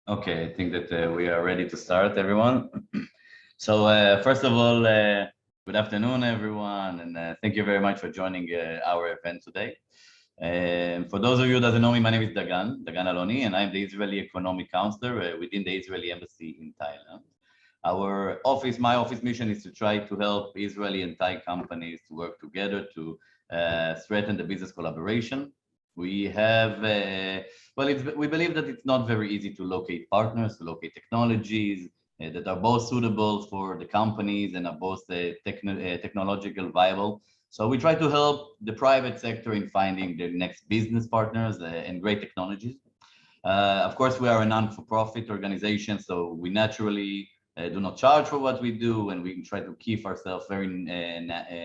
Okay, I think that we are ready to start, everyone. So first of all, good afternoon, everyone, and thank you very much for joining our event today. For those of you who doesn't know me, my name is Dagan Aloni, and I'm the Israeli Economic Counselor within the Israeli Embassy in Thailand. My office mission is to try to help Israeli and Thai companies to work together to strengthen the business collaboration. We have, we believe that it's not very easy to locate partners, to locate technologies that are both suitable for the companies and are both technological viable. So we try to help the private sector in finding the next business partners and great technologies. Of course, we are a non-for-profit organization, so we naturally do not charge for what we do, and we try to keep ourselves very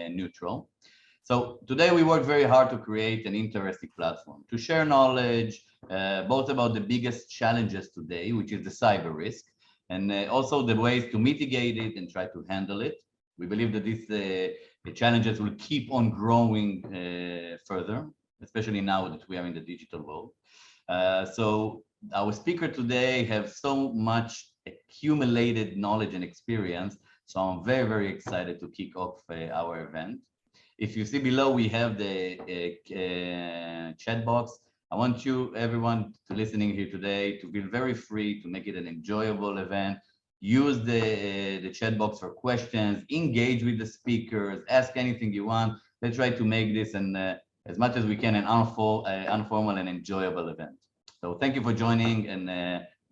neutral. So today we work very hard to create an interesting platform to share knowledge, both about the biggest challenges today, which is the cyber risk, and also the ways to mitigate it and try to handle it. We believe that these challenges will keep on growing further, especially now that we are in the digital world. So our speaker today have so much accumulated knowledge and experience, so I'm very, very excited to kick off our event. If you see below, we have the chat box. I want you, everyone to listening here today, to feel very free to make it an enjoyable event. Use the chat box for questions, engage with the speakers, ask anything you want. Let's try to make this as much as we can an informal and enjoyable event. So thank you for joining, and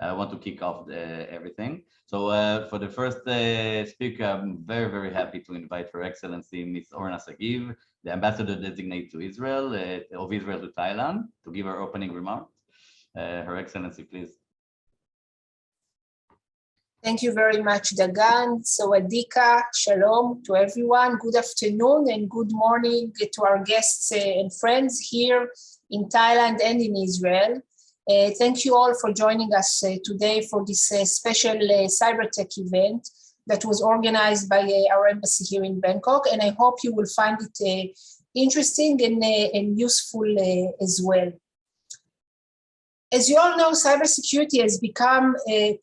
I want to kick off everything. So for the first speaker, I'm very, very happy to invite Her Excellency Ms. Orna Sagiv, the Ambassador Designate to Israel, of Israel to Thailand, to give her opening remarks. Her Excellency, please. Thank you very much, Dagan. Sawadika, shalom to everyone. Good afternoon and good morning to our guests and friends here in Thailand and in Israel. Thank you all for joining us today for this special cyber tech event that was organized by our embassy here in Bangkok, and I hope you will find it interesting and useful as well. As you all know, cybersecurity has become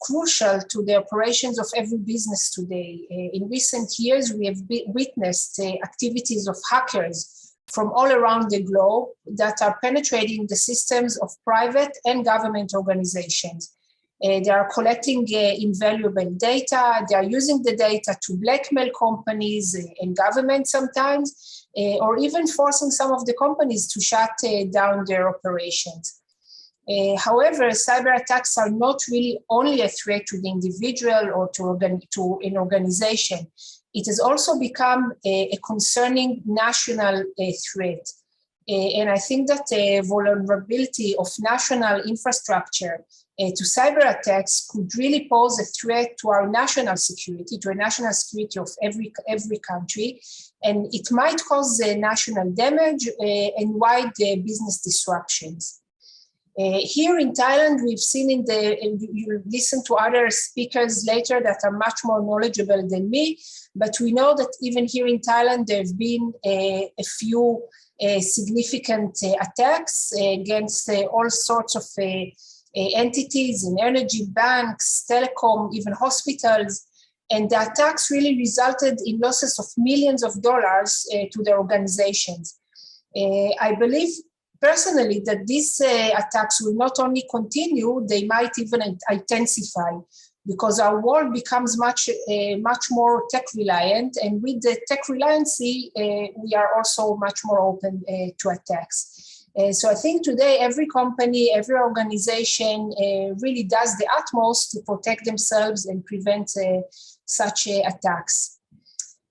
crucial to the operations of every business today. In recent years, we have witnessed activities of hackers from all around the globe that are penetrating the systems of private and government organizations. They are collecting invaluable data. They are using the data to blackmail companies and governments sometimes, or even forcing some of the companies to shut down their operations. However, cyber attacks are not really only a threat to the individual or to an organization. It has also become a concerning national threat. And I think that the vulnerability of national infrastructure to cyber attacks could really pose a threat to our national security, to a national security of every country. And it might cause national damage and wide business disruptions. Here in Thailand, we've seen you listen to other speakers later that are much more knowledgeable than me, but we know that even here in Thailand, there have been a few significant attacks against all sorts of entities in energy, banks, telecom, even hospitals. And the attacks really resulted in losses of millions of dollars to the organizations. I believe personally that these attacks will not only continue, they might even intensify, because our world becomes much more tech reliant, and with the tech reliancy, we are also much more open to attacks. So I think today every company, every organization really does the utmost to protect themselves and prevent such attacks.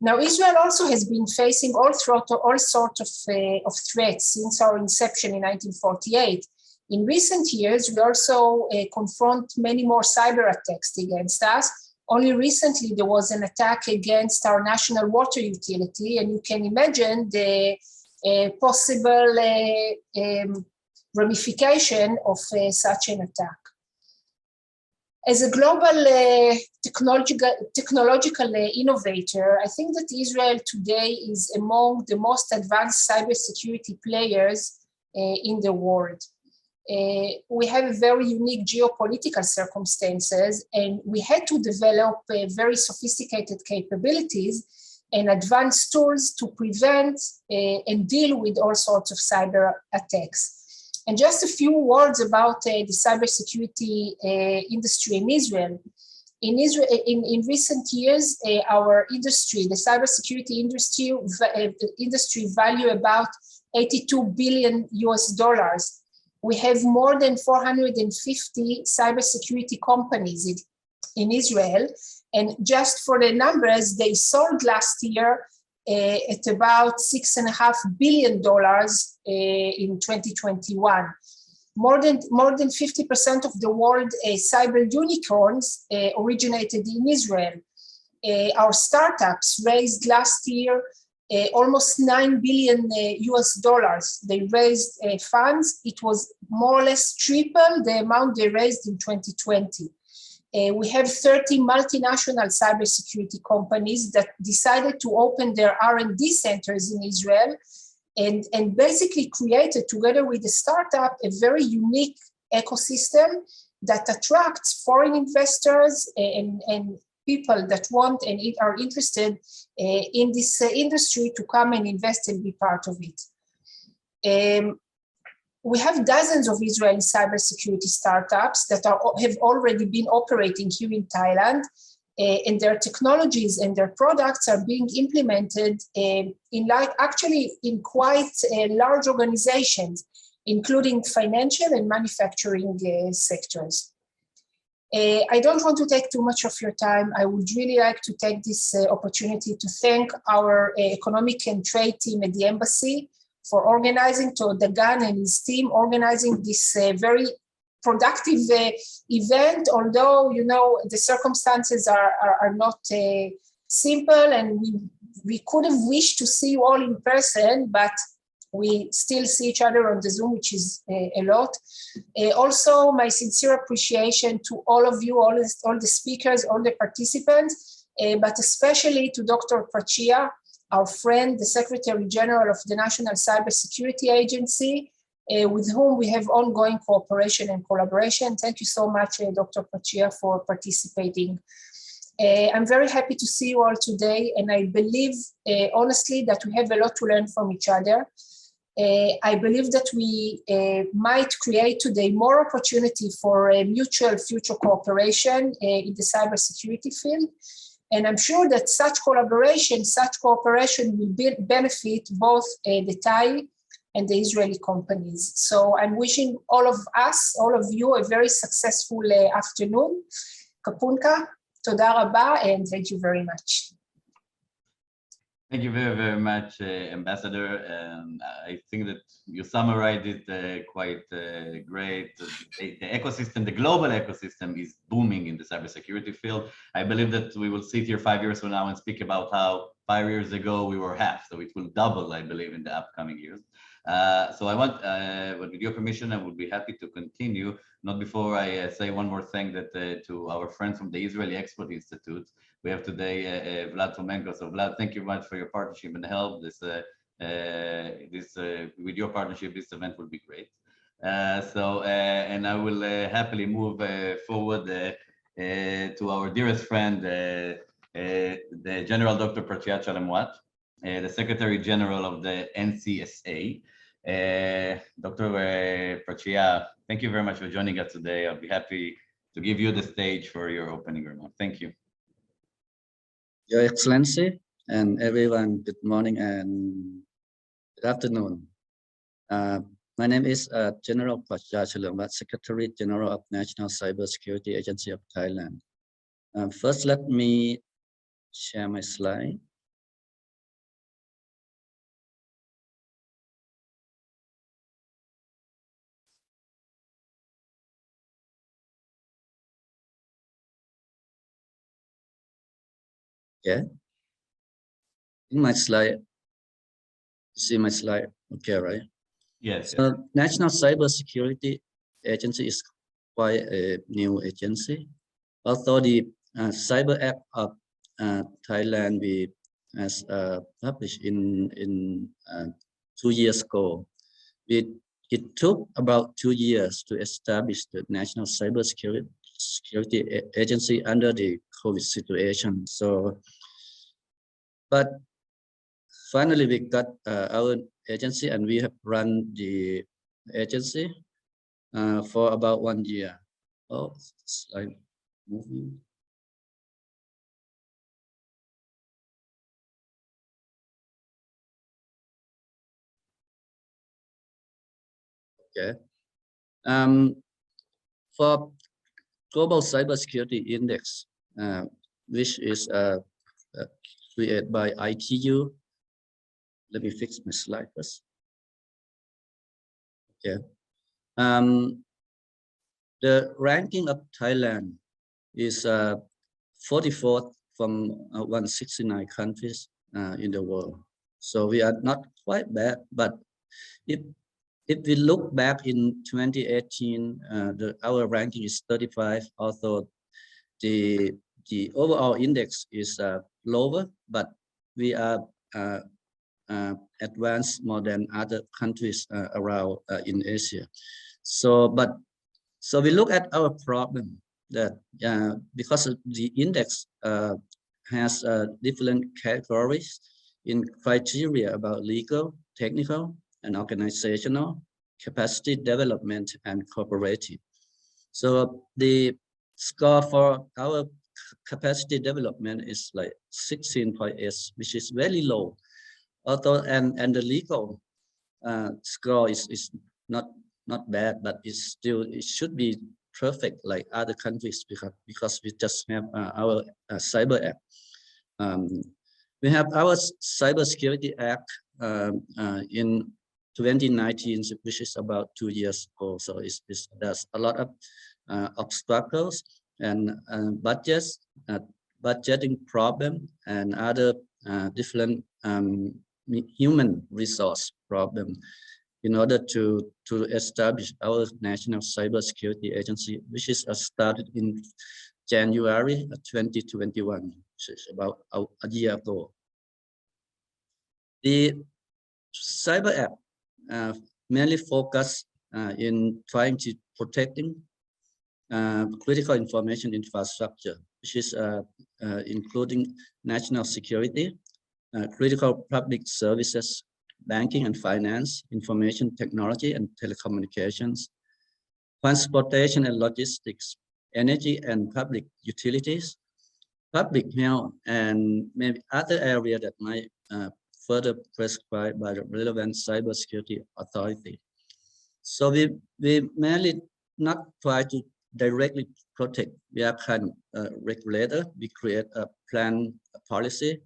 Now, Israel also has been facing all sorts of threats since our inception in 1948. In recent years, we also confront many more cyber attacks against us. Only recently, there was an attack against our national water utility, and you can imagine the possible ramification of such an attack. As a global technological innovator, I think that Israel today is among the most advanced cybersecurity players in the world. we have very unique geopolitical circumstances, and we had to develop very sophisticated capabilities and advanced tools to prevent and deal with all sorts of cyber attacks. And just a few words about the cybersecurity industry in Israel. In Israel, in recent years, our industry, the cybersecurity industry value about $82 billion. We have more than 450 cybersecurity companies in Israel. And just for the numbers, they sold last year at about $6.5 billion in 2021. More than 50% of the world cyber unicorns originated in Israel. Our startups raised last year almost $9 billion US. They raised funds. It was more or less triple the amount they raised in 2020. We have 30 multinational cybersecurity companies that decided to open their R&D centers in Israel and basically created, together with the startup, a very unique ecosystem that attracts foreign investors and people that want and are interested in this industry to come and invest and be part of it. We have dozens of Israeli cybersecurity startups that have already been operating here in Thailand, and their technologies and their products are being implemented in quite large organizations, including financial and manufacturing sectors. I don't want to take too much of your time. I would really like to take this opportunity to thank our economic and trade team at the embassy for organizing, to Dagan and his team organizing this very productive event, although, you know, the circumstances are not simple, and we could have wished to see you all in person, but we still see each other on the Zoom, which is a lot. Also, my sincere appreciation to all of you, all the speakers, all the participants, but especially to Dr. Prachia, our friend, the Secretary General of the National Cybersecurity Agency, with whom we have ongoing cooperation and collaboration. Thank you so much, Dr. Prachia, for participating. I'm very happy to see you all today, and I believe, honestly, that we have a lot to learn from each other. I believe that we might create today more opportunity for mutual future cooperation in the cybersecurity field. And I'm sure that such cooperation will benefit both the Thai and the Israeli companies. So I'm wishing all of us, all of you, a very successful afternoon. Kapunka, toda rabba, and thank you very much. Thank you very, very much, Ambassador. I think that you summarized it quite great. The ecosystem, the global ecosystem is booming in the cybersecurity field. I believe that we will sit here 5 years from now and speak about how 5 years ago we were half, so it will double, I believe, in the upcoming years. So I want, with your permission, I would be happy to continue. Not before I say one more thing that to our friends from the Israeli Export Institute. We have today Vlad Fomenko. So Vlad, thank you very much for your partnership and help. With your partnership, this event will be great. And I will happily move forward to our dearest friend, the General Dr. Prachia Chalemwat, the Secretary General of the NCSA. Dr. Prachia, thank you very much for joining us today. I'll be happy to give you the stage for your opening remarks. Thank you. Your Excellency and everyone, good morning and good afternoon. My name is General Prachia Chalemwat, Secretary General of National Cybersecurity Agency of Thailand. First, let me share my slide. Yeah. In my slide, see my slide, okay, right? Yes. National Cybersecurity Agency is quite a new agency. Although the Cyber Act of Thailand we has published in 2 years ago, we it took about 2 years to establish the National Cybersecurity Agency under the COVID situation. So, but finally we got our agency, and we have run the agency for about 1 year. Oh, it's like moving. Okay. For Global Cybersecurity Index, which is created by ITU. Let me fix my slide first. Okay. The ranking of Thailand is 44th from 169 countries in the world. So we are not quite bad, but if we look back in 2018, our ranking is 35, although the overall index is lower, but we are advanced more than other countries around in Asia. So we look at our problem that because the index has different categories in criteria about legal, technical, and organizational capacity development and cooperative. So the score for our capacity development is like 16.8, which is very low. Although and the legal score is not bad, but it should be perfect like other countries, because we just have our cyber act. We have our cybersecurity act in 2019, which is about 2 years old. So there's a lot of obstacles and budgeting problem and other different human resource problem in order to establish our National Cybersecurity Agency, which is started in January 2021, which is about a year ago. The Cyber Act mainly focus in trying to protecting critical information infrastructure, which is including national security, critical public services, banking and finance, information technology and telecommunications, transportation and logistics, energy and public utilities, public health, and maybe other areas that might further prescribed by the relevant cybersecurity authority. So we mainly not try to directly protect. We are kind of regulator. We create a plan, a policy,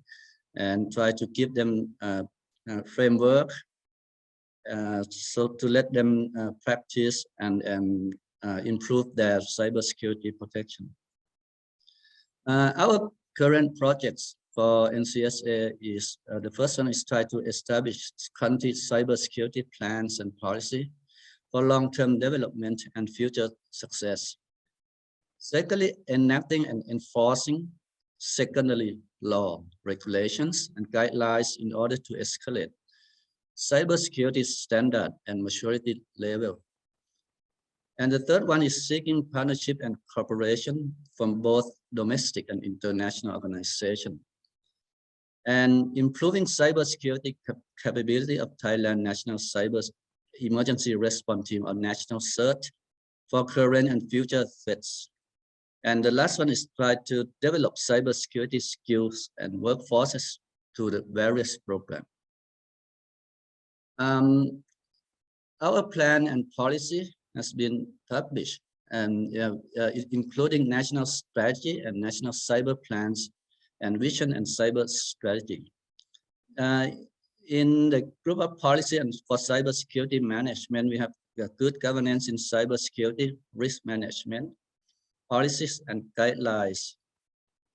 and try to give them a framework so to let them practice and improve their cybersecurity protection. Our current projects for NCSA is the first one is try to establish country cybersecurity plans and policy for long-term development and future success. Secondly, enacting and enforcing secondary law, regulations, and guidelines in order to escalate cybersecurity standard and maturity level. And the third one is seeking partnership and cooperation from both domestic and international organizations. And improving cybersecurity capability of Thailand National Cyber Emergency Response Team or National CERT for current and future threats. And the last one is try to develop cybersecurity skills and workforces through the various programs. Our plan and policy has been published, and including national strategy and national cyber plans and vision and cyber strategy. In the group of policy and for cybersecurity management, we have good governance in cybersecurity, risk management, policies and guidelines.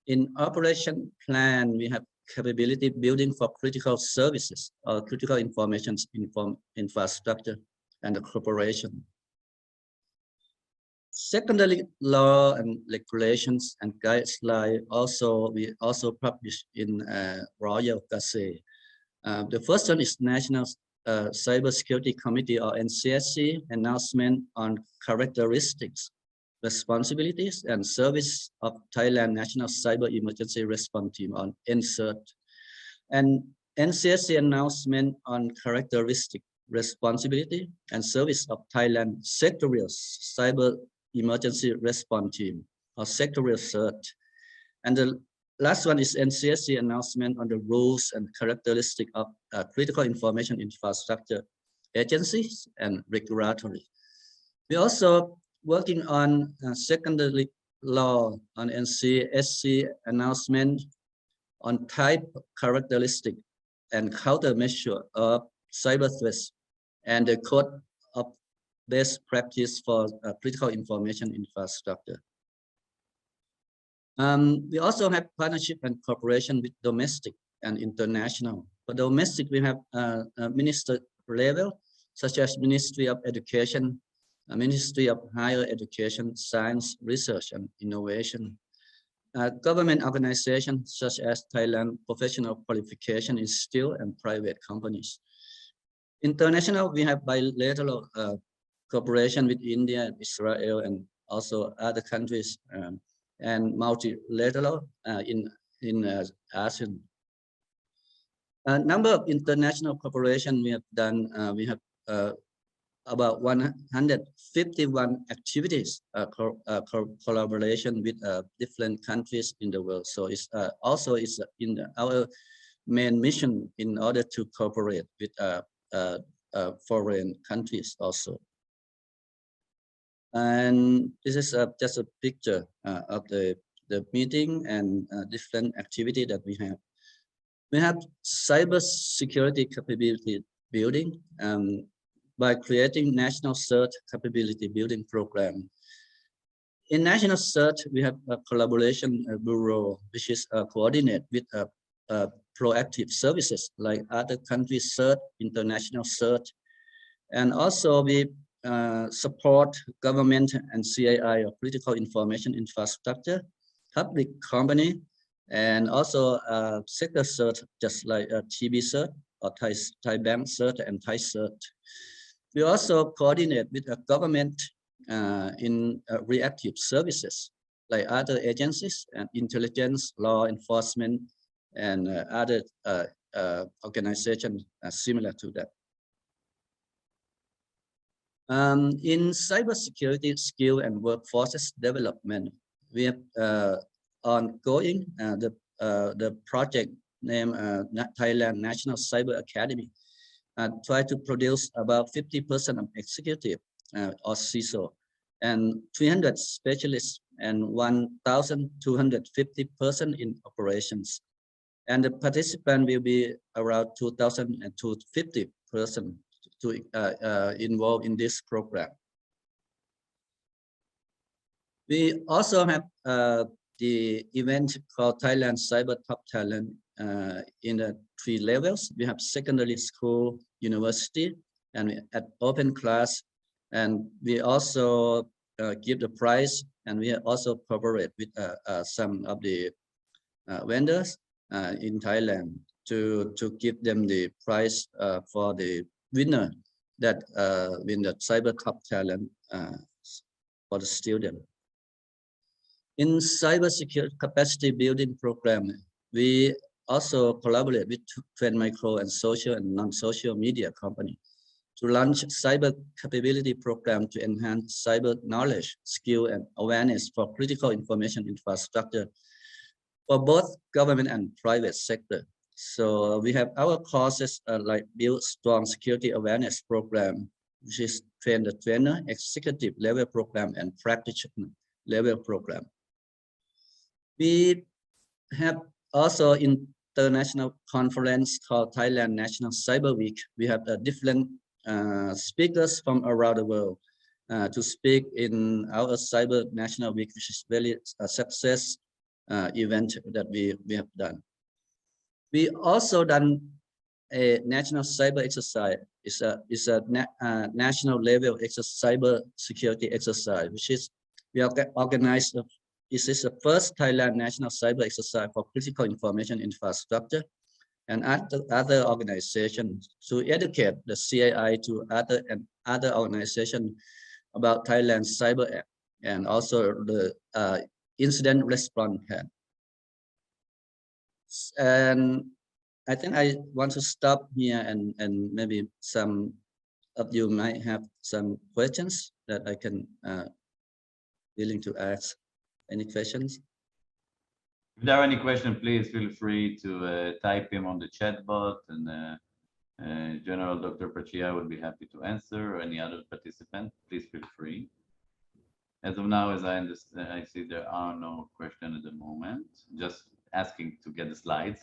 In operation plan, we have capability building for critical services or critical information infrastructure and the corporation. Secondly, law and regulations and guidelines we also publish in Royal Gazette. The first one is National Cybersecurity Committee or NCSC announcement on characteristics, responsibilities, and service of Thailand National Cyber Emergency Response Team on NCERT, and NCSC announcement on characteristic, responsibility, and service of Thailand Sectorial Cyber Emergency Response Team or Sectorial CERT. And the last one is NCSC announcement on the rules and characteristics of critical information infrastructure agencies and regulatory. We're also working on secondary law on NCSC announcement on type, characteristic, and countermeasure of cyber threats, and the code of best practice for critical information infrastructure. We also have partnership and cooperation with domestic and international. For domestic, we have minister level, such as Ministry of Education, Ministry of Higher Education, Science, Research, and Innovation. Government organizations such as Thailand Professional Qualification Institute and private companies. International, we have bilateral cooperation with India, Israel, and also other countries, and multilateral in ASEAN. A number of international cooperation we have done. We have about 151 activities collaboration with different countries in the world. So it's also is in our main mission in order to cooperate with foreign countries also. And this is just a picture of the meeting and different activity that we have. We have cybersecurity capability building by creating National CERT Capability Building Program. In National CERT, we have a collaboration bureau, which is coordinate with proactive services like other countries' CERT, international CERT, and also we support government and CAI or critical information infrastructure, public company, and also sector CERT, just like TB CERT or Thai Bank CERT and Thai CERT. We also coordinate with the government in reactive services like other agencies and intelligence, law enforcement, and other organizations similar to that. In cybersecurity skill and workforces development, we have ongoing the project named Thailand National Cyber Academy. Try to produce about 50% of executive or CISO and 300 specialists and 1,250 persons in operations. And the participant will be around 2,250 persons to involve in this program. We also have the event called Thailand Cyber Top Talent in the 3 levels. We have secondary school, university, and at open class. And we also give the prize, and we also cooperate with some of the vendors in Thailand to give them the prize for the winner that win the Cyber Top Talent for the student. In cybersecurity capacity building program, we also collaborate with Trend Micro and social and non-social media company to launch cyber capability program to enhance cyber knowledge, skill, and awareness for critical information infrastructure for both government and private sector. So we have our courses like build strong security awareness program, which is train the trainer, executive level program, and practitioner level program. We have also international conference called Thailand National Cyber Week. We have different speakers from around the world to speak in our Cyber National Week, which is very success event that we have done. We also done a national cyber exercise. It's a national level cyber security exercise, which is we have organized. This is the first Thailand national cyber exercise for critical information infrastructure and other organizations to educate the CAI to other organizations about Thailand's cyber act and also the incident response plan. And I think I want to stop here and maybe some of you might have some questions that I can willing to ask. Any questions? If there are any questions, please feel free to type him on the chat bot, and General Dr. Prachia will be happy to answer, or any other participant, please feel free. As of now, as I understand, I see there are no questions at the moment, just asking to get the slides,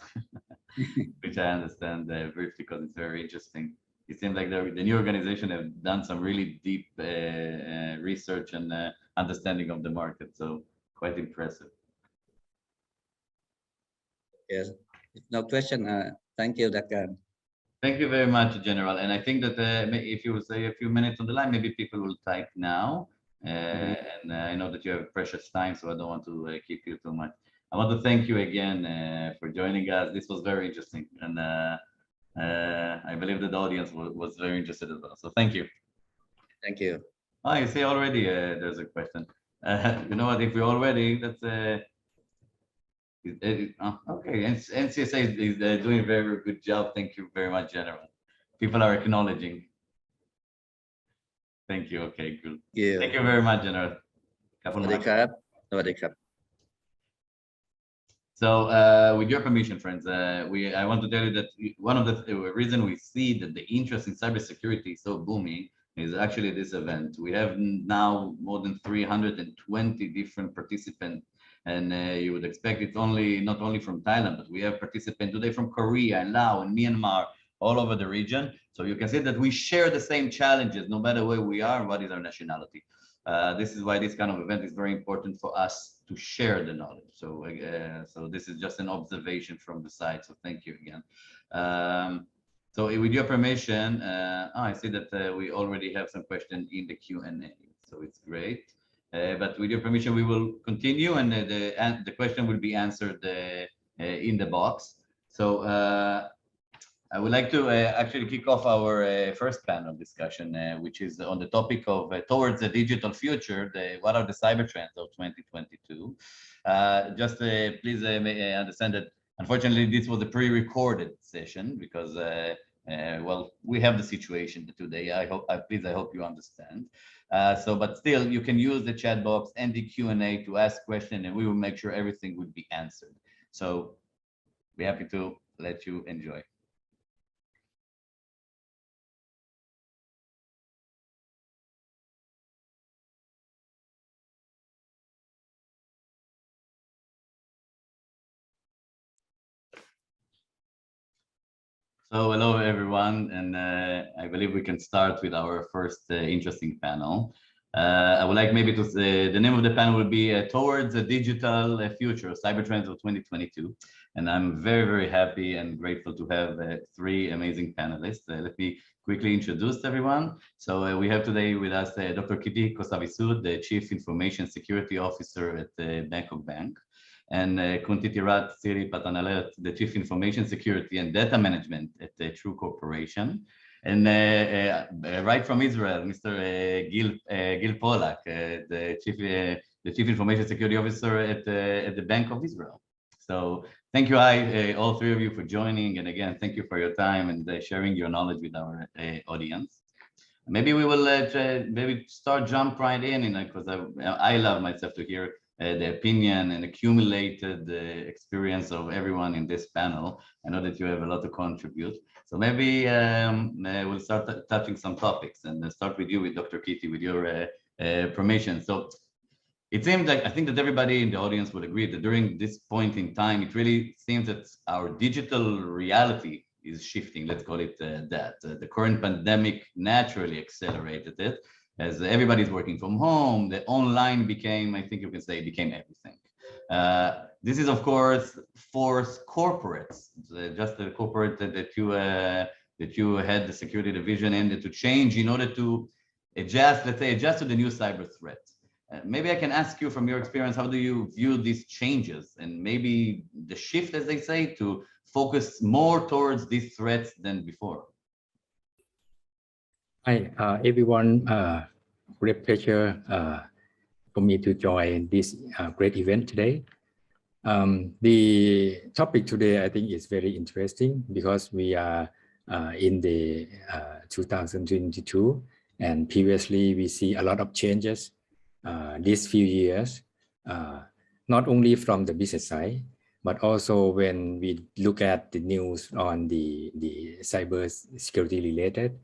which I understand briefly because it's very interesting. It seems like the new organization have done some really deep research and understanding of the market, so quite impressive. Yes, no question. Thank you, Dr. Thank you very much, General. And I think that if you will say a few minutes on the line, maybe people will type now. And I know that you have precious time, so I don't want to keep you too much. I want to thank you again for joining us. This was very interesting. And I believe that the audience was very interested as well. So thank you. Thank you. Oh, you see already there's a question. You know what, if we're already, that's okay, NCSA is doing a very, very good job. Thank you very much, General. People are acknowledging. Thank you. Okay, good. Yeah. Thank you very much, General. So, with your permission, friends, I want to tell you that one of the reason we see that the interest in cybersecurity is so booming is actually this event. We have now more than 320 different participants, and you would expect it's not only from Thailand, but we have participants today from Korea and Laos and Myanmar, all over the region. So you can see that we share the same challenges, no matter where we are and what is our nationality. This is why this kind of event is very important for us to share the knowledge. So, so this is just an observation from the side. So thank you again. So with your permission, I see that we already have some questions in the Q&A. So it's great. But with your permission, we will continue, and the question will be answered in the box. So I would like to actually kick off our first panel discussion, which is on the topic of towards the digital future, what are the cyber trends of 2022? Just please understand that unfortunately this was a pre-recorded session because well, we have the situation today. I hope you understand. But still, you can use the chat box and the Q&A to ask questions, and we will make sure everything would be answered. So be happy to let you enjoy. So hello everyone, and I believe we can start with our first interesting panel. I would like maybe to say the name of the panel will be Towards a Digital Future, Cyber Trends of 2022. And I'm very, very happy and grateful to have three amazing panelists. Let me quickly introduce everyone. So we have today with us Dr. Kitty Kosavisud, the Chief Information Security Officer at Bangkok Bank, and Kuntitirat Siri Patanalet, the Chief Information Security and Data Management at the True Corporation. And right from Israel, Mr. Gil Polak, the Chief Information Security Officer at the Bank of Israel. So thank you, all three of you, for joining. And again, thank you for your time and sharing your knowledge with our audience. Maybe we will jump right in, because I love myself to hear the opinion and accumulated experience of everyone in this panel. I know that you have a lot to contribute. So maybe we'll start touching some topics, and start with you, with Dr. Kitty, with your permission. So it seems like, I think that everybody in the audience would agree that during this point in time, it really seems that our digital reality is shifting, let's call it that. The current pandemic naturally accelerated it. As everybody's working from home, the online became, I think you can say, became everything. This is, of course, forced corporates, just the corporate that you had the security division in, to change in order to adjust, let's say, adjust to the new cyber threat. Maybe I can ask you, from your experience, how do you view these changes, and maybe the shift, as they say, to focus more towards these threats than before? Hi, everyone. Great pleasure for me to join this great event today. The topic today, I think, is very interesting because we are in the 2022, and previously we see a lot of changes these few years, not only from the business side, but also when we look at the news on the cyber security related,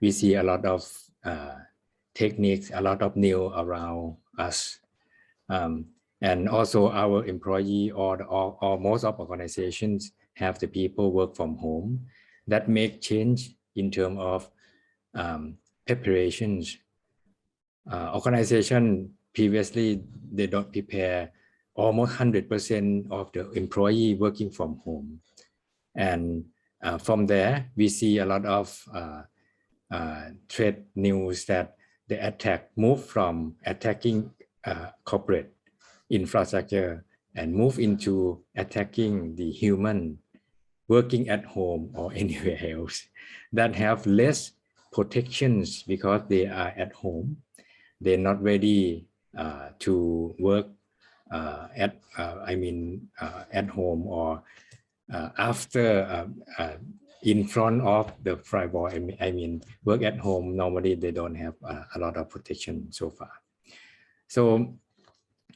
we see a lot of techniques, a lot of new around us. And also our employee or most of organizations have the people work from home. That make change in terms of preparations. Organization previously, they don't prepare almost 100% of the employee working from home. And from there, we see a lot of threat news that the attack move from attacking corporate infrastructure and move into attacking the human working at home or anywhere else that have less protections because they are at home. They're not ready to work at home or after in front of the firewall. I mean, work at home. Normally, they don't have a lot of protection so far. So,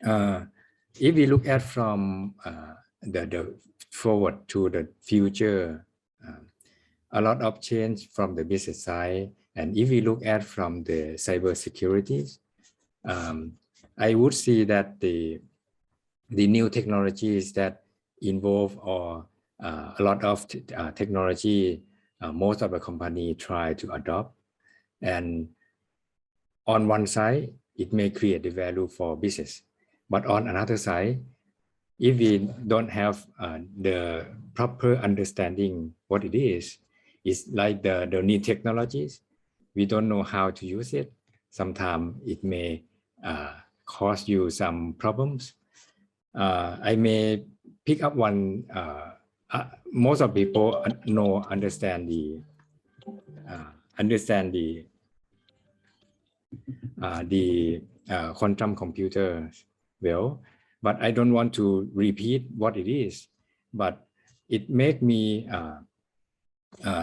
if we look at from the forward to the future, a lot of change from the business side, and if we look at from the cybersecurity, I would see that the new technologies that involve or a lot of technology, most of the company try to adopt, and on one side it may create the value for business, but on another side, if we don't have the proper understanding what it is, it's like the new technologies, we don't know how to use it. Sometimes it may cause you some problems. I may pick up one. Most of people understand the quantum computers well, but I don't want to repeat what it is. But it made me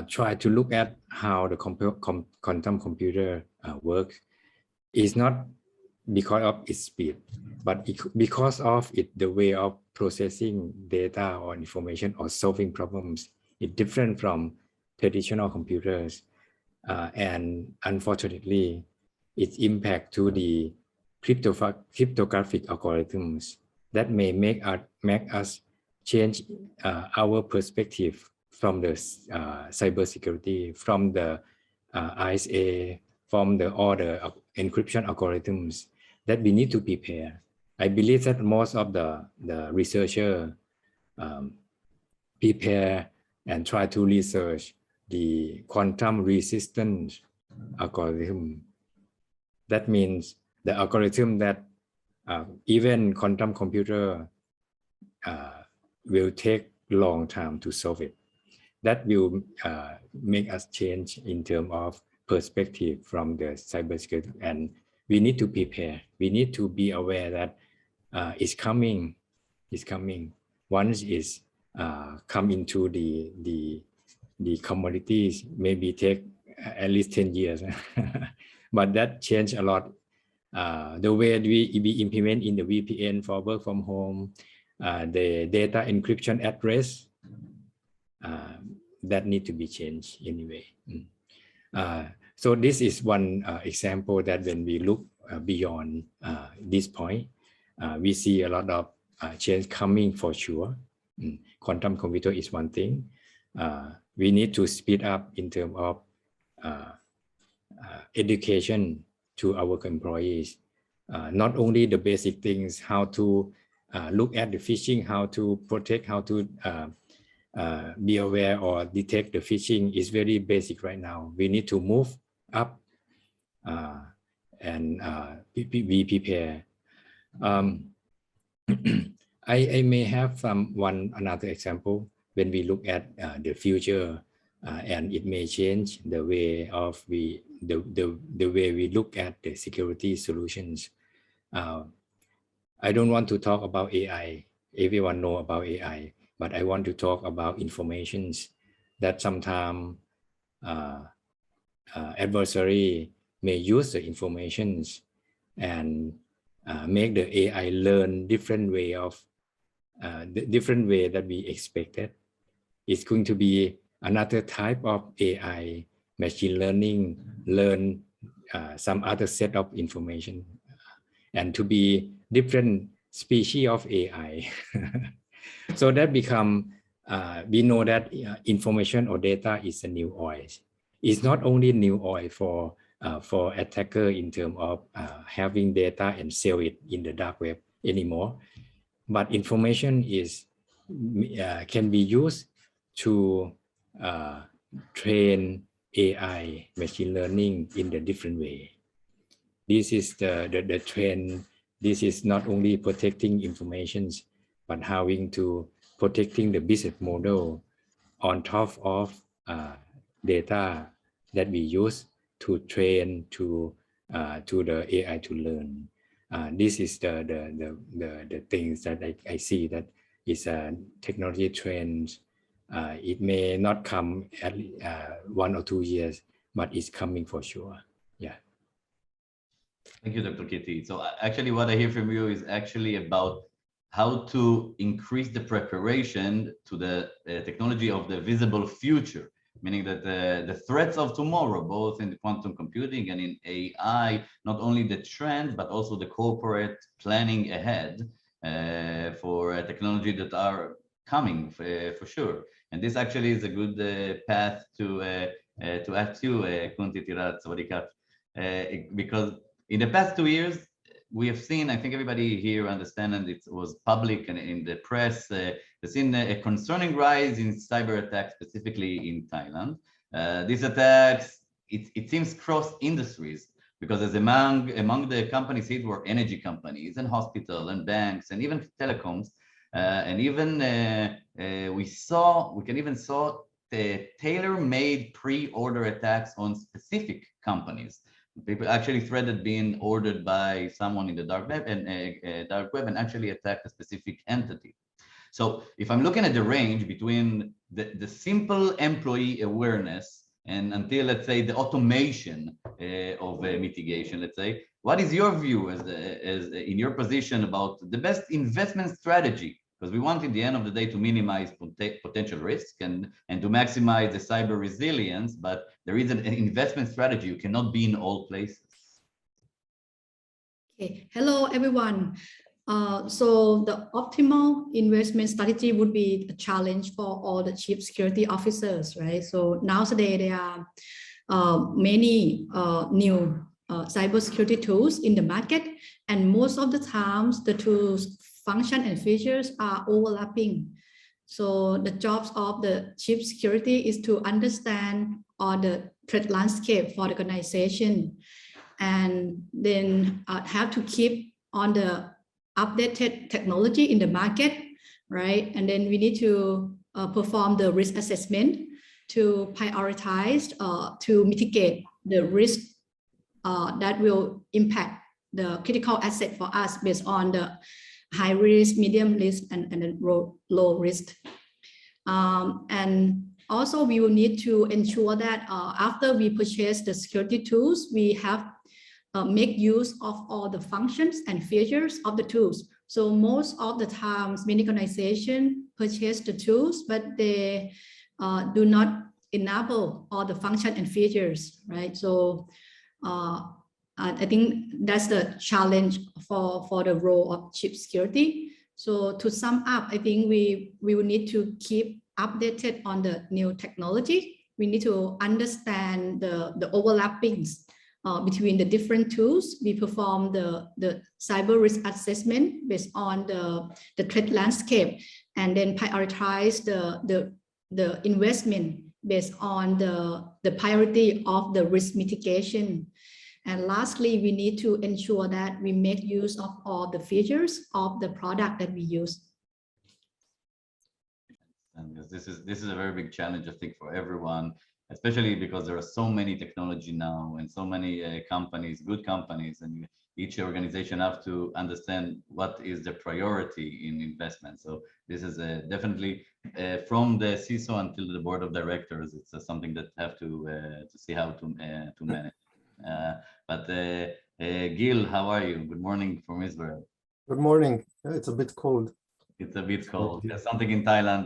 try to look at how the quantum computer works. It's not because of its speed, but because of the way of processing data or information or solving problems. It's different from traditional computers, and unfortunately, its impact to the cryptographic algorithms that may make us change our perspective from the cybersecurity, from the ISA, from all the encryption algorithms that we need to prepare. I believe that most of the researchers prepare and try to research the quantum resistance algorithm. That means the algorithm that even quantum computer will take long time to solve it. That will make us change in terms of perspective from the cybersecurity, and we need to prepare. We need to be aware that it's coming. Once it's come into the commodities, maybe take at least 10 years. But that changed a lot. The way we implement in the VPN for work from home, the data encryption address, that need to be changed anyway. So this is one example that when we look beyond this point, we see a lot of change coming for sure. Quantum computer is one thing. We need to speed up in terms of education to our employees. Not only the basic things, how to look at the phishing, how to protect, how to be aware or detect the phishing is very basic right now. We need to move up and be prepared. I may have another example. when we look at the future, and it may change the way of the way we look at the security solutions. I don't want to talk about AI. Everyone know about AI, but I want to talk about informations that sometimes adversary may use the informations and make the AI learn different way of the different way that we expected. It's going to be another type of AI, machine learning, learn some other set of information, and to be different species of AI. So that become, we know that information or data is a new oil. It's not only new oil for attacker in terms of having data and sell it in the dark web anymore, but information is can be used to train AI machine learning in a different way. This is the trend. This is not only protecting information, but having to protecting the business model on top of data that we use to train to the AI to learn. This is the things that I see that is a technology trend. It may not come at 1 or 2 years, but it's coming for sure. Yeah. Thank you, Dr. Kitty. So actually what I hear from you is actually about how to increase the preparation to the technology of the visible future, meaning that the threats of tomorrow, both in the quantum computing and in AI, not only the trend, but also the corporate planning ahead for technology that are coming for sure. And this actually is a good path to ask you, Kunti Tirat, because in the past 2 years, we have seen, I think everybody here understands, and it was public and in the press, we've seen a concerning rise in cyber attacks, specifically in Thailand. These attacks, it seems cross industries, because as among the companies hit were energy companies and hospital and banks and even telecoms, and even we can even saw the tailor-made pre-order attacks on specific companies. People actually threaded being ordered by someone in the dark web and actually attack a specific entity. So if I'm looking at the range between the simple employee awareness and until, let's say, the automation of mitigation, let's say, what is your view as in your position about the best investment strategy? Because we want, in the end of the day, to minimize potential risk and to maximize the cyber resilience, but there is an investment strategy. You cannot be in all places. Okay. Hello, everyone. So the optimal investment strategy would be a challenge for all the chief security officers, right? So nowadays there are many new cybersecurity tools in the market, and most of the times the tools function and features are overlapping. So the jobs of the chief security is to understand all the threat landscape for the organization, and then have to keep on the updated technology in the market, right? And then we need to perform the risk assessment to prioritize to mitigate the risk that will impact the critical asset for us based on the high risk, medium risk, and low risk. And also we will need to ensure that after we purchase the security tools, we have make use of all the functions and features of the tools. So most of the times, many organizations purchase the tools, but they do not enable all the function and features, right? So I think that's the challenge for the role of chief security. So to sum up, I think we will need to keep updated on the new technology. We need to understand the overlappings between the different tools. We perform the cyber risk assessment based on the threat landscape, and then prioritize the investment based on the priority of the risk mitigation. And lastly, we need to ensure that we make use of all the features of the product that we use. And this is a very big challenge, I think, for everyone, especially because there are so many technology now and so many companies, good companies, and each organization have to understand what is the priority in investment. So this is definitely from the CISO until the board of directors. It's something that have to see how to manage. But Gil, how are you? Good morning from Israel. Good morning. It's a bit cold. It's a bit cold. There's something in Thailand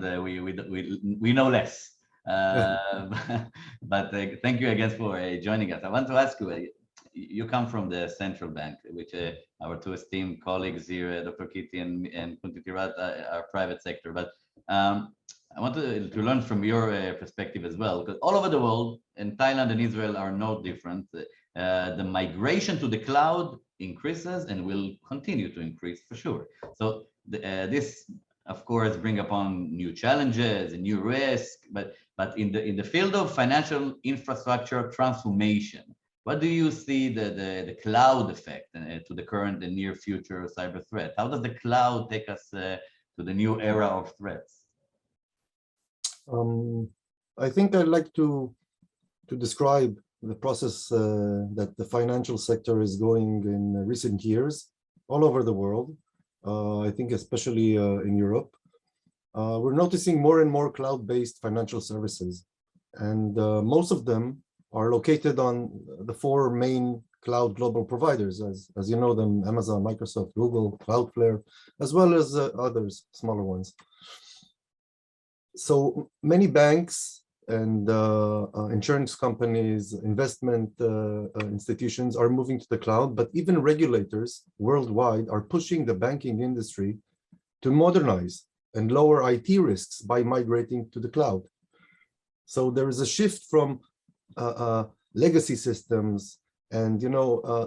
we know less. But thank you again for joining us. I want to ask you, you come from the central bank, which our two esteemed colleagues here, Dr. Kitty and Kunti Tirat, are private sector. But I want to learn from your perspective as well, because all over the world, and Thailand and Israel are no different. The migration to the cloud increases and will continue to increase for sure. So this, of course, bring upon new challenges and new risks. But in the field of financial infrastructure transformation, what do you see the cloud effect to the current and near future cyber threat? How does the cloud take us to the new era of threats? I think I'd like to describe the process that the financial sector is going in recent years all over the world. I think especially in Europe. We're noticing more and more cloud-based financial services, and most of them are located on the four main cloud global providers, as you know them: Amazon, Microsoft, Google, Cloudflare, as well as others, smaller ones. So many banks and insurance companies, investment institutions are moving to the cloud, but even regulators worldwide are pushing the banking industry to modernize and lower IT risks by migrating to the cloud. So there is a shift from legacy systems and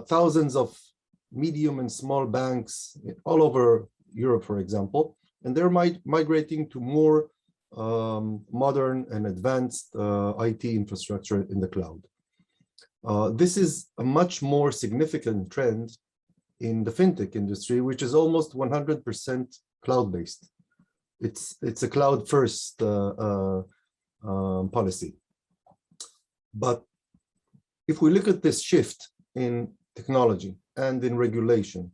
thousands of medium and small banks all over Europe, for example, and they're migrating to more modern and advanced IT infrastructure in the cloud. This is a much more significant trend in the fintech industry, which is almost 100% cloud-based. It's a cloud-first policy. But if we look at this shift in technology and in regulation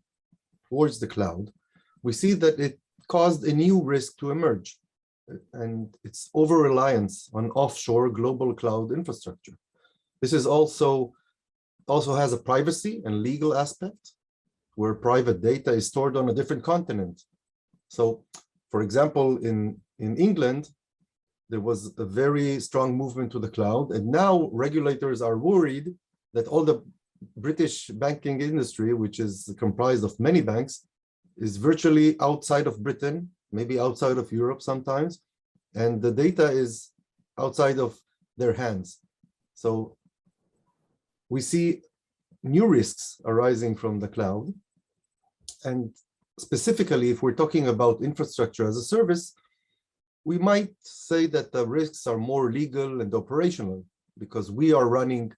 towards the cloud, we see that it caused a new risk to emerge, and it's over-reliance on offshore global cloud infrastructure. This is also has a privacy and legal aspect, where private data is stored on a different continent. So, for example, in England, there was a very strong movement to the cloud, and now regulators are worried that all the British banking industry, which is comprised of many banks, is virtually outside of Britain, maybe outside of Europe sometimes, and the data is outside of their hands. So we see new risks arising from the cloud. And specifically, if we're talking about infrastructure as a service, we might say that the risks are more legal and operational because we are running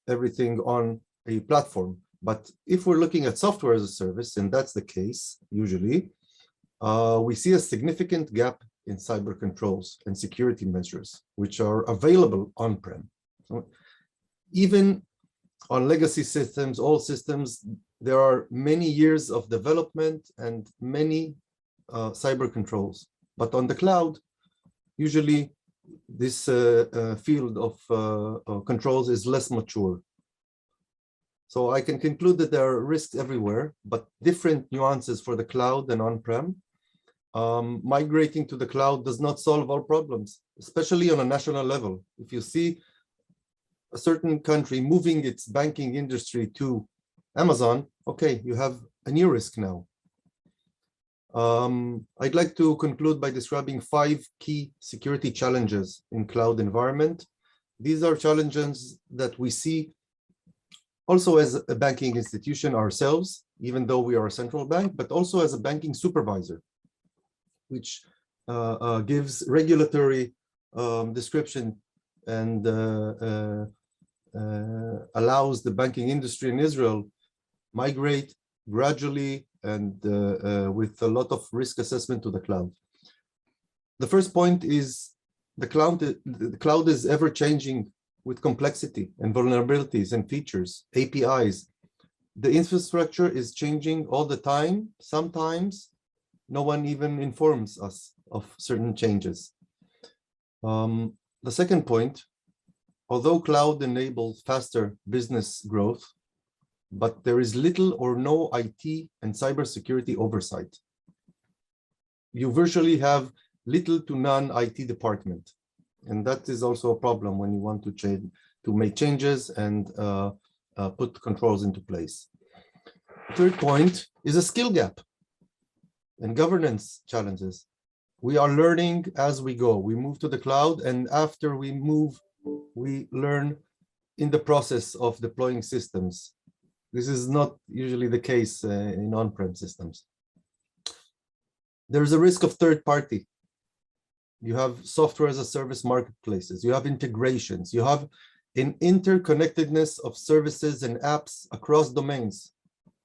everything on a platform. But if we're looking at software as a service, and that's the case usually, we see a significant gap in cyber controls and security measures, which are available on-prem. So even on legacy systems, all systems, there are many years of development and many cyber controls. But on the cloud, usually this field of controls is less mature. So I can conclude that there are risks everywhere, but different nuances for the cloud and on-prem. Migrating to the cloud does not solve all problems, especially on a national level. If you see a certain country moving its banking industry to Amazon, okay, you have a new risk now. I'd like to conclude by describing 5 key security challenges in cloud environment. These are challenges that we see also as a banking institution ourselves, even though we are a central bank, but also as a banking supervisor, which gives regulatory description and allows the banking industry in Israel migrate gradually and with a lot of risk assessment to the cloud. The first point is the cloud is ever changing with complexity and vulnerabilities and features, APIs. The infrastructure is changing all the time. Sometimes no one even informs us of certain changes. The second point, although cloud enables faster business growth, but there is little or no IT and cybersecurity oversight. You virtually have little to none IT department. And that is also a problem when you want to make changes and put controls into place. Third point is a skill gap and governance challenges. We are learning as we go. We move to the cloud, and after we move, we learn in the process of deploying systems. This is not usually the case in on-prem systems. There's a risk of third party. You have software as a service marketplaces, you have integrations, you have an interconnectedness of services and apps across domains.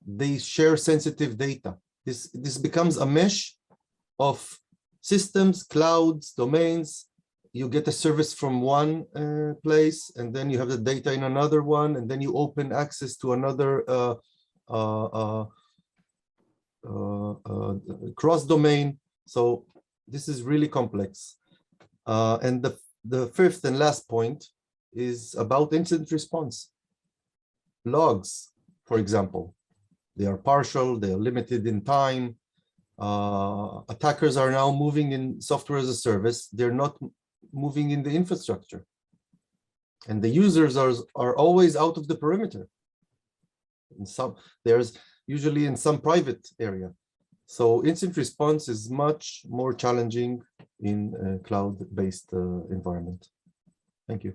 They share sensitive data. This becomes a mesh of systems, clouds, domains. You get a service from one place, and then you have the data in another one, and then you open access to another cross-domain. So this is really complex. And the fifth and last point is about incident response. Logs, for example, they are partial, they are limited in time. Attackers are now moving in software as a service. They're not moving in the infrastructure. And the users are always out of the perimeter. There's usually in some private area. So incident response is much more challenging in a cloud-based environment. Thank you.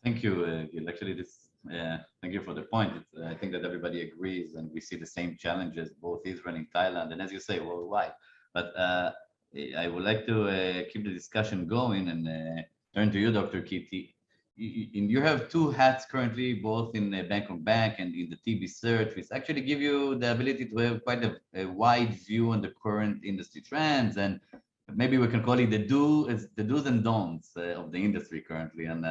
Thank you, Gil. Actually, thank you for the point. I think that everybody agrees, and we see the same challenges, both Israel and Thailand, and as you say, worldwide. But I would like to keep the discussion going and turn to you, Dr. Kitty. You have two hats currently, both in Bangkok Bank and in the TB search, which actually give you the ability to have quite a wide view on the current industry trends, and maybe we can call it the do's and don'ts of the industry currently. And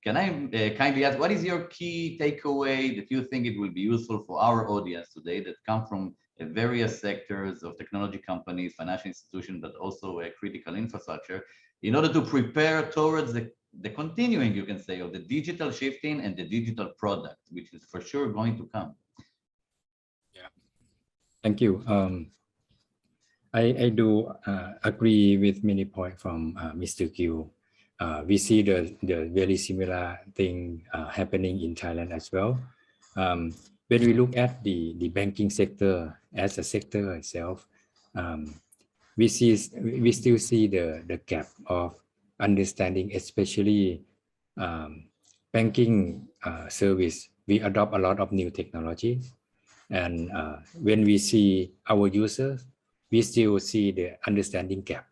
can I kindly ask, what is your key takeaway that you think it will be useful for our audience today that come from various sectors of technology companies, financial institutions, but also critical infrastructure, in order to prepare towards the continuing, you can say, of the digital shifting and the digital product, which is for sure going to come? Yeah, thank you. I do agree with many points from Mr. Gil. We see the very similar thing happening in Thailand as well. When we look at the banking sector as a sector itself, we still see the gap of understanding, especially banking service. We adopt a lot of new technologies, and when we see our users, we still see the understanding gap.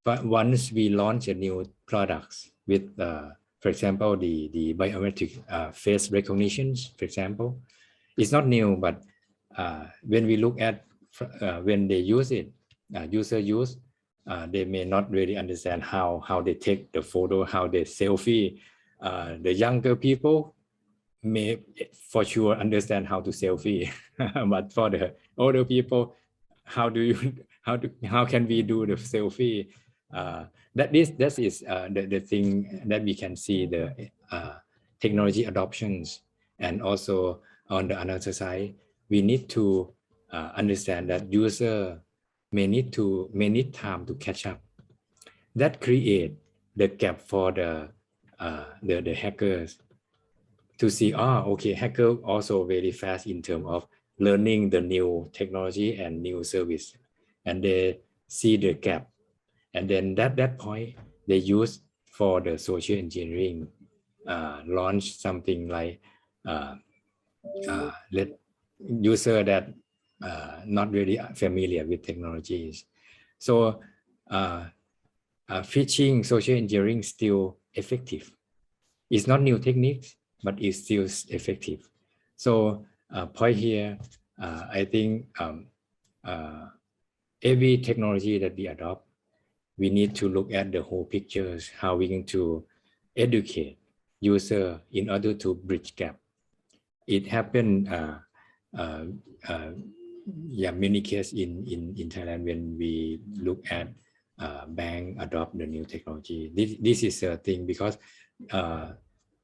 But once we launch a new products with, for example, the biometric face recognitions, for example, it's not new, but when we look at when they use it, user use, they may not really understand how they take the photo, how they selfie. The younger people may for sure understand how to selfie, but for the older people, how can we do the selfie? That is the thing that we can see, the technology adoptions. And also on the other side, we need to understand that user may need time to catch up. That create the gap for the hackers to see, okay, hacker also very fast in terms of learning the new technology and new service, and they see the gap, and then that point they use for the social engineering, launch something like let user that not really familiar with technologies. So phishing, social engineering still effective. It's not new techniques, but it's still effective. So point here, I think every technology that we adopt, we need to look at the whole pictures, how we're going to educate user in order to bridge gap. It happened, many cases in Thailand when we look at bank adopt the new technology. This is a thing because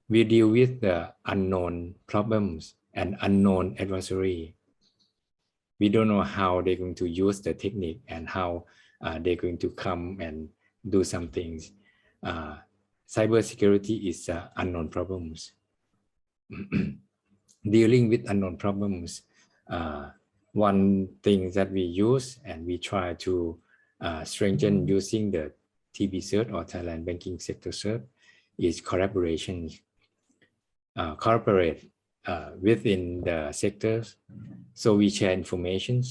we deal with the unknown problems and unknown adversary. We don't know how they're going to use the technique and how they're going to come and do some things. Cybersecurity is unknown problems. Dealing with unknown problems, one thing that we use and we try to strengthen using the TB cert or Thailand Banking Sector cert is collaboration. Cooperate within the sectors, so we share information.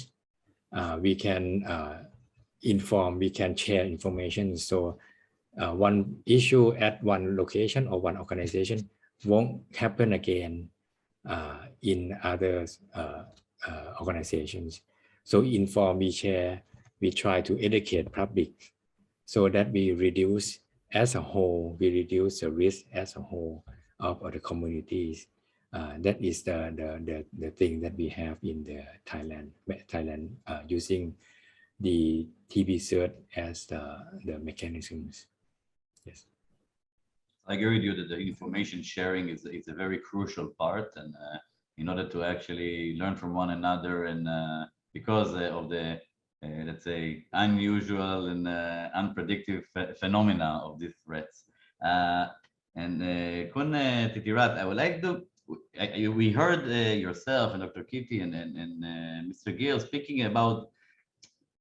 We can inform, we can share information. So one issue at one location or one organization won't happen again in other organizations. So inform, we share, we try to educate public so that we reduce as a whole, we reduce the risk as a whole of the communities. That is the thing that we have in the Thailand using the TB cert as the mechanisms. Yes. I agree with you that the information sharing is a very crucial part, and in order to actually learn from one another, and because of the let's say unusual and unpredictable phenomena of these threats. And Kun Titirat, I would like to. We heard yourself and Dr. Kitty and Mr. Gill speaking about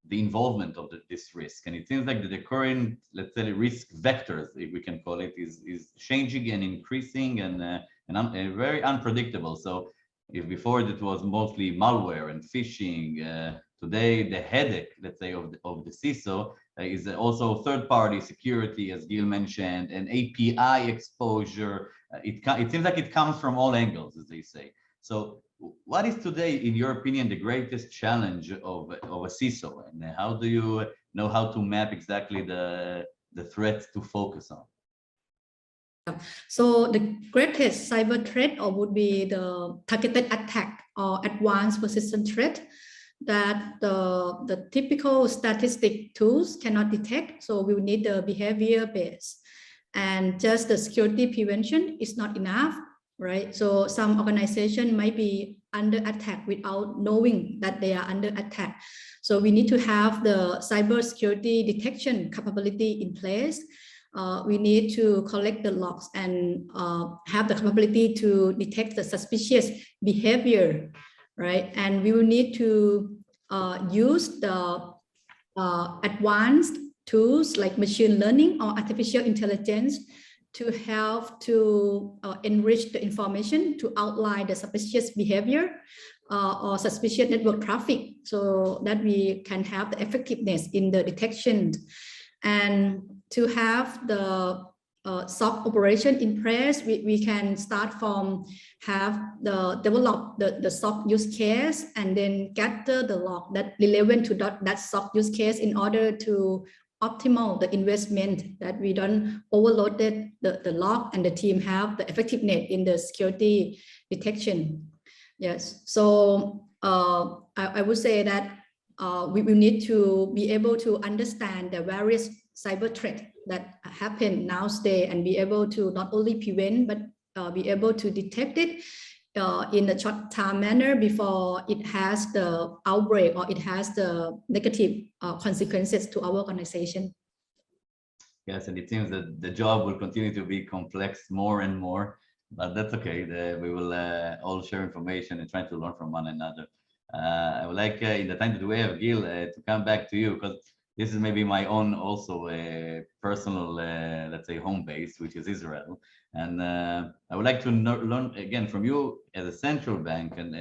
the involvement of this risk, and it seems like the current, let's say, risk vectors, if we can call it, is changing and increasing and very unpredictable. So if before it was mostly malware and phishing, today the headache, let's say, of the CISO is also third-party security, as Gil mentioned, and API exposure. It seems like it comes from all angles, as they say. So what is today, in your opinion, the greatest challenge of a CISO, and how do you know how to map exactly the threats to focus on? So the greatest cyber threat would be the targeted attack or advanced persistent threat that the typical statistic tools cannot detect. So we will need the behavior base, and just the security prevention is not enough, right? So some organization might be under attack without knowing that they are under attack. So we need to have the cybersecurity detection capability in place. We need to collect the logs and have the capability to detect the suspicious behavior, right? And we will need to use the advanced tools like machine learning or artificial intelligence to help to enrich the information to outline the suspicious behavior or suspicious network traffic, so that we can have the effectiveness in the detection, and to have the SOC operation in place. We can start from develop the SOC use case and then gather the log that relevant to that SOC use case in order to optimal the investment, that we don't overload the log and the team have the effectiveness in the security detection. Yes, so I would say that we will need to be able to understand the various cyber threats that happen nowadays and be able to not only prevent but be able to detect it in a short time manner before it has the outbreak or it has the negative consequences to our organization. Yes, and it seems that the job will continue to be complex more and more, but that's okay. We will all share information and try to learn from one another. I would like, in the time that we have, Gil, to come back to you, because this is maybe my own also personal, let's say, home base, which is Israel. And I would like to learn again from you as a central bank and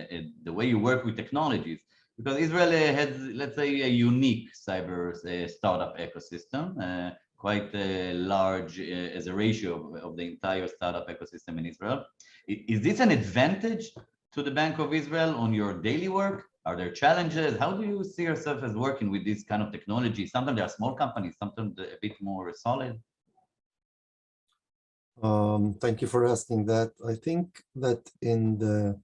the way you work with technologies, because Israel has, let's say, a unique cyber startup ecosystem, quite large as a ratio of the entire startup ecosystem in Israel. Is this an advantage to the Bank of Israel on your daily work? Are there challenges? How do you see yourself as working with these kind of technologies? Sometimes they are small companies, sometimes they're a bit more solid. Thank you for asking that. I think that in the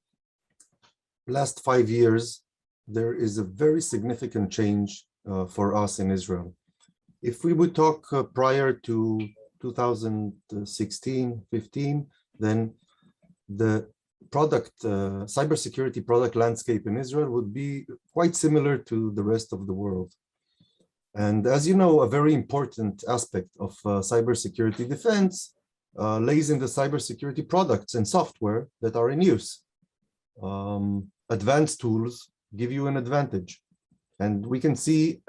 last 5 years, there is a very significant change for us in Israel. If we would talk prior to 2016, 15, then the cybersecurity product landscape in Israel would be quite similar to the rest of the world. And as you know, a very important aspect of cybersecurity defense lays in the cybersecurity products and software that are in use. Advanced tools give you an advantage. And we can see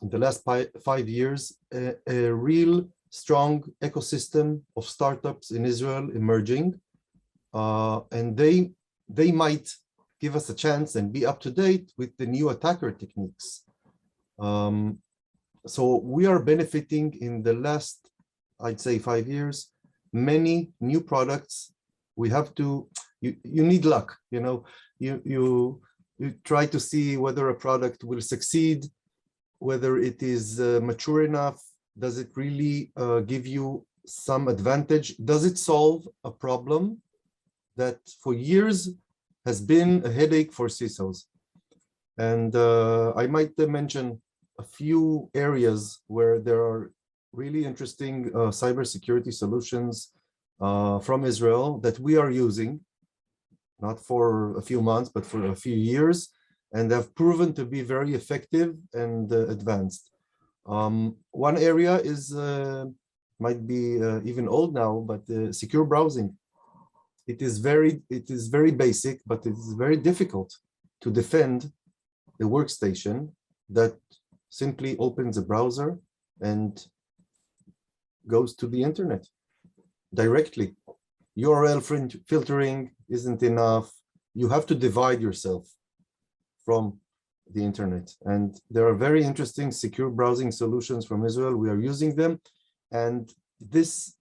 in the last 5 years, a real strong ecosystem of startups in Israel emerging. And they might give us a chance and be up to date with the new attacker techniques. So we are benefiting in the last, I'd say 5 years, many new products. We have to, you need luck, you know, you try to see whether a product will succeed, whether it is mature enough. Does it really give you some advantage? Does it solve a problem that for years has been a headache for CISOs? And I might mention a few areas where there are really interesting cybersecurity solutions from Israel that we are using, not for a few months, but for a few years, and have proven to be very effective and advanced. One area is, might be even old now, but secure browsing. It is very basic, but it is very difficult to defend a workstation that simply opens a browser and goes to the internet directly. URL filtering isn't enough. You have to divide yourself from the internet. And there are very interesting secure browsing solutions from Israel. We are using them. And this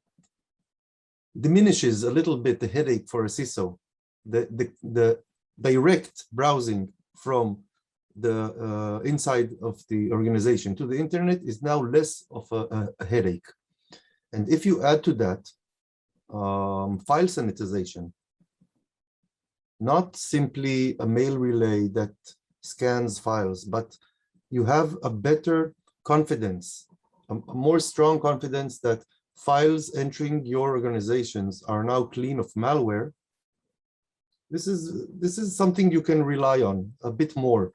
diminishes a little bit the headache for a CISO. The direct browsing from the inside of the organization to the internet is now less of a headache. And if you add to that file sanitization, not simply a mail relay that scans files, but you have a better confidence, a more strong confidence that files entering your organizations are now clean of malware. This is something you can rely on a bit more.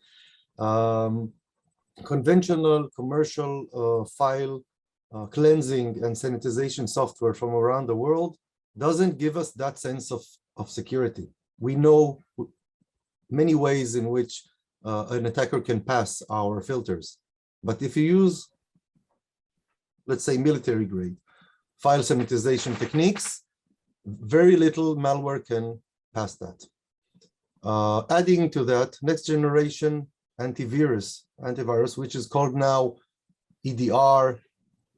Conventional commercial file cleansing and sanitization software from around the world doesn't give us that sense of security. We know many ways in which an attacker can pass our filters. But if you use, let's say, military grade file sanitization techniques, very little malware can pass that. Adding to that, next generation antivirus, which is called now EDR,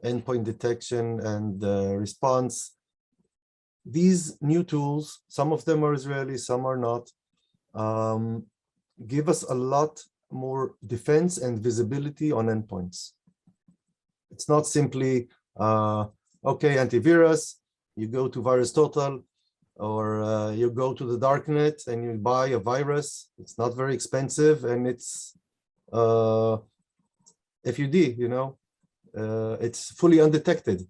endpoint detection and response. These new tools, some of them are Israeli, some are not, give us a lot more defense and visibility on endpoints. It's not simply, okay, antivirus, you go to VirusTotal, or you go to the darknet and you buy a virus. It's not very expensive, and it's FUD, you know, it's fully undetected.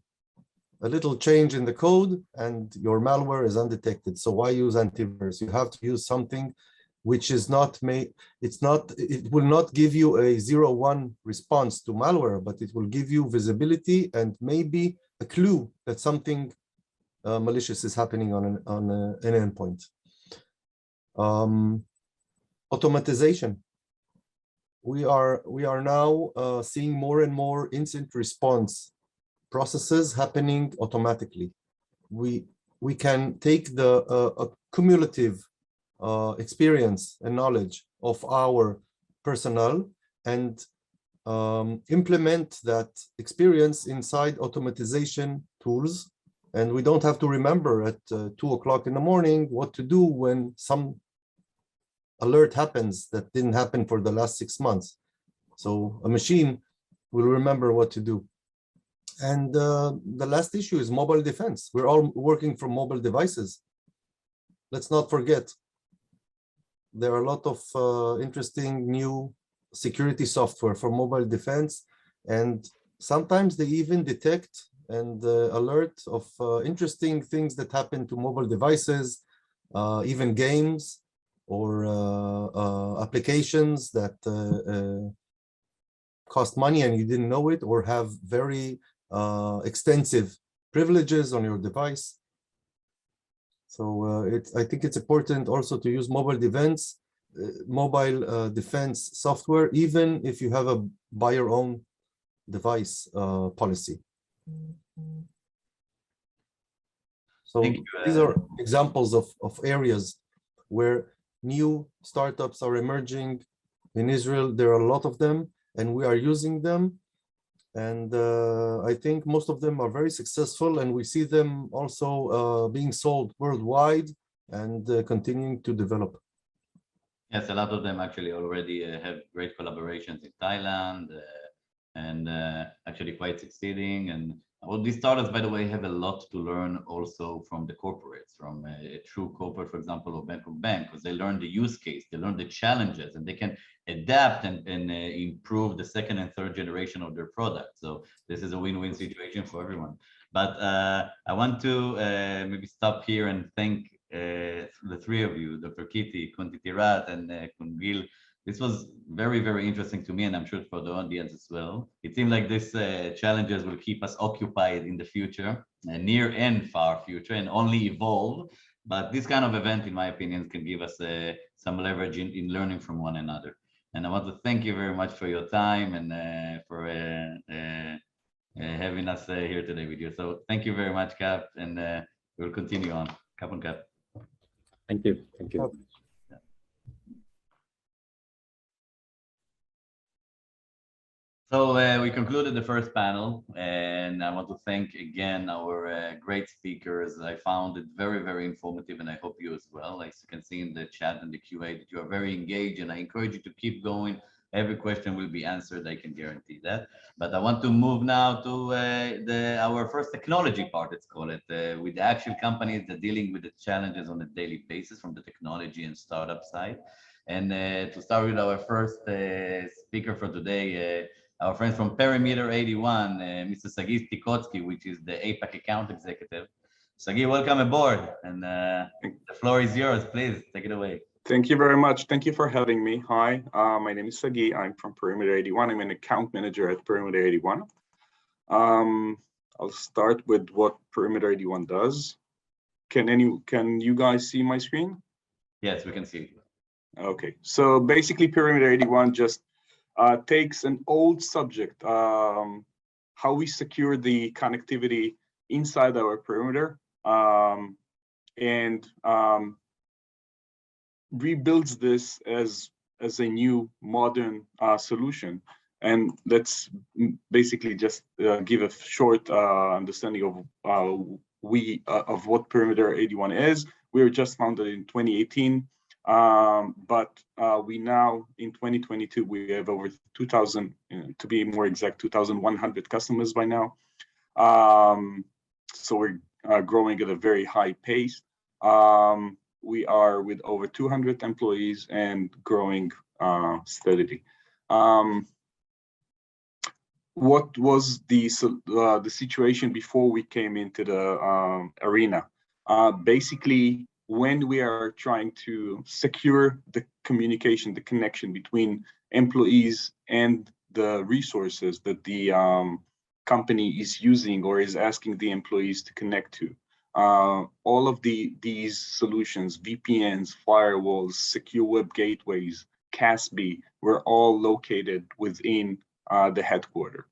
A little change in the code and your malware is undetected. So why use antivirus? You have to use something which is not made, it will not give you a 0-1 response to malware, but it will give you visibility and maybe a clue that something malicious is happening on an endpoint. Automatization. We are now seeing more and more incident response processes happening automatically. We can take the cumulative experience and knowledge of our personnel and implement that experience inside automatization tools. And we don't have to remember at 2 o'clock in the morning what to do when some alert happens that didn't happen for the last 6 months. So a machine will remember what to do. And the last issue is mobile defense. We're all working from mobile devices. Let's not forget, there are a lot of interesting new security software for mobile defense, and sometimes they even detect and alert of interesting things that happen to mobile devices, even games or applications that cost money and you didn't know it, or have very extensive privileges on your device. So I think it's important also to use mobile defense software, even if you have a buy your own device policy. So these are examples of areas where new startups are emerging in Israel. There are a lot of them, and we are using them. And I think most of them are very successful, and we see them also being sold worldwide and continuing to develop. Yes, a lot of them actually already have great collaborations in Thailand and actually quite succeeding. And all these startups, by the way, have a lot to learn also from the corporates, from a true corporate, for example, or bank, because they learn the use case, they learn the challenges, and they can adapt and improve the second and third generation of their product. So this is a win-win situation for everyone. But I want to maybe stop here and thank the three of you, Dr. Kitty, Kunti Tirat, and Kungil. This was very, very interesting to me, and I'm sure for the audience as well. It seems like these challenges will keep us occupied in the future, near and far future, and only evolve. But this kind of event, in my opinion, can give us some leverage in learning from one another. And I want to thank you very much for your time and for having us here today with you. So thank you very much, Cap, and we'll continue on. Cap on Cap. Thank you. Thank you. So we concluded the first panel, and I want to thank again our great speakers. I found it very, very informative, and I hope you as well. As you can see in the chat and the QA that you are very engaged, and I encourage you to keep going. Every question will be answered, I can guarantee that. But I want to move now to our first technology part, let's call it, with the actual companies that are dealing with the challenges on a daily basis from the technology and startup side. And to start with our first speaker for today, our friend from Perimeter 81, Mr. Sagi Tikotsky, which is the APAC account executive. Sagi, welcome aboard, and the floor is yours. Please take it away. Thank you very much. Thank you for having me. Hi, my name is Sagi. I'm from Perimeter 81. I'm an account manager at Perimeter 81. I'll start with what Perimeter 81 does. Can you guys see my screen? Yes, we can see it. Okay, so basically Perimeter 81 just takes an old subject, how we secure the connectivity inside our perimeter, and rebuilds this as a new modern solution. And let's basically just give a short understanding of what Perimeter 81 is. We were just founded in 2018. But we now, in 2022, we have over 2,000, to be more exact, 2,100 customers by now. So we're growing at a very high pace. We are with over 200 employees and growing steadily. What was the situation before we came into the arena? Basically, when we are trying to secure the communication, the connection between employees and the resources that the company is using or is asking the employees to connect to. All of these solutions, VPNs, firewalls, secure web gateways, CASB, were all located within the headquarters.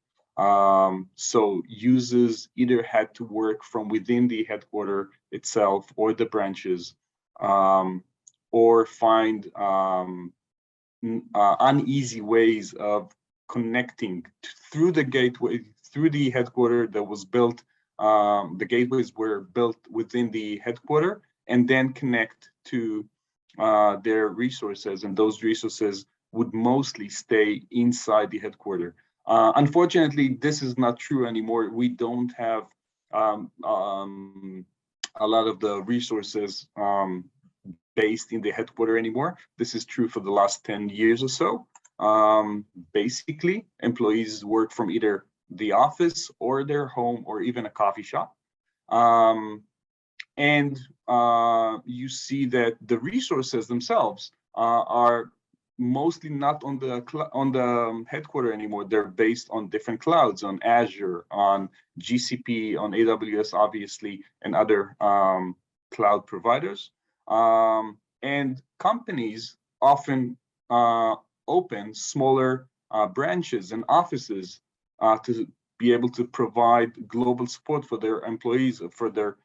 So users either had to work from within the headquarters itself or the branches, or find uneasy ways of connecting through the gateway, through the headquarters that was built. The gateways were built within the headquarters and then connect to their resources, and those resources would mostly stay inside the headquarters. Unfortunately, this is not true anymore. We don't have a lot of the resources based in the headquarters anymore. This is true for the last 10 years or so. Basically, employees work from either the office or their home or even a coffee shop. And you see that the resources themselves are mostly not on the headquarters anymore. They're based on different clouds, on Azure, on GCP, on AWS, obviously, and other cloud providers. And companies often open smaller branches and offices to be able to provide global support for their employees, for their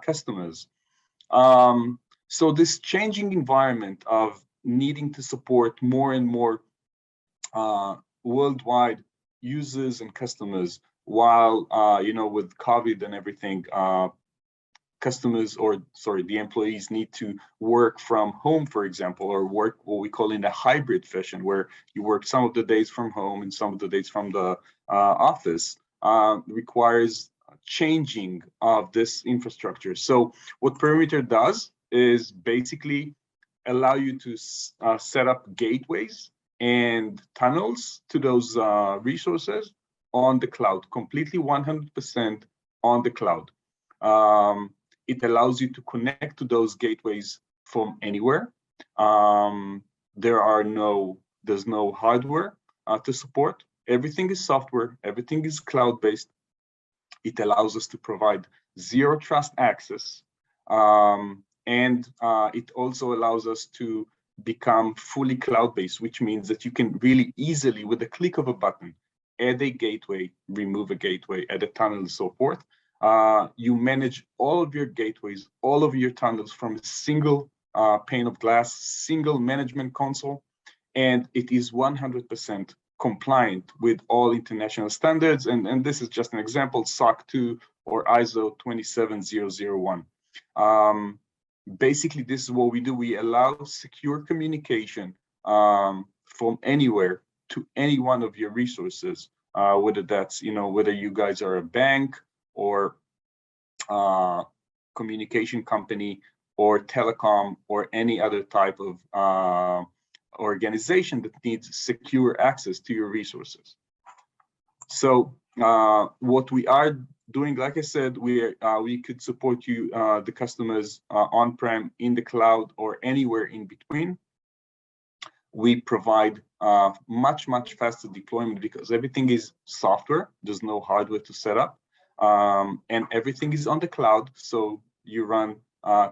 customers. So this changing environment of needing to support more and more worldwide users and customers, while with COVID and everything, the employees need to work from home, for example, or work what we call in a hybrid fashion, where you work some of the days from home and some of the days from the office, requires changing of this infrastructure. So what Perimeter does is basically allow you to set up gateways and tunnels to those resources on the cloud, completely 100% on the cloud. It allows you to connect to those gateways from anywhere. There's no hardware to support. Everything is software, everything is cloud-based. It allows us to provide zero trust access. And it also allows us to become fully cloud-based, which means that you can really easily, with the click of a button, add a gateway, remove a gateway, add a tunnel, and so forth. You manage all of your gateways, all of your tunnels from a single pane of glass, single management console, and it is 100% compliant with all international standards. And this is just an example, SOC 2 or ISO 27001. Basically, this is what we do. We allow secure communication from anywhere to any one of your resources, whether that's, whether you guys are a bank or communication company or telecom or any other type of organization that needs secure access to your resources. So what we are doing, like I said, we could support you, the customers, on-prem, in the cloud, or anywhere in between. We provide much faster deployment because everything is software. There's no hardware to set up, and everything is on the cloud. So you run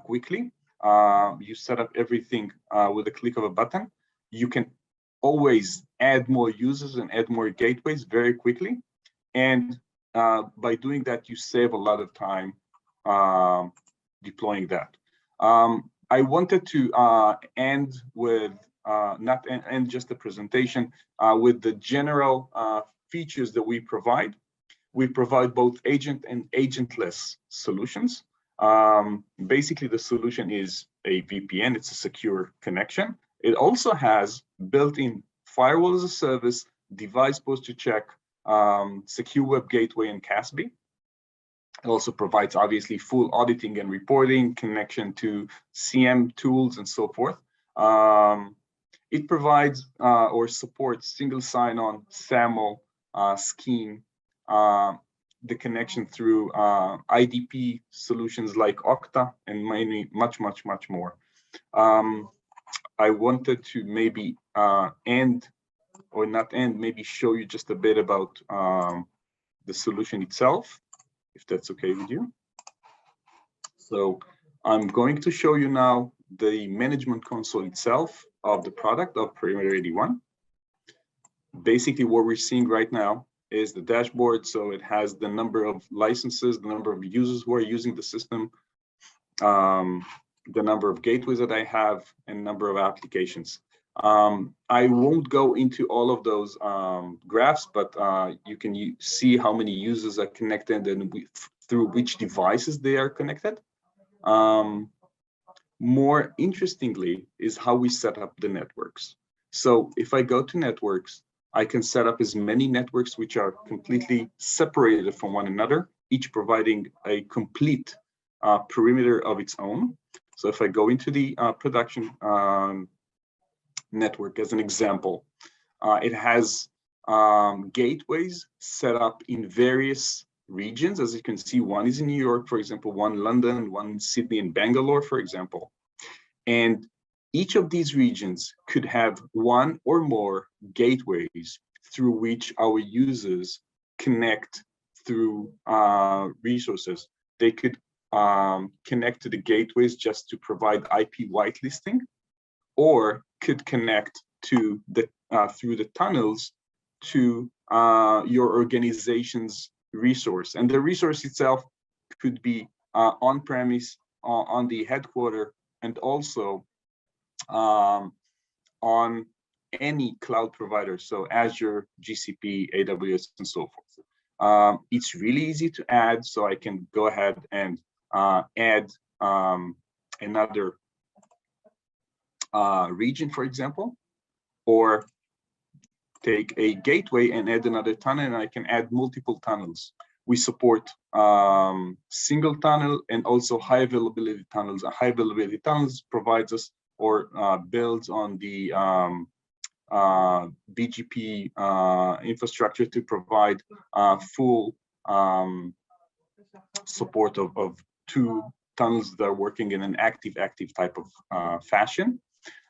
quickly. You set up everything with a click of a button. You can always add more users and add more gateways very quickly. And by doing that, you save a lot of time deploying that. I wanted to end with, not end just the presentation, with the general features that we provide. We provide both agent and agentless solutions. Basically, the solution is a VPN. It's a secure connection. It also has built-in firewall as a service, device posture check, secure web gateway, and CASB. It also provides, obviously, full auditing and reporting, connection to CM tools, and so forth. It provides or supports single sign-on, SAML, scheme, the connection through IDP solutions like Okta, and much more. I wanted to maybe end, or not end, maybe show you just a bit about the solution itself, if that's okay with you. So I'm going to show you now the management console itself of the product of Perimeter 81. Basically, what we're seeing right now is the dashboard. So it has the number of licenses, the number of users who are using the system, the number of gateways that I have, and number of applications. I won't go into all of those graphs, but you can see how many users are connected and through which devices they are connected. more interestingly is how we set up the networks. So if I go to networks, I can set up as many networks which are completely separated from one another, each providing a complete perimeter of its own. So if I go into the production network as an example, it has gateways set up in various regions. As you can see, one is in New York, for example, one in London, one in Sydney and Bangalore, for example. And each of these regions could have one or more gateways through which our users connect through resources. They could connect to the gateways just to provide IP whitelisting, or could connect to the through the tunnels to your organization's resource. And the resource itself could be on-premise, on the headquarter, and also on any cloud provider, so Azure, GCP, AWS, and so forth. It's really easy to add, so I can go ahead and add another region, for example, or take a gateway and add another tunnel, and I can add multiple tunnels. We support single tunnel and also high availability tunnels. High availability tunnels provides us or builds on the BGP infrastructure to provide full support of two tunnels that are working in an active type of fashion.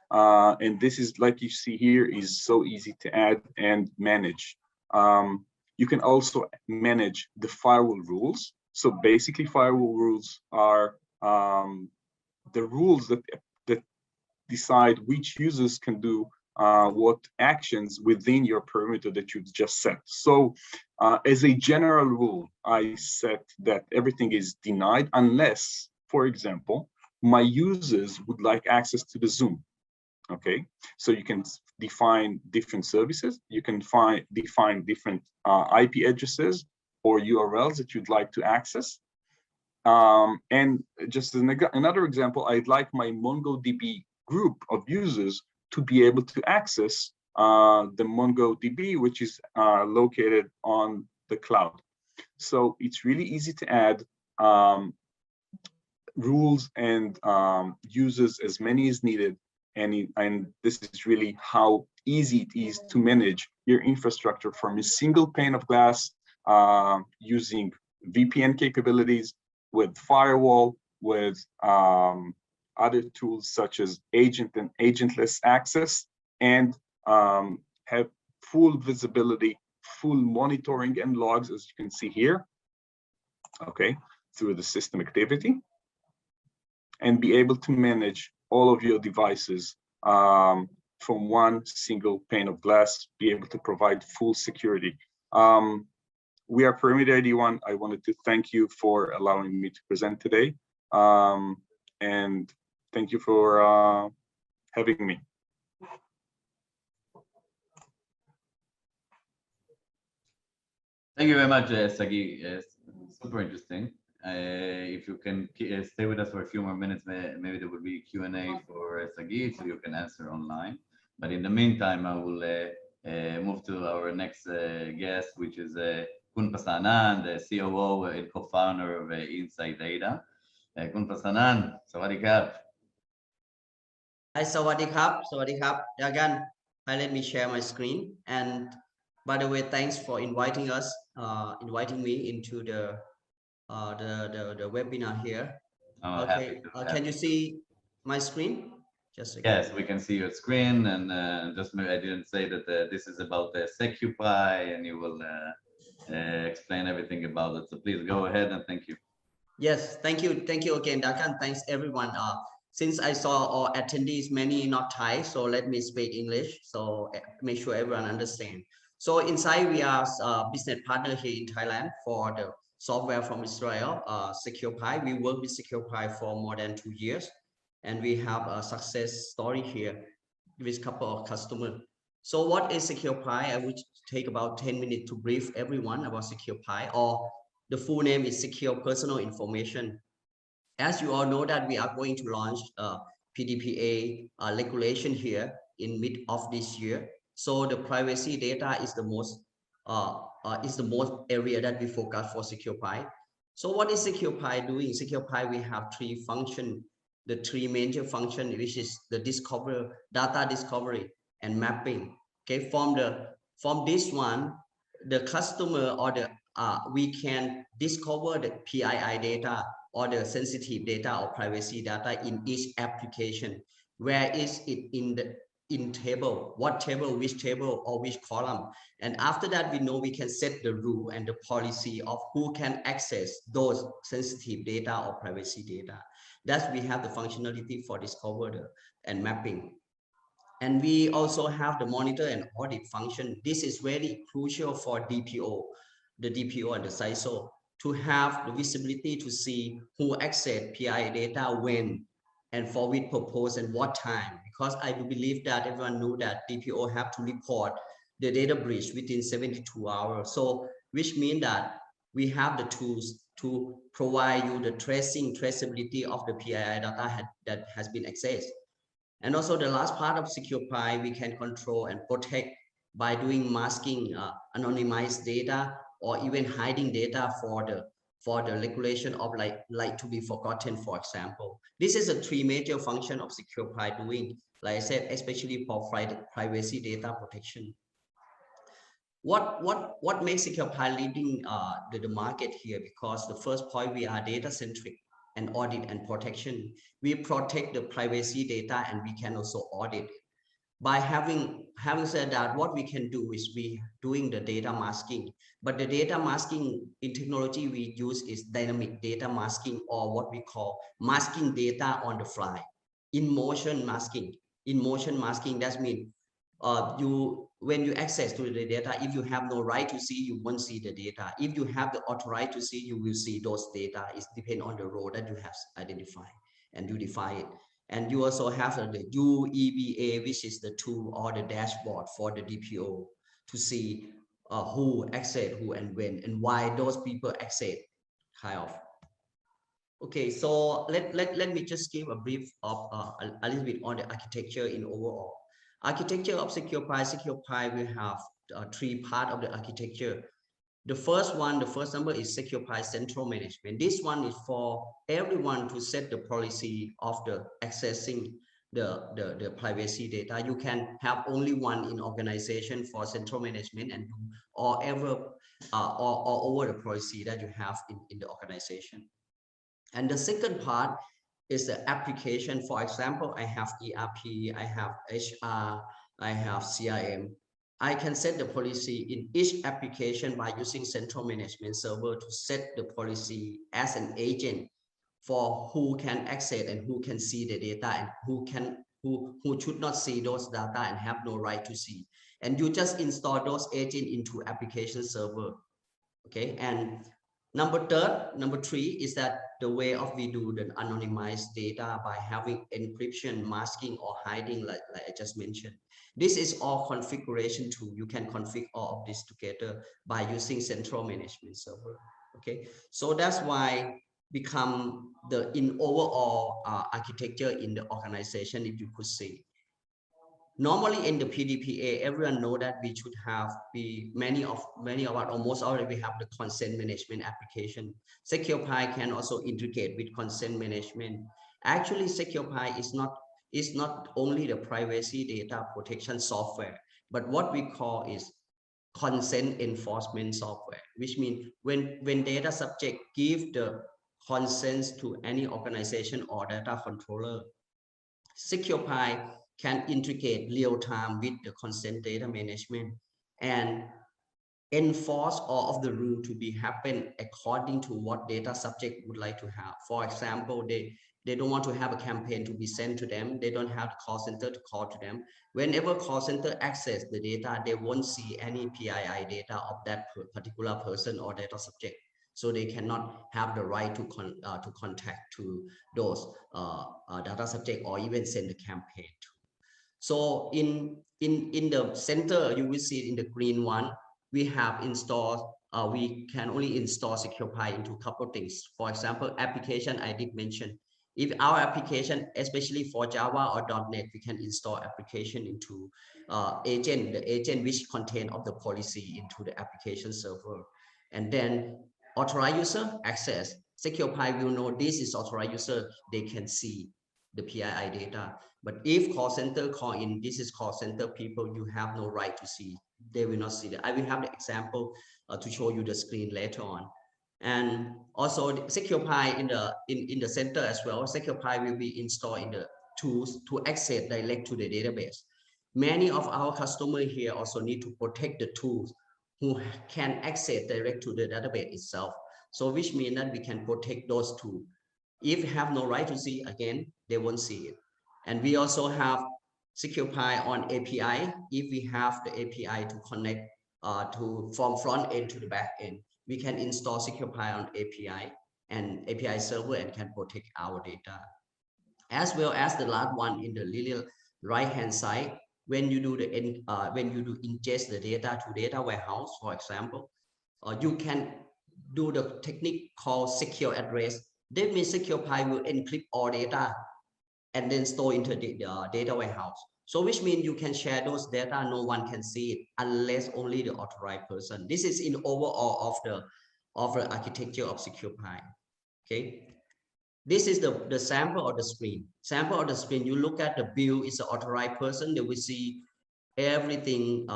And this is, like you see here, is so easy to add and manage. You can also manage the firewall rules. So basically, firewall rules are the rules that decide which users can do what actions within your perimeter that you've just set. So as a general rule, I set that everything is denied unless, for example, my users would like access to the Zoom. Okay, so you can define different services. You can define different IP addresses or URLs that you'd like to access. And just another example, I'd like my MongoDB group of users to be able to access the MongoDB, which is located on the cloud. So it's really easy to add rules and users as many as needed. And this is really how easy it is to manage your infrastructure from a single pane of glass using VPN capabilities, with firewall, with other tools such as agent and agentless access, and have full visibility, full monitoring and logs, as you can see here, okay, through the system activity, and be able to manage all of your devices from one single pane of glass, be able to provide full security. We are Perimeter 81. I wanted to thank you for allowing me to present today. And thank you for having me. Thank you very much, Sagi. Super interesting. If you can stay with us for a few more minutes, maybe there will be Q&A for Sagi, so you can answer online. But in the meantime, I will move to our next guest, which is Kun Pasanan, the COO and co-founder of Inside Data. Kun Pasanan, Sawadee Krap. Hi, Sawadee Krap. Sawadee Krap. Again, let me share my screen. And by the way, thanks for inviting me into the webinar here. Okay, can you see my screen? Just again. Yes, we can see your screen, and just maybe I didn't say that this is about the Secupy, and you will explain everything about it. So please go ahead, and thank you. Yes, thank you again, Dakan. Thanks everyone. Since I saw our attendees many not Thai, so let me speak English. So make sure everyone understand. So inside we are a business partner here in Thailand for the software from Israel, SecurePy. We work with SecurePy for more than 2 years, and we have a success story here with a couple of customers. So what is SecurePy? I will take about 10 minutes to brief everyone about SecurePy, or the full name is Secure Personal Information. As you all know that we are going to launch PDPA regulation here in mid of this year. So the privacy data is the most area that we focus for SecurePi. So what is SecurePi doing? SecurePi, we have three functions, the three major functions, which is the data discovery and mapping. Okay, from this one, the customer or the we can discover the PII data or the sensitive data or privacy data in each application. Where is it in table, what table, which table, or which column? And after that, we know we can set the rule and the policy of who can access those sensitive data or privacy data. That's we have the functionality for discover and mapping. And we also have the monitor and audit function. This is very crucial for DPO, the DPO and the CISO, to have the visibility to see who access PII data when and for which purpose and what time. Because I do believe that everyone knew that DPO have to report the data breach within 72 hours. So which means that we have the tools to provide you the traceability of the PII data that has been accessed. And also the last part of SecurePi, we can control and protect by doing masking, anonymized data, or even hiding data for the regulation of like to be forgotten, for example. This is a three major function of SecurePi doing, like I said, especially for privacy data protection. What makes SecurePi leading the market here? Because the first point, we are data centric and audit and protection. We protect the privacy data and we can also audit it. By having said that, what we can do is we doing the data masking, but the data masking in technology we use is dynamic data masking, or what we call masking data on the fly. In motion masking, that means when you access to the data, if you have no right to see, you won't see the data. If you have the authorized to see, you will see those data. It depends on the role that you have identified and you define it. And you also have the UEBA, which is the tool or the dashboard for the DPO to see who access who and when and why those people access, kind of. Okay, so let me just give a brief of a little bit on the architecture in overall. Architecture of SecurePi, we have three parts of the architecture. The first number is SecurePi Central Management. This one is for everyone to set the policy of the accessing the privacy data. You can have only one in organization for central management and or over the policy that you have in the organization. And the second part is the application. For example, I have ERP, I have HR, I have CRM. I can set the policy in each application by using central management server to set the policy as an agent for who can access and who can see the data and who should not see those data and have no right to see. And you just install those agents into application server. Okay, and number three is that the way of we do the anonymized data by having encryption, masking, or hiding, like I just mentioned. This is all configuration tool. You can configure all of this together by using central management server. Okay, so that's why become the in overall architecture in the organization, if you could see. Normally in the PDPA, everyone know that we should have many of our almost already we have the consent management application. SecurePi can also integrate with consent management. Actually, SecurePi is not only the privacy data protection software, but what we call is consent enforcement software, which means when data subject give the consents to any organization or data controller, SecurePi can integrate real-time with the consent data management and enforce all of the rule to be happen according to what data subject would like to have. For example, they don't want to have a campaign to be sent to them. They don't have the call center to call to them. Whenever call center access the data, they won't see any PII data of that particular person or data subject. So they cannot have the right to contact to those data subject or even send the campaign to. So in the center, you will see in the green one, we have installed we can only install Secure Pi into a couple of things. For example, application I did mention. If our application, especially for Java or .NET, we can install application into agent, the agent which contain of the policy into the application server. And then authorized user access. Secure Pi will know this is authorized user, they can see the PII data. But if call center call in, this is call center people, you have no right to see. They will not see that. I will have the example to show you the screen later on. And also the Secure Pi in the center as well. Secure Pi will be installed in the tools to access direct to the database. Many of our customers here also need to protect the tools who can access direct to the database itself. So which means that we can protect those tools. If you have no right to see, again, they won't see it. And we also have Secure Pi on API. If we have the API to connect from front end to the back end, we can install Secure Pi on API and API server and can protect our data. As well as the last one in the little right hand side, when you do ingest the data to data warehouse, for example, you can do the technique called secure address. That means Secure Pi will encrypt all data and then store into the data warehouse. So which means you can share those data, no one can see it unless only the authorized person. This is in overall of the architecture of Secure Pi. Okay. This is the sample of the screen. Sample of the screen, you look at the bill, is an authorized person, they will see everything,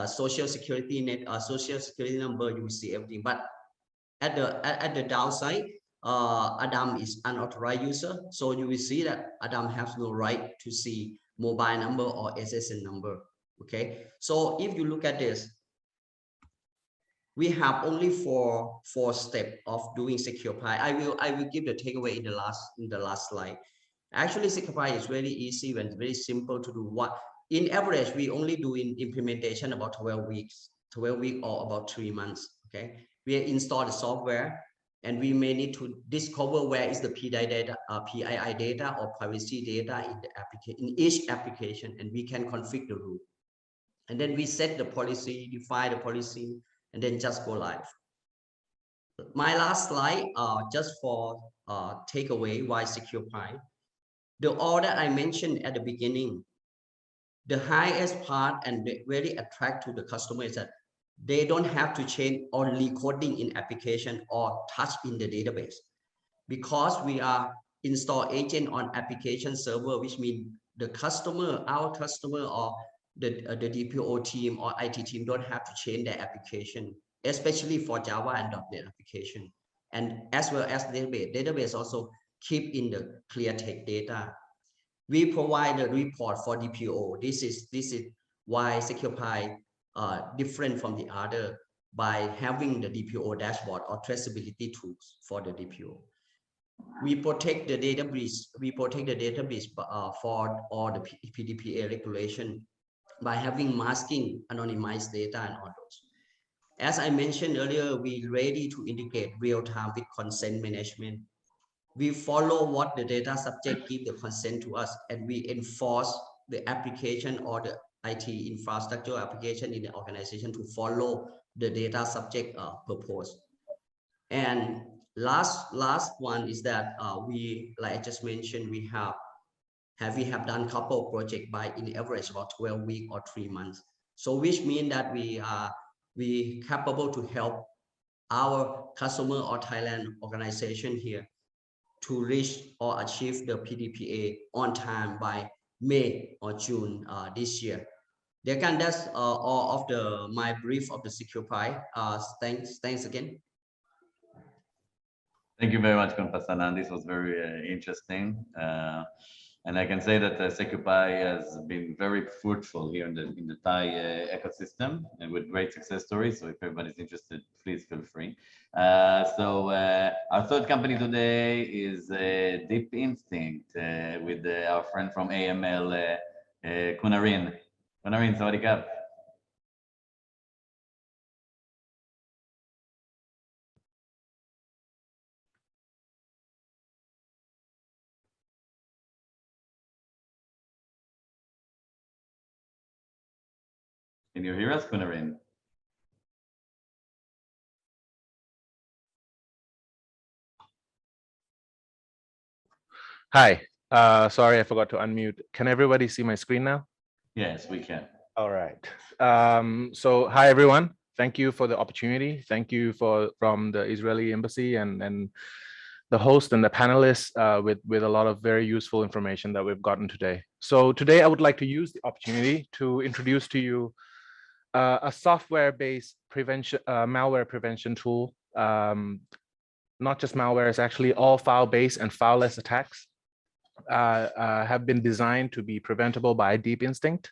social security net, social security number, you will see everything. But at the downside, Adam is unauthorized user, so you will see that Adam has no right to see mobile number or SSN number. Okay, so if you look at this, we have only four steps of doing Secure Pi. I will give the takeaway in the last slide. Actually, Secure Pi is very easy and very simple to do. What in average we only do in implementation about 12 weeks or about 3 months. Okay, we install the software and we may need to discover where is the PII data or privacy data in the application, in each application, and we can configure the rule. And then we set the policy, define the policy, and then just go live. My last slide, just for takeaway why Secure Pi. The all that I mentioned at the beginning, the highest part and very attract to the customer is that they don't have to change only coding in application or touch in the database, because we are install agent on application server, which means the customer, our customer, or the DPO team or IT team don't have to change their application, especially for Java and .NET application. And as well as database also keep in the clear text data. We provide a report for DPO. This is why Secure Pi different from the other, by having the DPO dashboard or traceability tools for the DPO. We protect the database. We protect the database for all the PDPA regulation by having masking, anonymized data, and all those. As I mentioned earlier, we're ready to integrate real-time with consent management. We follow what the data subject give the consent to us, and we enforce the application or the IT infrastructure application in the organization to follow the data subject purpose. And last one is that we, like I just mentioned, we have done couple of projects by in average about 12 weeks or 3 months. So which means that we capable to help our customer or Thailand organization here to reach or achieve the PDPA on time by May or June this year. That's all of my brief of the Secure Pi. Thanks again. Thank you very much, Konpasanan. This was very interesting. And I can say that Secure Pi has been very fruitful here in the Thai ecosystem, and with great success stories. So if everybody's interested, please feel free. So our third company today is Deep Instinct with our friend from AML, Kunarin. Kunarin, sawadee krap. Can you hear us, Kunarin? Hi, sorry, I forgot to unmute. Can everybody see my screen now? Yes, we can. All right. So hi, everyone. Thank you for the opportunity. Thank you from the Israeli embassy and the host and the panelists with a lot of very useful information that we've gotten today. So today I would like to use the opportunity to introduce to you a software-based malware prevention tool. Not just malware, it's actually all file-based and fileless attacks have been designed to be preventable by Deep Instinct.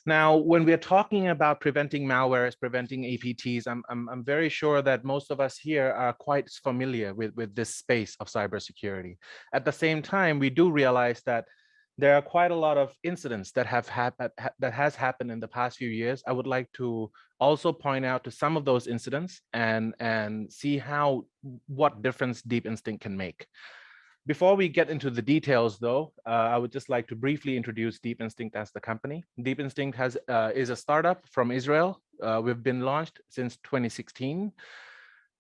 Now, when we're talking about preventing malwares, preventing APTs, I'm very sure that most of us here are quite familiar with this space of cybersecurity. At the same time, we do realize that there are quite a lot of incidents that has happened in the past few years. I would like to also point out to some of those incidents and see what difference Deep Instinct can make. Before we get into the details, though, I would just like to briefly introduce Deep Instinct as the company. Deep Instinct is a startup from Israel. We've been launched since 2016.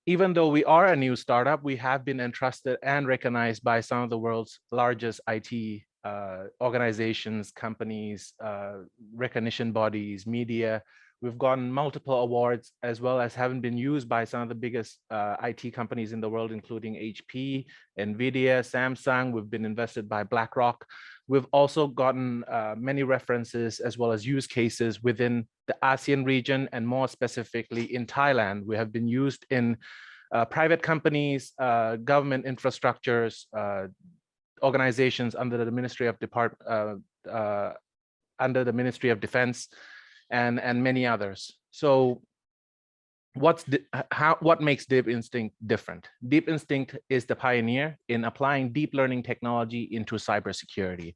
Even though we are a new startup, we have been entrusted and recognized by some of the world's largest IT organizations, companies, recognition bodies, media. We've gotten multiple awards, as well as having been used by some of the biggest IT companies in the world, including HP, NVIDIA, Samsung. We've been invested by BlackRock. We've also gotten many references as well as use cases within the ASEAN region, and more specifically in Thailand. We have been used in private companies, government infrastructures, organizations under the Ministry of Defense, and many others. So what makes Deep Instinct different? Deep Instinct is the pioneer in applying deep learning technology into cybersecurity.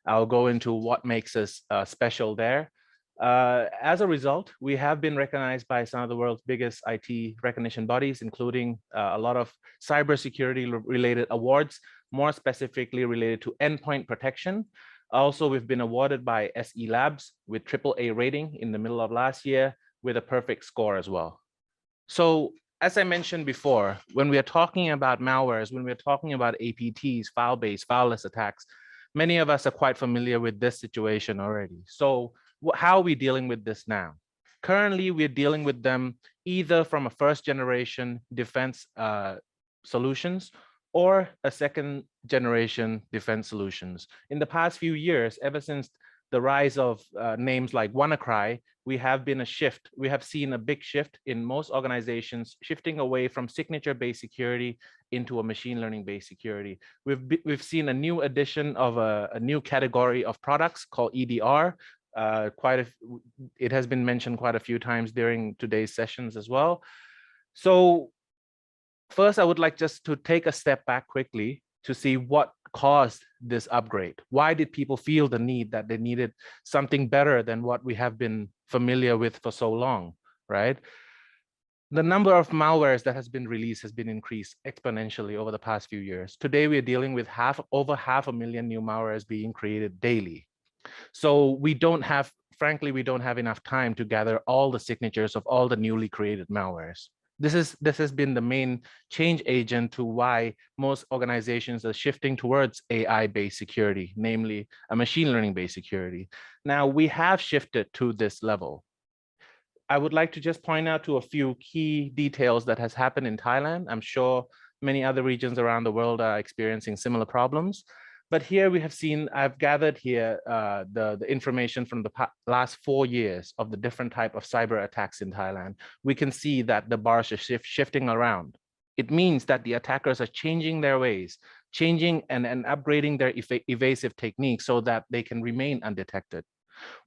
I'll go into what makes us special there. As a result, we have been recognized by some of the world's biggest IT recognition bodies, including a lot of cybersecurity related awards, more specifically related to endpoint protection. Also, we've been awarded by SE Labs with AAA rating in the middle of last year with a perfect score as well. So as I mentioned before, when we are talking about malwares, when we're talking about APTs, file-based, fileless attacks, many of us are quite familiar with this situation already. So how are we dealing with this now? Currently, we're dealing with them either from a first generation defense solutions or a second generation defense solutions. In the past few years, ever since the rise of names like WannaCry, we have seen a big shift in most organizations shifting away from signature-based security into a machine learning-based security. We've seen a new addition of a new category of products called EDR. It has been mentioned quite a few times during today's sessions as well. So first, I would like just to take a step back quickly to see what caused this upgrade. Why did people feel the need that they needed something better than what we have been familiar with for so long, right? The number of malwares that has been released has been increased exponentially over the past few years. Today, we're dealing with over 500,000 new malwares being created daily. So frankly, we don't have enough time to gather all the signatures of all the newly created malwares. This has been the main change agent to why most organizations are shifting towards AI-based security, namely a machine learning-based security. Now, we have shifted to this level. I would like to just point out to a few key details that has happened in Thailand. I'm sure many other regions around the world are experiencing similar problems. But here we have seen, I've gathered here the information from the last 4 years of the different type of cyber attacks in Thailand. We can see that the bars are shifting around. It means that the attackers are changing their ways, changing and upgrading their evasive techniques so that they can remain undetected.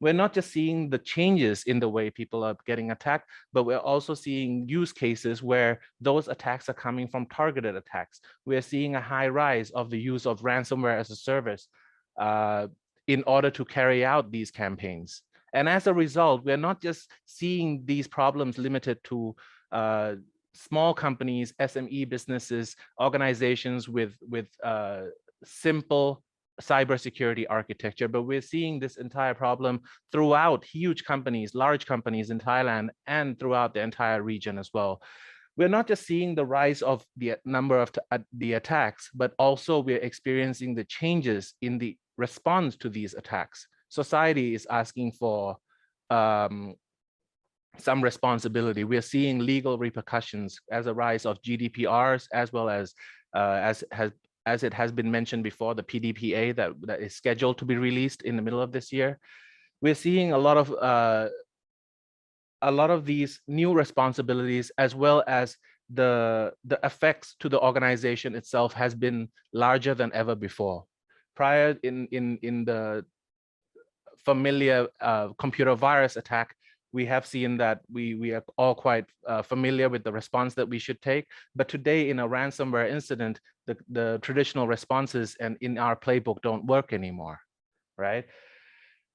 We're not just seeing the changes in the way people are getting attacked, but we're also seeing use cases where those attacks are coming from targeted attacks. We're seeing a high rise of the use of ransomware as a service in order to carry out these campaigns. And as a result, we're not just seeing these problems limited to small companies, SME businesses, organizations with simple cybersecurity architecture, but we're seeing this entire problem throughout huge companies, large companies in Thailand and throughout the entire region as well. we're not just seeing the rise of the number of the attacks, but also we're experiencing the changes in the response to these attacks. Society is asking for some responsibility. We're seeing legal repercussions as a rise of GDPRs, as well as it has been mentioned before, the PDPA that is scheduled to be released in the middle of this year. We're seeing a lot of these new responsibilities, as well as the effects to the organization itself has been larger than ever before. Prior in the familiar computer virus attack, we have seen that we are all quite familiar with the response that we should take. But today, in a ransomware incident, the traditional responses and in our playbook don't work anymore, right?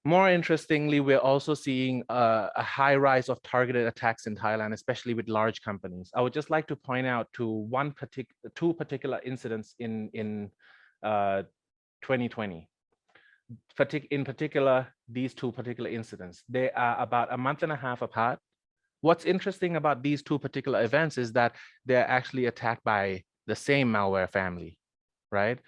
More interestingly, we're also seeing a high rise of targeted attacks in Thailand, especially with large companies. I would just like to point out to two particular incidents in 2020. In particular, these two particular incidents, they are about a month and a half apart. What's interesting about these two particular events is that they're actually attacked by the same malware family, right?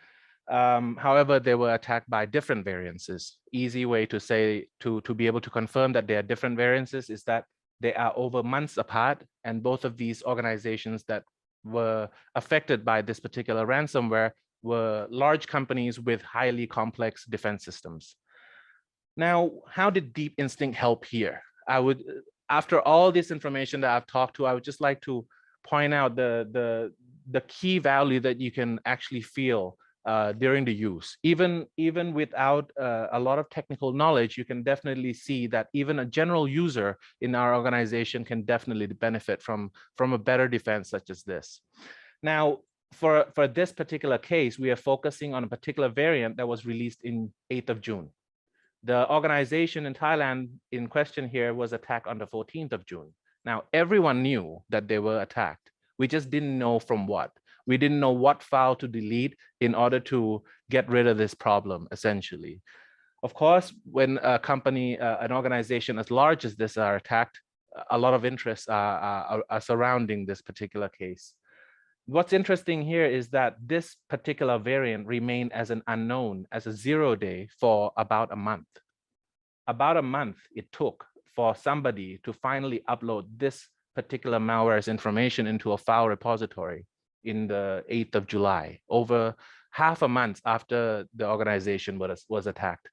However, they were attacked by different variances. Easy way to say, to be able to confirm that they are different variances is that they are over months apart, and both of these organizations that were affected by this particular ransomware were large companies with highly complex defense systems. Now, how did Deep Instinct help here? After all this information that I've talked to, I would just like to point out the key value that you can actually feel during the use. Even without a lot of technical knowledge, you can definitely see that even a general user in our organization can definitely benefit from a better defense such as this. Now, for this particular case, we are focusing on a particular variant that was released in 8th of June. The organization in Thailand in question here was attacked on the 14th of June. Now, everyone knew that they were attacked. We just didn't know from what. We didn't know what file to delete in order to get rid of this problem, essentially. Of course, when a company, an organization as large as this are attacked, a lot of interests are surrounding this particular case. What's interesting here is that this particular variant remained as an unknown, as a 0-day for about a month. About a month it took for somebody to finally upload this particular malware's information into a file repository in the 8th of July, over half a month after the organization was attacked.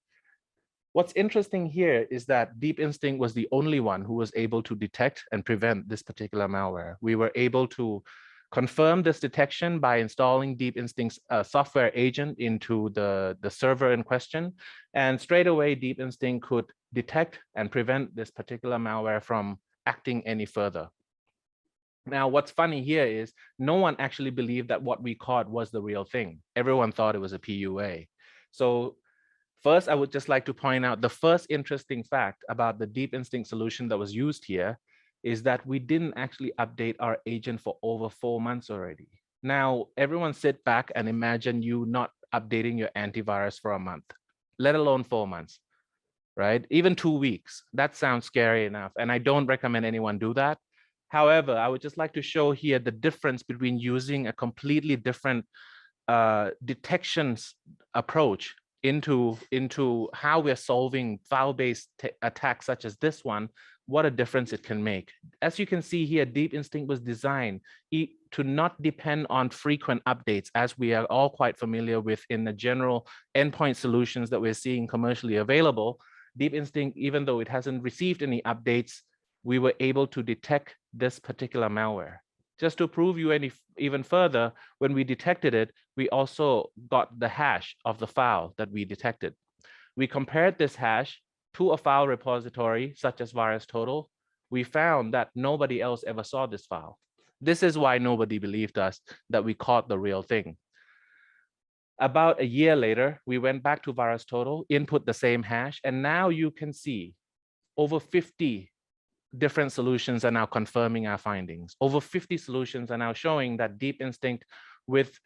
What's interesting here is that Deep Instinct was the only one who was able to detect and prevent this particular malware. We were able to confirm this detection by installing Deep Instinct's software agent into the server in question. And straight away, Deep Instinct could detect and prevent this particular malware from acting any further. Now, what's funny here is no one actually believed that what we caught was the real thing. Everyone thought it was a PUA. So first, I would just like to point out the first interesting fact about the Deep Instinct solution that was used here is that we didn't actually update our agent for over 4 months already. Now, everyone sit back and imagine you not updating your antivirus for a month, let alone 4 months, right? Even 2 weeks. That sounds scary enough. And I don't recommend anyone do that. However, I would just like to show here the difference between using a completely different detections approach into how we're solving file-based attacks such as this one, what a difference it can make. As you can see here, Deep Instinct was designed to not depend on frequent updates, as we are all quite familiar with in the general endpoint solutions that we're seeing commercially available. Deep Instinct, even though it hasn't received any updates, we were able to detect this particular malware. Just to prove you even further, when we detected it, we also got the hash of the file that we detected. We compared this hash to a file repository such as VirusTotal. We found that nobody else ever saw this file. This is why nobody believed us that we caught the real thing. About a year later, we went back to VirusTotal, input the same hash, and now you can see over 50 different solutions are now confirming our findings. Over 50 solutions are now showing that Deep Instinct, with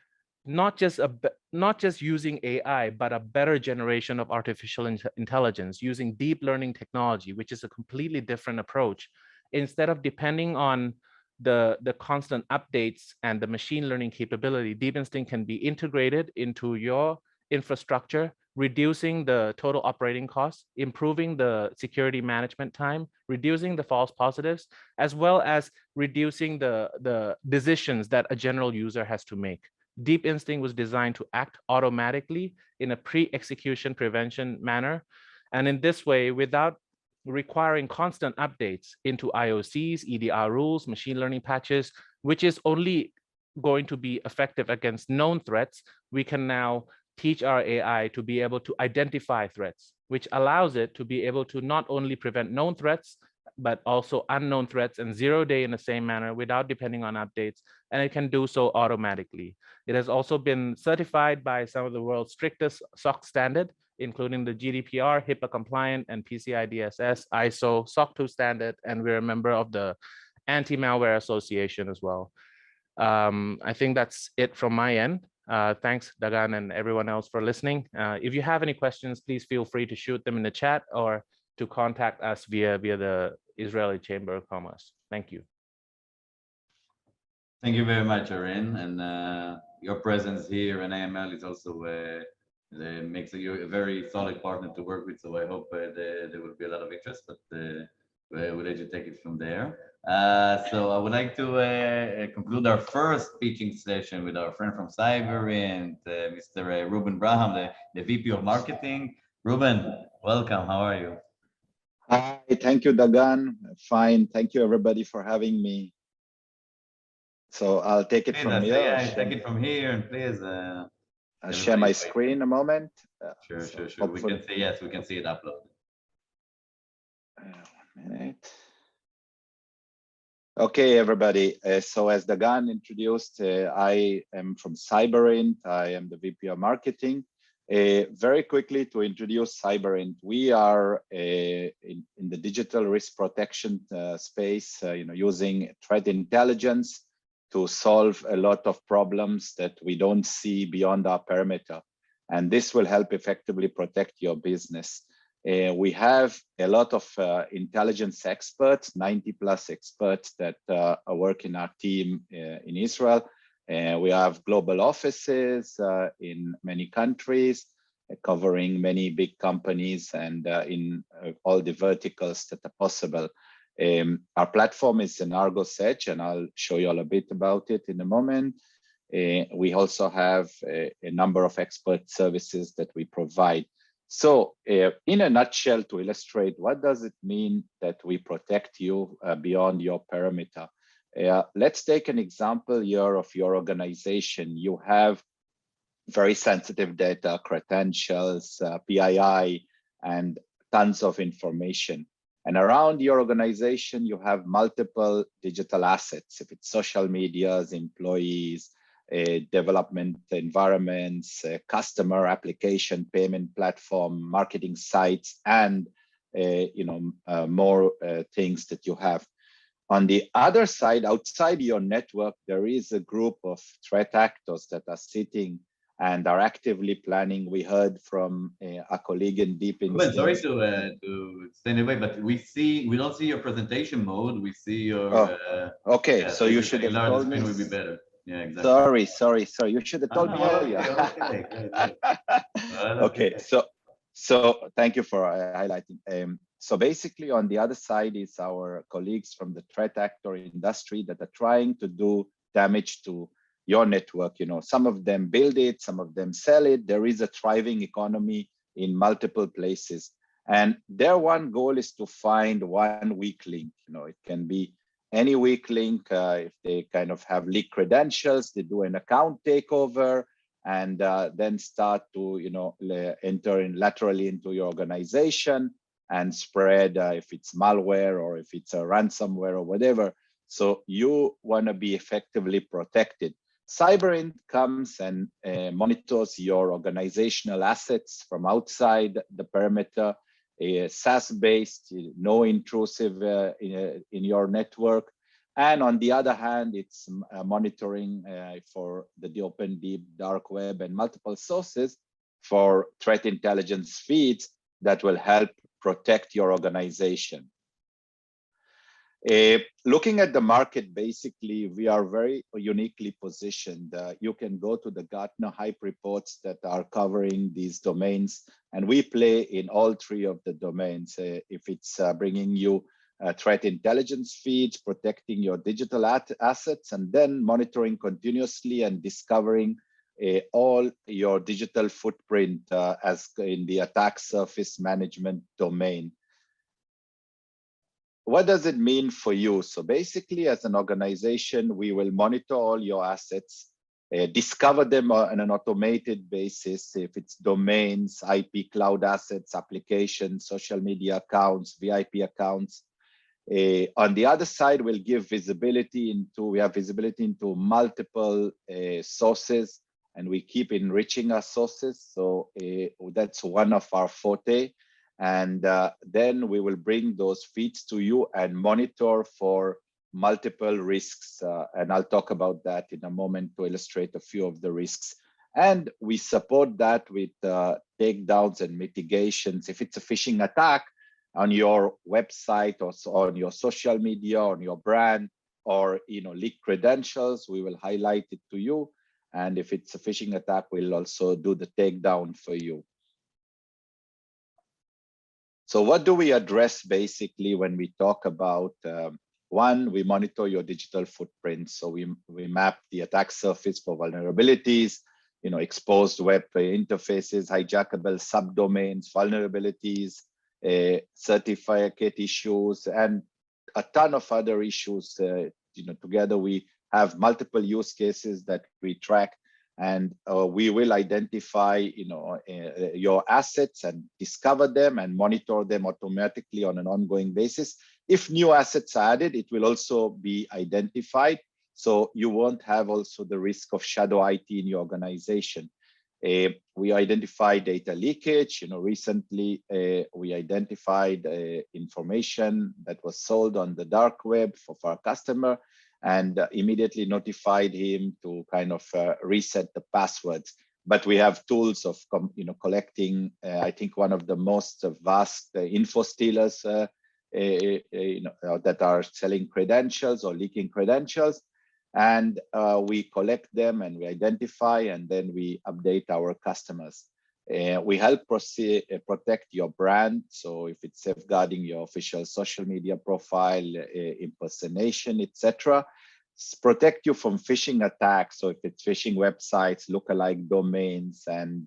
not just using AI, but a better generation of artificial intelligence using deep learning technology, which is a completely different approach. Instead of depending on the constant updates and the machine learning capability, Deep Instinct can be integrated into your infrastructure, reducing the total operating costs, improving the security management time, reducing the false positives, as well as reducing the decisions that a general user has to make. Deep Instinct was designed to act automatically in a pre-execution prevention manner. And in this way, without requiring constant updates into IOCs, EDR rules, machine learning patches, which is only going to be effective against known threats, we can now teach our AI to be able to identify threats, which allows it to be able to not only prevent known threats, but also unknown threats and 0-day in the same manner without depending on updates. And it can do so automatically. It has also been certified by some of the world's strictest SOC standard, including the GDPR, HIPAA compliant, and PCI DSS, ISO, SOC 2 standard, and we're a member of the Anti-Malware Association as well. I think that's it from my end. Thanks, Dagan, and everyone else for listening. If you have any questions, please feel free to shoot them in the chat or to contact us via the Israeli Chamber of Commerce. Thank you. Thank you very much, Arin. And your presence here in AML is also makes you a very solid partner to work with. So I hope there will be a lot of interest, but we'll let you take it from there. So I would like to conclude our first speaking session with our friend from Cyberint, Mr. Ruben Braham, the VP of Marketing. Ruben, welcome. How are you? Hi, thank you, Dagan. Fine. Thank you, everybody, for having me. So I'll take it from here. Yeah, take it from here, and please. I'll share my screen a moment. Sure. We can see, yes, we can see it uploaded. 1 minute. Okay, everybody. So as Dagan introduced, I am from Cyberint. I am the VP of Marketing. Very quickly to introduce Cyberint, we are in the digital risk protection space, using threat intelligence to solve a lot of problems that we don't see beyond our perimeter. And this will help effectively protect your business. We have a lot of intelligence experts, 90+ experts that work in our team in Israel. We have global offices in many countries, covering many big companies and in all the verticals that are possible. Our platform is an Argos Edge, and I'll show you all a bit about it in a moment. We also have a number of expert services that we provide. So in a nutshell, to illustrate, what does it mean that we protect you beyond your perimeter? Let's take an example here of your organization. You have very sensitive data, credentials, PII, and tons of information. And around your organization, you have multiple digital assets. If it's social medias, employees, development environments, customer application, payment platform, marketing sites, and more things that you have. On the other side, outside your network, there is a group of threat actors that are sitting and are actively planning. We heard from a colleague in Deep Instinct. Sorry to stand away, but we don't see your presentation mode. We see your. Okay, yeah, so you should have told me. Would be better. Yeah, exactly. Sorry. You should have told me earlier. Okay, so thank you for highlighting. So basically, on the other side is our colleagues from the threat actor industry that are trying to do damage to your network. Some of them build it, some of them sell it. There is a thriving economy in multiple places. And their one goal is to find one weak link. It can be any weak link. If they kind of have leaked credentials, they do an account takeover and then start to enter in laterally into your organization and spread if it's malware or if it's a ransomware or whatever. So you want to be effectively protected. Cyberint comes and monitors your organizational assets from outside the perimeter, SaaS-based, no intrusive in your network. And on the other hand, it's monitoring for the open, deep, dark web and multiple sources for threat intelligence feeds that will help protect your organization. Looking at the market, basically, we are very uniquely positioned. You can go to the Gartner Hype reports that are covering these domains, and we play in all three of the domains. If it's bringing you threat intelligence feeds, protecting your digital assets, and then monitoring continuously and discovering all your digital footprint as in the attack surface management domain. What does it mean for you? So basically, as an organization, we will monitor all your assets, discover them on an automated basis, if it's domains, IP cloud assets, applications, social media accounts, VIP accounts. On the other side, we'll give visibility into multiple sources, and we keep enriching our sources. So that's one of our forte. And then we will bring those feeds to you and monitor for multiple risks. And I'll talk about that in a moment to illustrate a few of the risks. And we support that with takedowns and mitigations. If it's a phishing attack on your website or on your social media, on your brand, or leak credentials, we will highlight it to you. And if it's a phishing attack, we'll also do the takedown for you. So what do we address basically when we talk about, one, we monitor your digital footprint. So we map the attack surface for vulnerabilities, exposed web interfaces, hijackable subdomains, vulnerabilities, certificate issues, and a ton of other issues. Together we have multiple use cases that we track, and we will identify your assets and discover them and monitor them automatically on an ongoing basis. If new assets are added, it will also be identified, so you won't have also the risk of shadow IT in your organization. We identify data leakage. Recently we identified information that was sold on the dark web for our customer, and immediately notified him to kind of reset the passwords. But we have tools of collecting. I think one of the most vast info stealers that are selling credentials or leaking credentials, and we collect them and we identify, and then we update our customers. We help protect your brand. So if it's safeguarding your official social media profile, impersonation, etc., protect you from phishing attacks. So if it's phishing websites, lookalike domains, and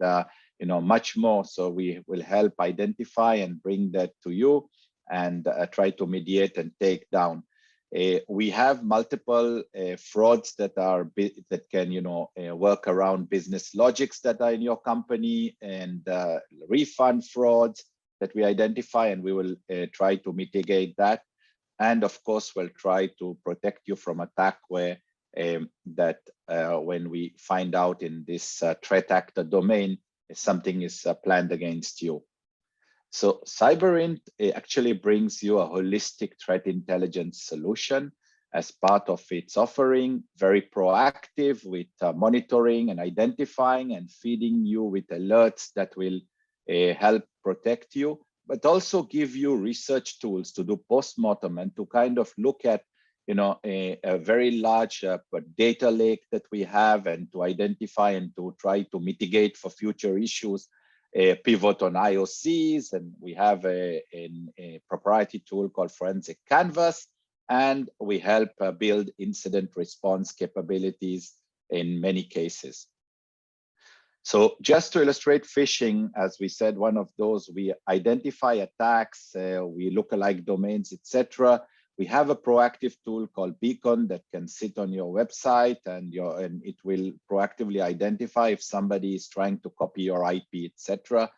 much more. So we will help identify and bring that to you and try to mediate and take down. We have multiple frauds that can work around business logics that are in your company, and refund frauds that we identify, and we will try to mitigate that. And of course, we'll try to protect you from attackware that when we find out in this threat actor domain, something is planned against you. So Cyberint actually brings you a holistic threat intelligence solution as part of its offering, very proactive with monitoring and identifying and feeding you with alerts that will help protect you, but also give you research tools to do postmortem and to kind of look at a very large data lake that we have, and to identify and to try to mitigate for future issues. Pivot on IOCs, and we have a proprietary tool called Forensic Canvas, and we help build incident response capabilities in many cases. So just to illustrate phishing, as we said, one of those, we identify attacks, we lookalike domains, etc. We have a proactive tool called Beacon that can sit on your website, and it will proactively identify if somebody is trying to copy your IP, etc.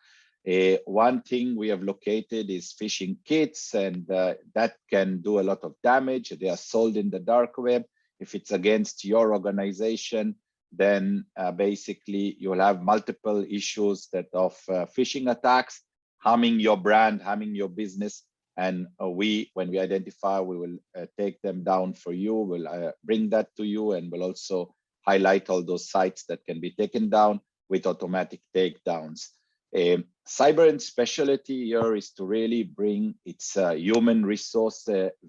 One thing we have located is phishing kits, and that can do a lot of damage. They are sold in the dark web. If it's against your organization, then basically you'll have multiple issues of phishing attacks, harming your brand, harming your business. And when we identify, we will take them down for you. We'll bring that to you, and we'll also highlight all those sites that can be taken down with automatic takedowns. Cyber's specialty here is to really bring its human resource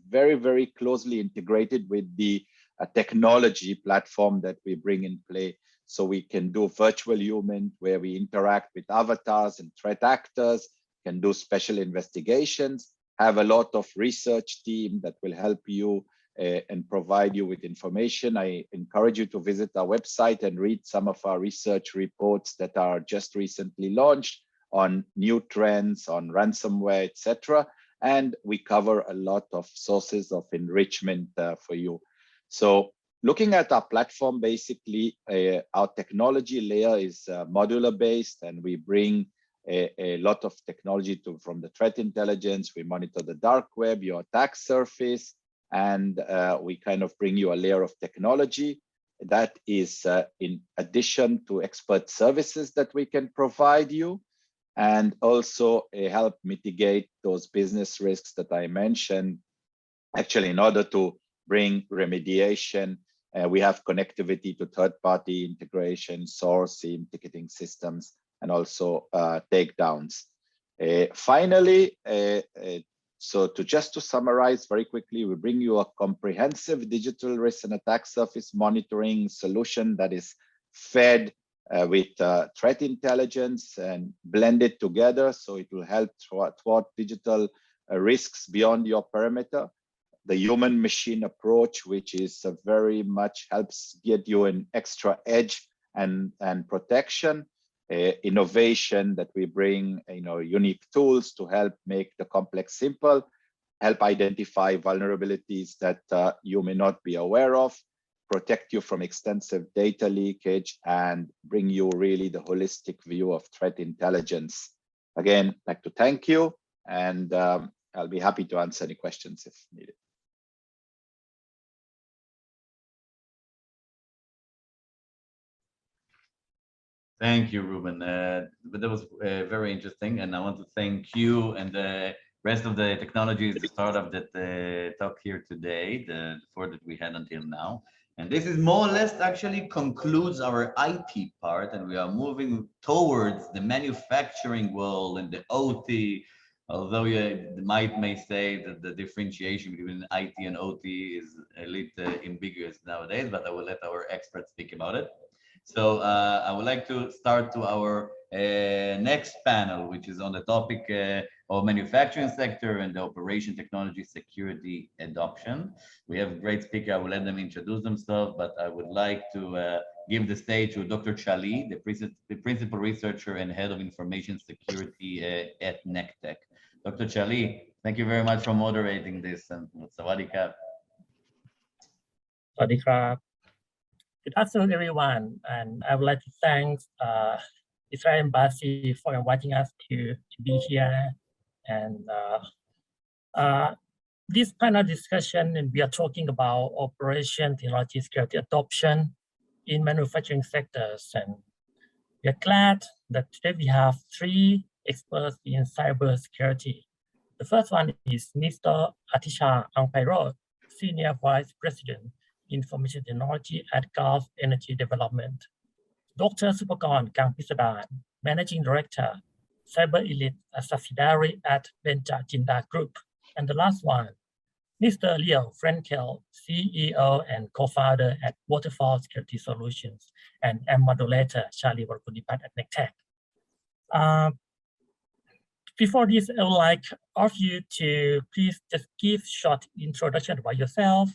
very, very closely integrated with the technology platform that we bring in play. So we can do virtual human where we interact with avatars and threat actors, can do special investigations, have a lot of research team that will help you and provide you with information. I encourage you to visit our website and read some of our research reports that are just recently launched on new trends, on ransomware, etc. And we cover a lot of sources of enrichment for you. So looking at our platform, basically, our technology layer is modular based, and we bring a lot of technology from the threat intelligence. We monitor the dark web, your attack surface, and we kind of bring you a layer of technology that is in addition to expert services that we can provide you, and also help mitigate those business risks that I mentioned. Actually, in order to bring remediation, we have connectivity to third-party integration, sourcing, ticketing systems, and also takedowns. Finally, so just to summarize very quickly, we bring you a comprehensive digital risk and attack surface monitoring solution that is fed with threat intelligence and blended together, so it will help thwart digital risks beyond your perimeter. The human machine approach, which is very much helps get you an extra edge and protection. Innovation that we bring, unique tools to help make the complex simple, help identify vulnerabilities that you may not be aware of, protect you from extensive data leakage, and bring you really the holistic view of threat intelligence. Again, I'd like to thank you, and I'll be happy to answer any questions if needed. Thank you, Ruben. But that was very interesting, and I want to thank you and the rest of the technologies, the startup that talked here today, the four that we had until now. And this is more or less actually concludes our IT part, and we are moving towards the manufacturing world and the OT. Although you may say that the differentiation between IT and OT is a little ambiguous nowadays, but I will let our experts speak about it. So I would like to start to our next panel, which is on the topic of manufacturing sector and the operation technology security adoption. We have a great speaker. I will let them introduce themselves, but I would like to give the stage to Dr. Chali, the principal researcher and head of information security at NECTEC. Dr. Chali, thank you very much for moderating this, and Sawadee Krap. Sawadee Krap. Good afternoon, everyone, and I would like to thank Israel Embassy for inviting us to be here. And this panel discussion, and we are talking about operation technology security adoption in manufacturing sectors. And we are glad that today we have three experts in cybersecurity. The first one is Mr. Atisha Angpairot, Senior Vice President, Information Technology at Gulf Energy Development. Dr. Supakorn Kangpisadan, Managing Director, Cyber Elite, a subsidiary at Benja Jinda Group. And the last one, Mr. Leo Frenkel, CEO and co-founder at Waterfall Security Solutions, and moderator Charlie Warkunipat at NECTEC. Before this, I would like all of you to please just give a short introduction about yourself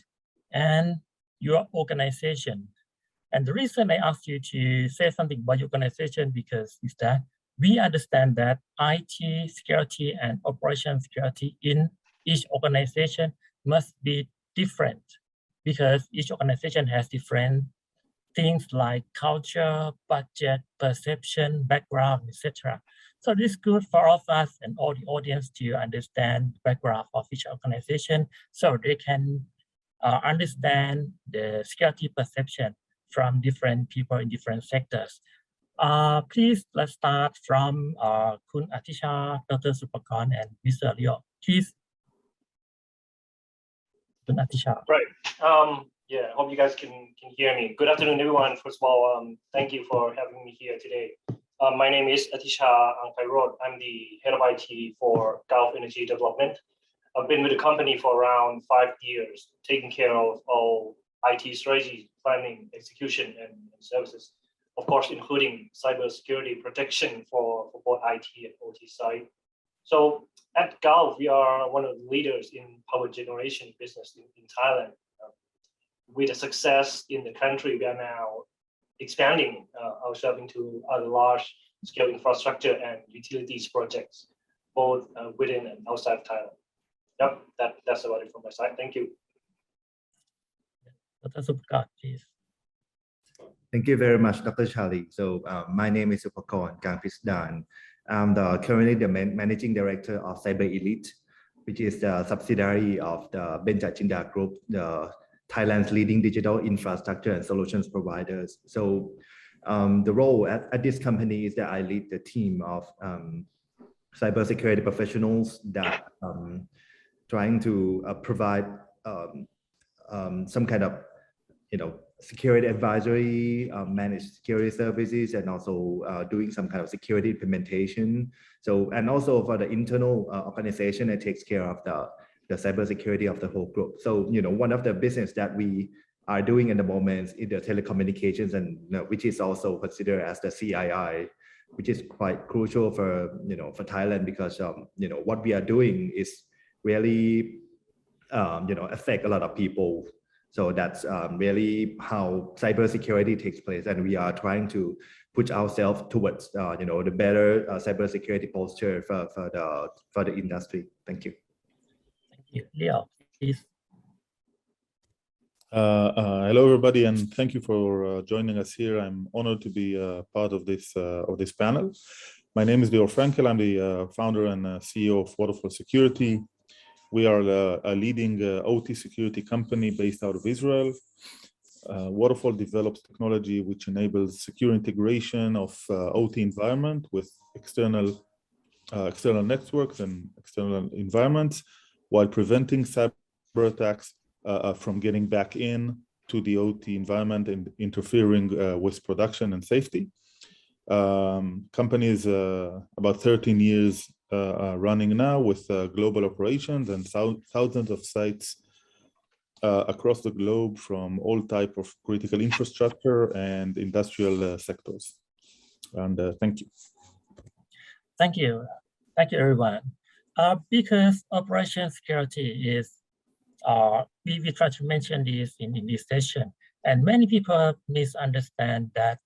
and your organization. And the reason I asked you to say something about your organization because is that we understand that IT security and operation security in each organization must be different because each organization has different things like culture, budget, perception, background, etc. So this is good for all of us and all the audience to understand the background of each organization so they can understand the security perception from different people in different sectors. Please, let's start from Kun Atisha, Dr. Supakorn, and Mr. Leo. Please, Kun Atisha. Right. Yeah, hope you guys can hear me. Good afternoon, everyone. First of all, thank you for having me here today. My name is Atisha Angkairod. I'm the head of IT for Gulf Energy Development. I've been with the company for around 5 years, taking care of all IT strategy, planning, execution, and services. Of course, including cybersecurity protection for both IT and OT side. So at Gulf, we are one of the leaders in power generation business in Thailand. With the success in the country, we are now expanding ourselves into other large-scale infrastructure and utilities projects, both within and outside of Thailand. Yep, that's about it from my side. Thank you. Dr. Subhakar, please. Thank you very much, Dr. Charlie. So my name is Upakon Kangpisdan. I'm currently the managing director of Cyber Elite, which is the subsidiary of the Benjachinda Group, the Thailand's leading digital infrastructure and solutions providers. So the role at this company is that I lead the team of cybersecurity professionals that trying to provide some kind of, security advisory, managed security services, and also doing some kind of security implementation. So, and also for the internal organization that takes care of the cybersecurity of the whole group. So, one of the business that we are doing at the moment is the telecommunications, and which is also considered as the CII, which is quite crucial for for Thailand, because what we are doing is really affect a lot of people. So that's really how cybersecurity takes place, and we are trying to push ourselves towards the better cybersecurity posture for the industry. Thank you. Thank you. Leo, please. Hello, everybody, and thank you for joining us here. I'm honored to be part of this panel. My name is Leo Frankel. I'm the founder and CEO of Waterfall Security. We are a leading OT security company based out of Israel. Waterfall develops technology which enables secure integration of OT environment with external networks and external environments, while preventing cyber attacks from getting back in to the OT environment and interfering with production and safety. Company is about 13 years running now with global operations and thousands of sites across the globe from all type of critical infrastructure and industrial sectors. And thank you. Thank you. Thank you, everyone. Because operation security is, we try to mention this in this session, and many people misunderstand that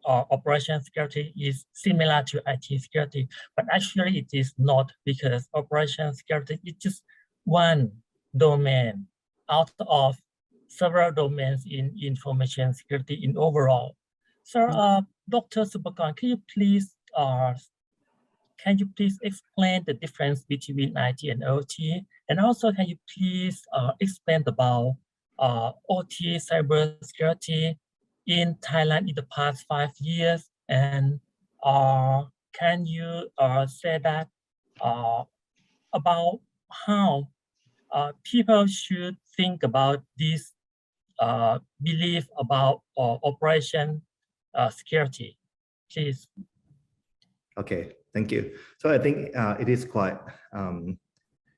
operation security is similar to IT security, but actually it is not, because operation security is just one domain out of several domains in information security in overall. So, Dr. Subhakar, can you please explain the difference between IT and OT, and also can you please explain about OT cybersecurity in Thailand in the past 5 years, and can you say that about how people should think about this belief about operation security, please? Okay, thank you. So I think it is quite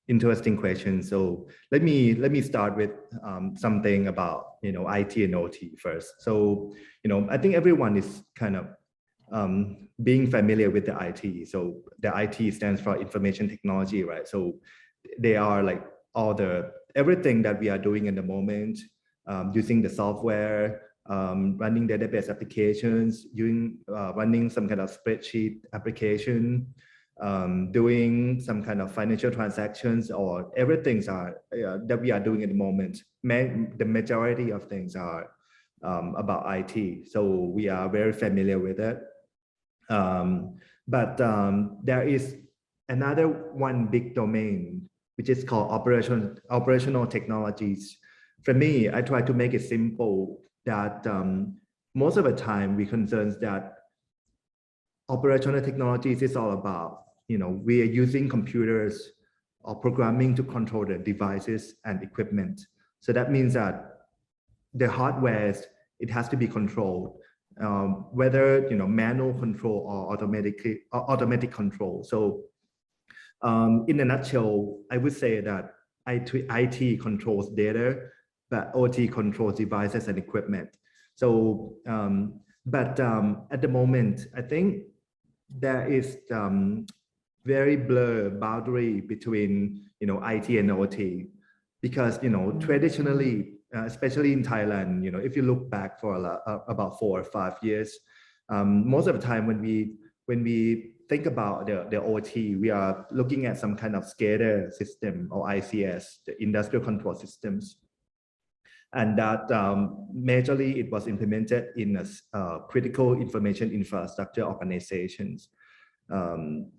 interesting question. So let me start with something about IT and OT first. So I think everyone is kind of being familiar with the IT. So the IT stands for information technology, right? So they are like everything that we are doing in the moment, using the software, running database applications, running some kind of spreadsheet application, doing some kind of financial transactions, or everything that we are doing at the moment. The majority of things are about IT, so we are very familiar with it. But there is another one big domain, which is called operational technologies. For me, I try to make it simple that most of the time we concern that operational technologies is all about, we are using computers or programming to control the devices and equipment. So that means that the hardware, it has to be controlled. whether manual control or automatic control. So in a nutshell, I would say that IT controls data, but OT controls devices and equipment. So, at the moment, I think there is very blurred boundary between IT and OT, because traditionally, especially in Thailand, if you look back for about 4 or 5 years, most of the time when we think about the OT, we are looking at some kind of SCADA system or ICS, the industrial control systems. And that majorly it was implemented in critical information infrastructure organizations, and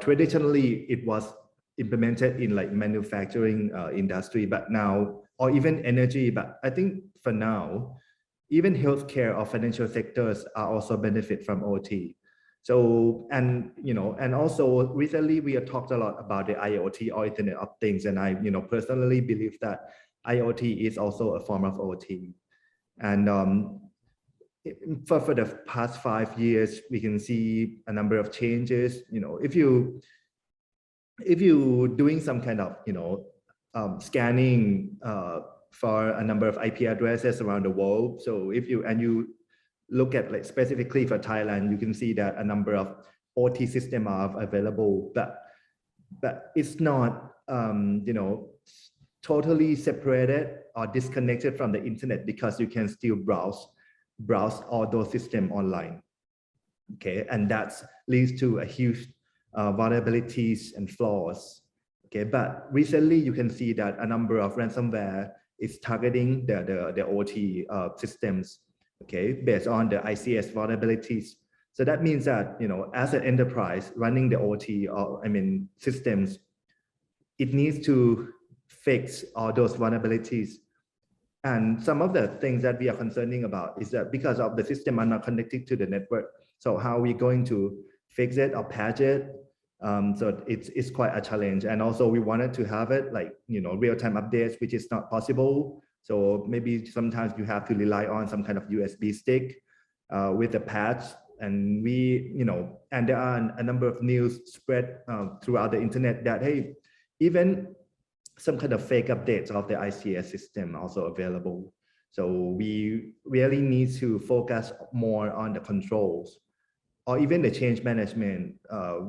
traditionally it was implemented in like manufacturing industry, but now, or even energy, but I think for now, even healthcare or financial sectors are also benefit from OT. So, and also recently we have talked a lot about the IoT or Internet of Things, and I personally believe that IoT is also a form of OT. And for the past 5 years, we can see a number of changes. If you doing some kind of scanning for a number of IP addresses around the world, so if you look at like specifically for Thailand, you can see that a number of OT systems are available, but it's not totally separated or disconnected from the internet, because you can still browse all those systems online. Okay, and that leads to a huge vulnerabilities and flaws. Okay, but recently you can see that a number of ransomware is targeting the OT systems. Okay, based on the ICS vulnerabilities. So that means that as an enterprise running the OT or systems, it needs to fix all those vulnerabilities. And some of the things that we are concerning about is that because of the system are not connected to the network, so how are we going to fix it or patch it? So it's quite a challenge. And also we wanted to have it like real-time updates, which is not possible. So maybe sometimes you have to rely on some kind of USB stick with a patch. And and there are a number of news spread throughout the internet that, hey, even some kind of fake updates of the ICS system also available. So we really need to focus more on the controls, or even the change management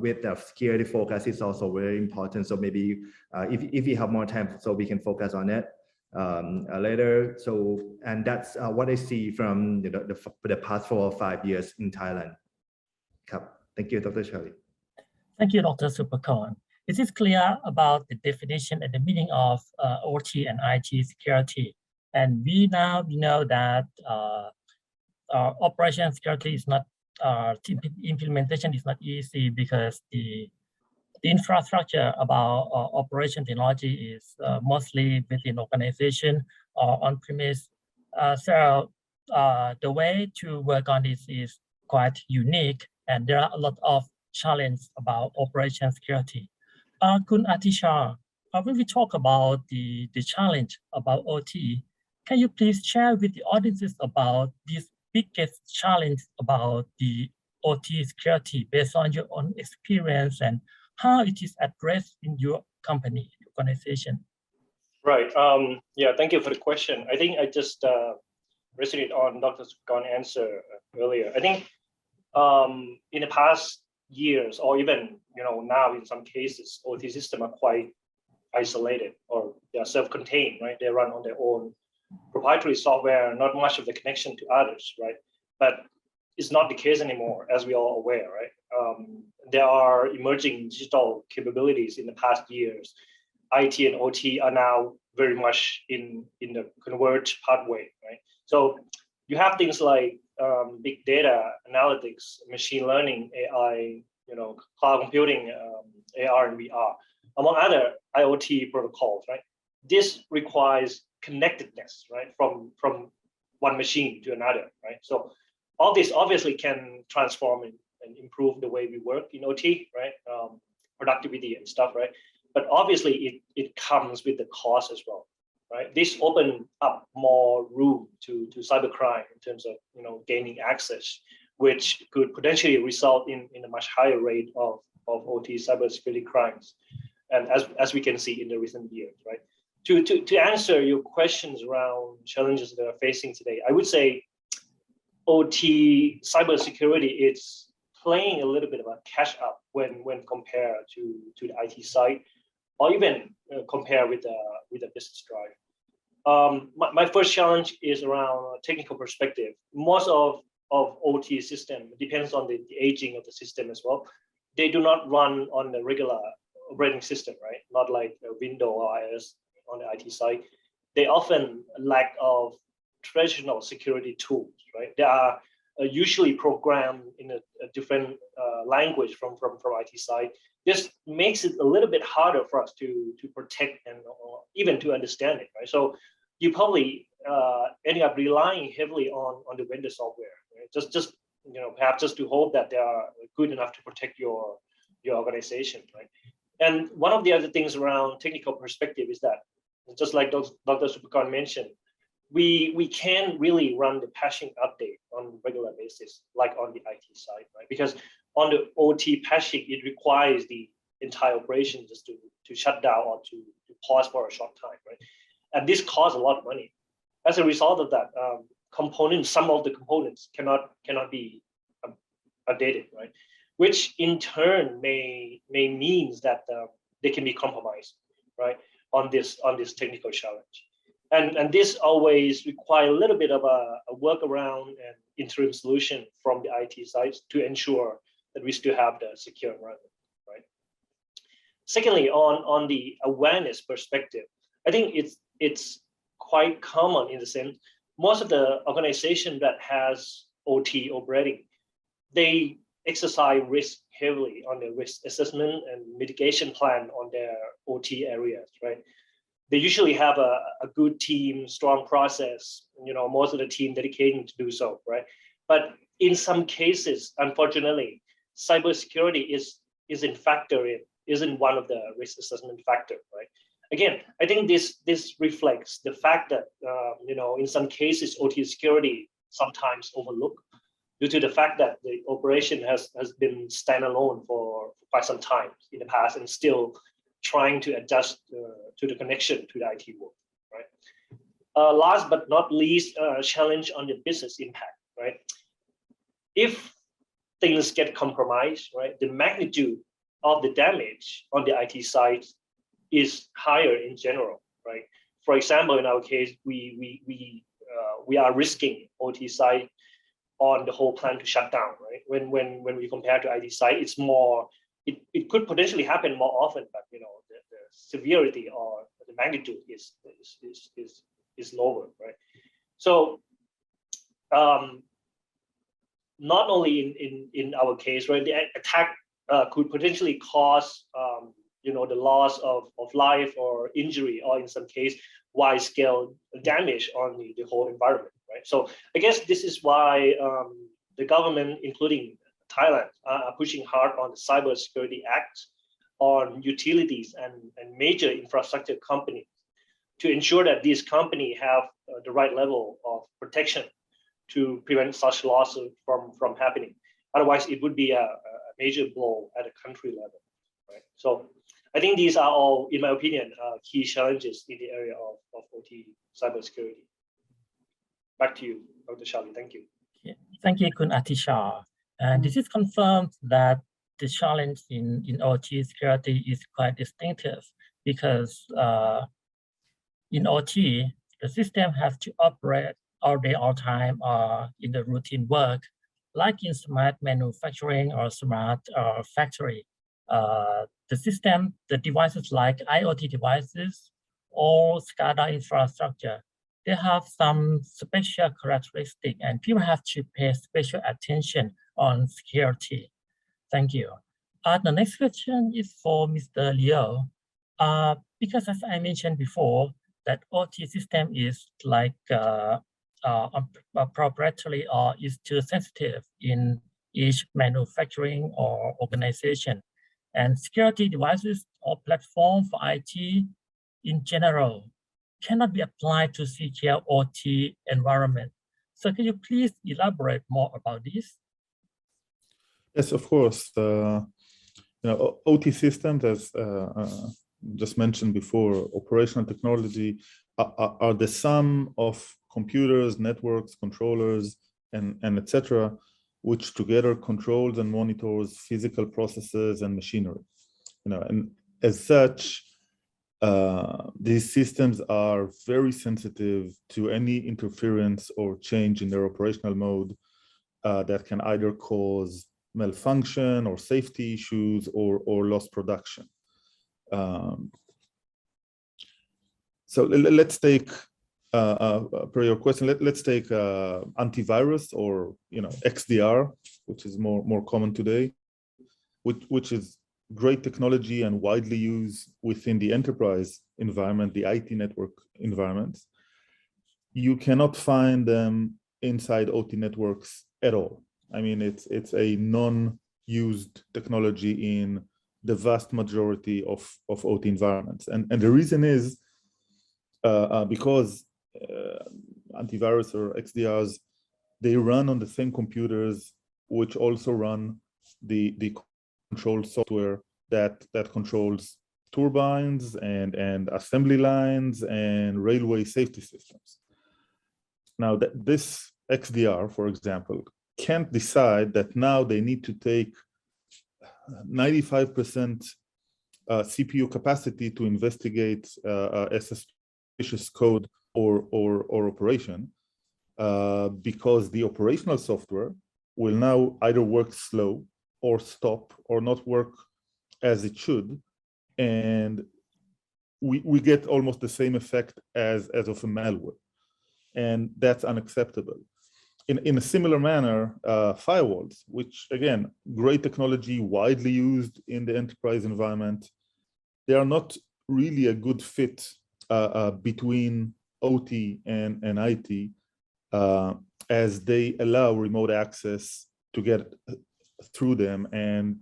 with the security focus is also very important. So maybe if we have more time, so we can focus on it later. So, and that's what I see from the past 4 or 5 years in Thailand. Thank you, Dr. Charlie. Thank you, Dr. Supakorn. It is clear about the definition and the meaning of OT and IT security. And we now know that operation security is not, implementation is not easy, because the infrastructure about operation technology is mostly within organization or on-premise. So the way to work on this is quite unique, and there are a lot of challenges about operation security. Kun Atisha, when we talk about the challenge about OT, can you please share with the audiences about this biggest challenge about the OT security based on your own experience and how it is addressed in your company, organization? Right. Yeah, thank you for the question. I think I just resonate on Dr. Supakorn's answer earlier. I think in the past years, or even now in some cases, OT systems are quite isolated, or they are self-contained, right? They run on their own proprietary software, not much of the connection to others, right? But it's not the case anymore, as we are all aware, right? There are emerging digital capabilities in the past years. IT and OT are now very much in the converged pathway, right? So you have things like big data analytics, machine learning, AI, cloud computing, AR and VR, among other IoT protocols, right? This requires connectedness, right, from one machine to another, right? So all this obviously can transform and improve the way we work in OT, right? Productivity and stuff, right? But obviously it comes with the cost as well, right? This opens up more room to cybercrime in terms of gaining access, which could potentially result in a much higher rate of OT cybersecurity crimes, and as we can see in the recent years, right? To answer your questions around challenges that are facing today, I would say OT cybersecurity is playing a little bit of a catch up when compared to the IT side, or even compare with the business drive. My first challenge is around technical perspective. Most of OT system depends on the aging of the system as well. They do not run on the regular operating system, right? Not like Windows or iOS on the IT side. They often lack of traditional security tools, right? They are usually programmed in a different language from IT side. This makes it a little bit harder for us to protect and even to understand it, right? So you probably end up relying heavily on the vendor software, right? Just perhaps just to hope that they are good enough to protect your organization, right? And one of the other things around technical perspective is that, just like Dr. Supakorn mentioned, we can't really run the patching update on a regular basis like on the IT side, right? Because on the OT patching, it requires the entire operation just to shut down or to pause for a short time, right? And this costs a lot of money. As a result of that, some of the components cannot be updated, right? Which in turn may means that they can be compromised, right? On this technical challenge. And this always requires a little bit of a workaround and interim solution from the IT side to ensure that we still have the secure environment, right? Secondly, on the awareness perspective, I think it's quite common in the sense, most of the organization that has OT operating, they exercise risk heavily on their risk assessment and mitigation plan on their OT areas, right? They usually have a good team, strong process, most of the team dedicated to do so, right? But in some cases, unfortunately, cybersecurity isn't one of the risk assessment factor, right? Again, I think this reflects the fact that in some cases OT security sometimes overlooked due to the fact that the operation has been standalone for quite some time in the past and still trying to adjust to the connection to the IT world, right? Last but not least, challenge on the business impact, right? If things get compromised, right, the magnitude of the damage on the IT side is higher in general, right? For example, in our case, we are risking OT side on the whole plan to shut down, right? When we compare to IT side, it's more. It could potentially happen more often, but the severity or the magnitude is lower, right? So not only in our case, right, the attack could potentially cause the loss of life or injury, or in some case wide scale damage on the whole environment, right? So I guess this is why the government, including Thailand, are pushing hard on the Cybersecurity Act on utilities and major infrastructure companies to ensure that these companies have the right level of protection to prevent such losses from happening. Otherwise, it would be a major blow at a country level, right? So I think these are all, in my opinion, key challenges in the area of OT cybersecurity. Back to you, Dr. Charlie. Thank you. Thank you, Kun Atisha. And this is confirmed that the challenge in OT security is quite distinctive because in OT, the system has to operate all day, all time, or in the routine work, like in smart manufacturing or smart factory. The system, the devices like IoT devices or SCADA infrastructure, they have some special characteristic, and people have to pay special attention on security. Thank you. The next question is for Mr. Liu. Because as I mentioned before, that OT system is like proprietary or is too sensitive in each manufacturing or organization. And security devices or platform for IT in general cannot be applied to secure OT environment. So can you please elaborate more about this? Yes, of course. OT systems, as just mentioned before, operational technology are the sum of computers, networks, controllers, and etc., which together controls and monitors physical processes and machinery. And as such, these systems are very sensitive to any interference or change in their operational mode that can either cause malfunction or safety issues or lost production. So let's take, per your question, let's take antivirus or XDR, which is more common today, which is great technology and widely used within the enterprise environment, the IT network environments. You cannot find them inside OT networks at all. I mean, it's a non-used technology in the vast majority of OT environments. And the reason is because antivirus or XDRs, they run on the same computers, which also run the control software that controls turbines and assembly lines and railway safety systems. Now, this XDR, for example, can't decide that now they need to take 95% CPU capacity to investigate a suspicious code or operation, because the operational software will now either work slow or stop or not work as it should, and we get almost the same effect as of a malware, and that's unacceptable. In a similar manner, firewalls, which again, great technology, widely used in the enterprise environment, they are not really a good fit between OT and IT, as they allow remote access to get through them, and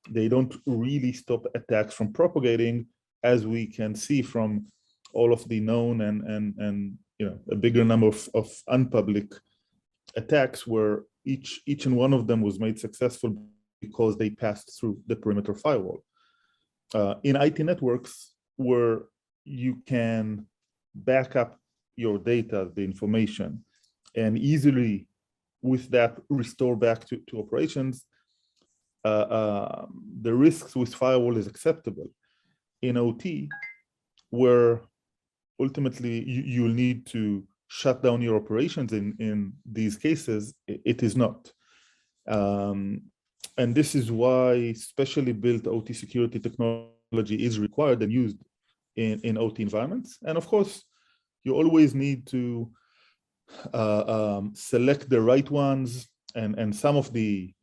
they don't really stop attacks from propagating, as we can see from all of the known and a bigger number of unpublic attacks, where each and one of them was made successful because they passed through the perimeter firewall. In IT networks, where you can back up your data, the information, and easily with that restore back to operations, the risks with firewall is acceptable. In OT, where ultimately you'll need to shut down your operations in these cases, it is not. And this is why specially built OT security technology is required and used in OT environments. And of course, you always need to select the right ones, and some of the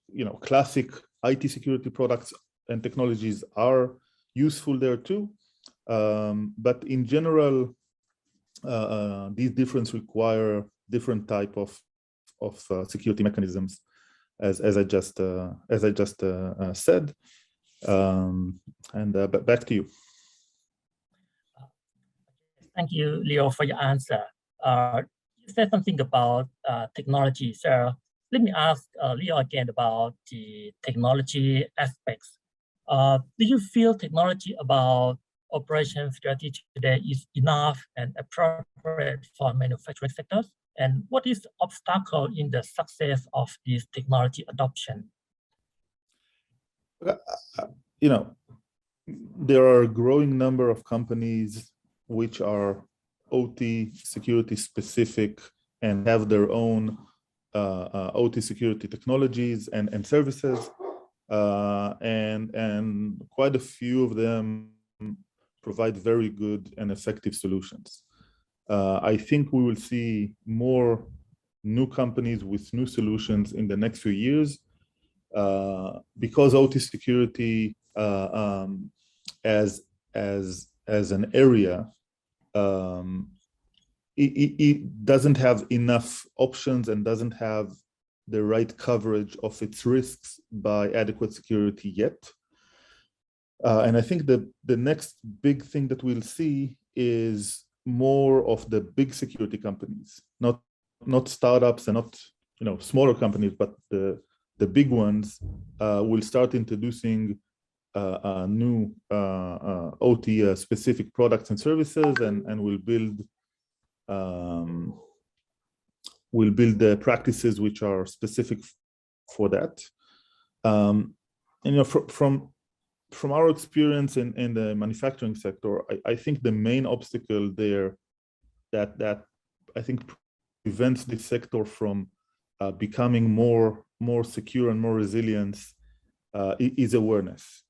classic IT security products and technologies are useful there too. But in general, these differences require different type of security mechanisms, as I just said. And back to you. Thank you, Leo, for your answer. You said something about technology. So let me ask Leo again about the technology aspects. Do you feel technology about operation security today is enough and appropriate for manufacturing sectors? And what is the obstacle in the success of this technology adoption? There are a growing number of companies which are OT security specific and have their own OT security technologies and services, and quite a few of them provide very good and effective solutions. I think we will see more new companies with new solutions in the next few years, because OT security as an area, it doesn't have enough options and doesn't have the right coverage of its risks by adequate security yet. And I think the next big thing that we'll see is more of the big security companies, not startups and not smaller companies, but the big ones will start introducing new OT specific products and services, and will build the practices which are specific for that. And from our experience in the manufacturing sector, I think the main obstacle there that I think prevents this sector from becoming more secure and more resilient is awareness.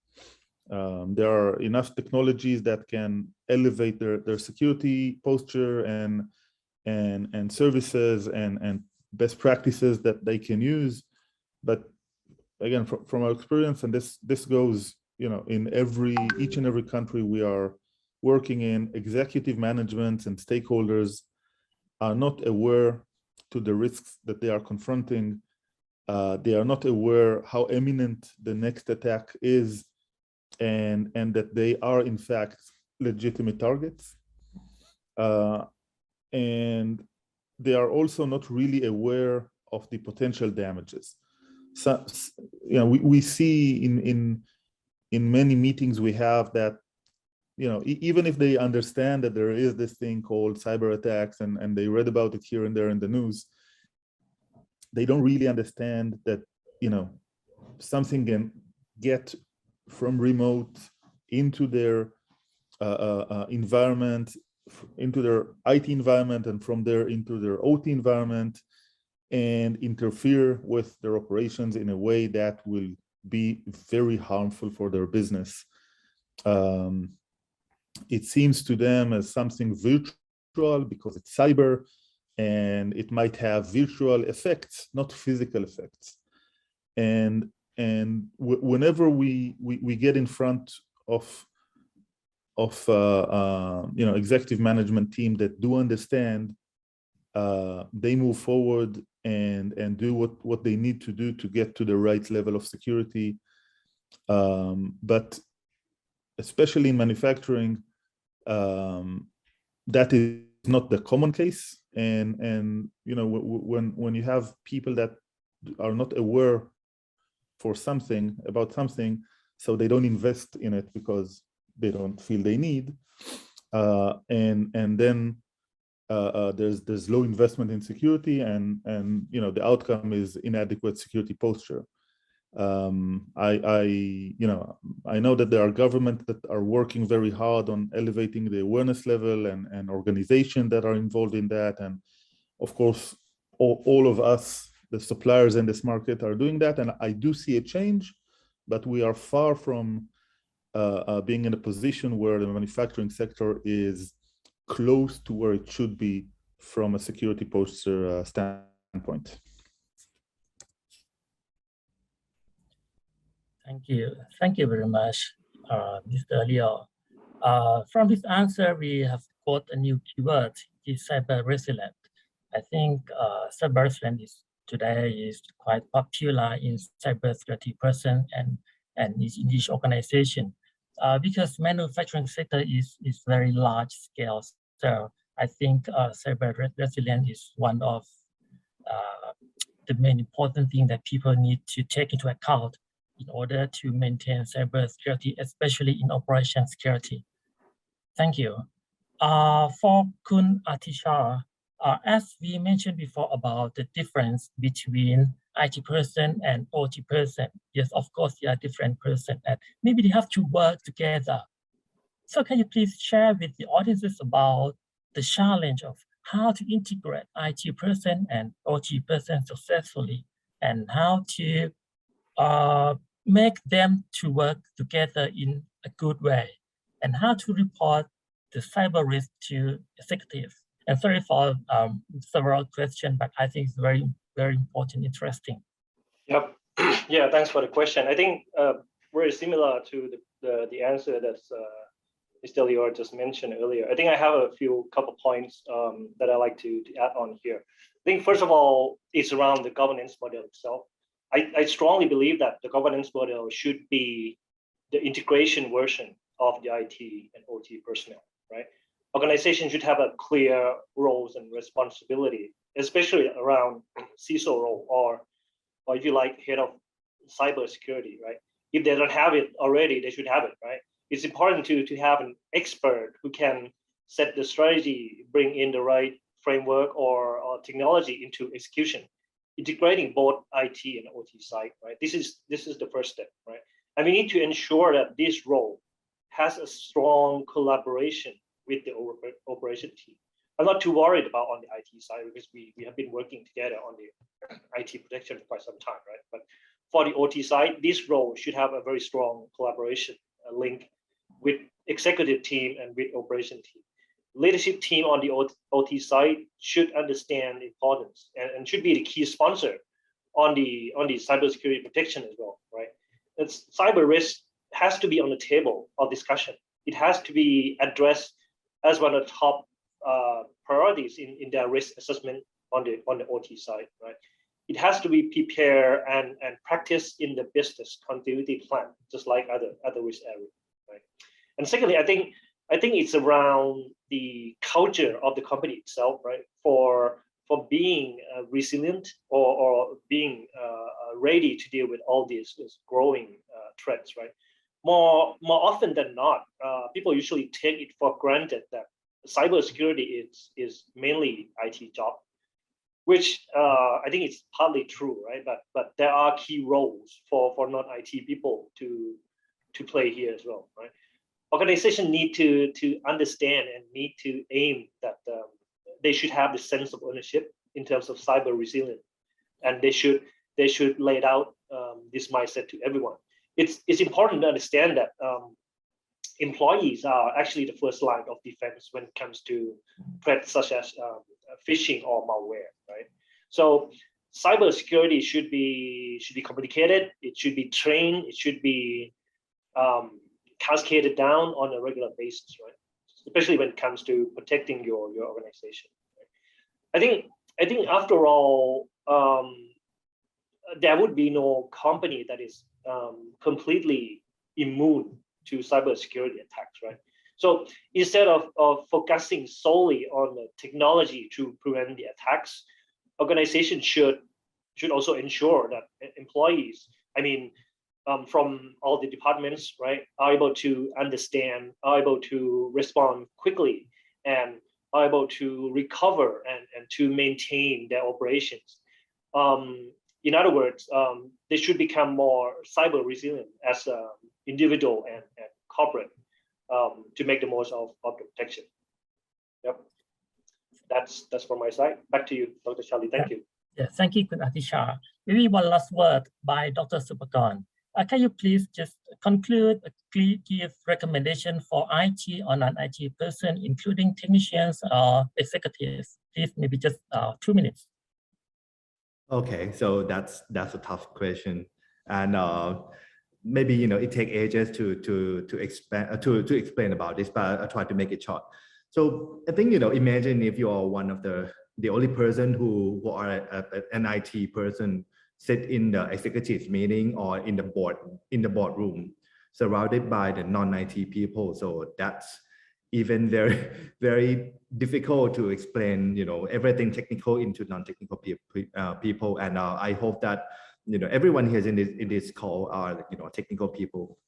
There are enough technologies that can elevate their security posture and services and best practices that they can use. But again, from our experience, and this goes, in each and every country we are working in, executive management and stakeholders are not aware to the risks that they are confronting. They are not aware how imminent the next attack is, and that they are in fact legitimate targets. And they are also not really aware of the potential damages. So, we see in many meetings we have that, even if they understand that there is this thing called cyber attacks and they read about it here and there in the news, they don't really understand that, something can get from remote into their environment, into their IT environment, and from there into their OT environment, and interfere with their operations in a way that will be very harmful for their business. It seems to them as something virtual because it's cyber, and it might have virtual effects, not physical effects. And whenever we get in front of executive management team that do understand, they move forward and do what they need to do to get to the right level of security. But especially in manufacturing, that is not the common case. And when you have people that are not aware about something, so they don't invest in it because they don't feel they need, and then there's low investment in security, and the outcome is inadequate security posture. I know that there are governments that are working very hard on elevating the awareness level, and organizations that are involved in that, and of course all of us, the suppliers in this market, are doing that, and I do see a change, but we are far from being in a position where the manufacturing sector is close to where it should be from a security posture standpoint. Thank you very much, Mr. Leo. From this answer, we have got a new keyword, is cyber resilient. I think cyber resilient today is quite popular in cybersecurity person and in each organization, because manufacturing sector is very large scale. So I think cyber resilience is one of the main important thing that people need to take into account in order to maintain cybersecurity, especially in operation security. Thank you. For Kun Atisha, as we mentioned before about the difference between IT person and OT person, yes, of course, they are different person, and maybe they have to work together. So can you please share with the audiences about the challenge of how to integrate IT person and OT person successfully, and how to make them to work together in a good way, and how to report the cyber risk to executives? And sorry for several questions, but I think it's very, very important, interesting. Yep. Yeah, thanks for the question. I think very similar to the answer that Mr. Leo just mentioned earlier. I think I have a couple points that I like to add on here. I think first of all, it's around the governance model itself. I strongly believe that the governance model should be the integration version of the IT and OT personnel, right? organization should have a clear roles and responsibility, especially around CISO role or if you like head of cybersecurity, right? If they don't have it already, they should have it, right? It's important to have an expert who can set the strategy, bring in the right framework or technology into execution, integrating both IT and OT side, right? This is the first step, right? And we need to ensure that this role has a strong collaboration with the operation team. I'm not too worried about on the IT side because we have been working together on the IT protection for quite some time, right? But for the OT side, this role should have a very strong collaboration link with executive team and with operation team. Leadership team on the OT side should understand the importance and should be the key sponsor on the cybersecurity protection as well, right? It's cyber risk has to be on the table of discussion. It has to be addressed as one of the top priorities in their risk assessment on the OT side, right? It has to be prepared and practiced in the business continuity plan, just like other risk areas, right? And secondly, I think it's around the culture of the company itself, right? For being resilient or being ready to deal with all these growing threats, right? More often than not, people usually take it for granted that cybersecurity is mainly IT job, which I think it's partly true, right? But there are key roles for non-IT people to play here as well, right? Organizations need to understand and need to aim that they should have the sense of ownership in terms of cyber resilience, and they should lay out this mindset to everyone. It's important to understand that employees are actually the first line of defense when it comes to threats such as phishing or malware, right? So cybersecurity should be communicated, it should be trained, it should be cascaded down on a regular basis, right? Especially when it comes to protecting your organization. Right? I think after all, there would be no company that is completely immune to cybersecurity attacks, right? So instead of focusing solely on the technology to prevent the attacks, organizations should also ensure that employees, from all the departments, right, are able to understand, are able to respond quickly, and are able to recover and to maintain their operations. In other words, they should become more cyber resilient as an individual and corporate to make the most of the protection. Yep, that's from my side. Back to you, Dr. Charlie. Thank you. Yeah, thank you, Kun Atisha. Maybe one last word by Dr. Supakorn. Can you please just conclude, give recommendation for IT or non-IT person, including technicians or executives? Please, maybe just 2 minutes. Okay, so that's a tough question, and maybe it takes ages to explain about this, but I'll try to make it short. So I think imagine if you are one of the only person who are an IT person sit in the executive meeting or in the boardroom, surrounded by the non-IT people. So that's even very, very difficult to explain, everything technical into non-technical people. And I hope that everyone here in this call are technical people.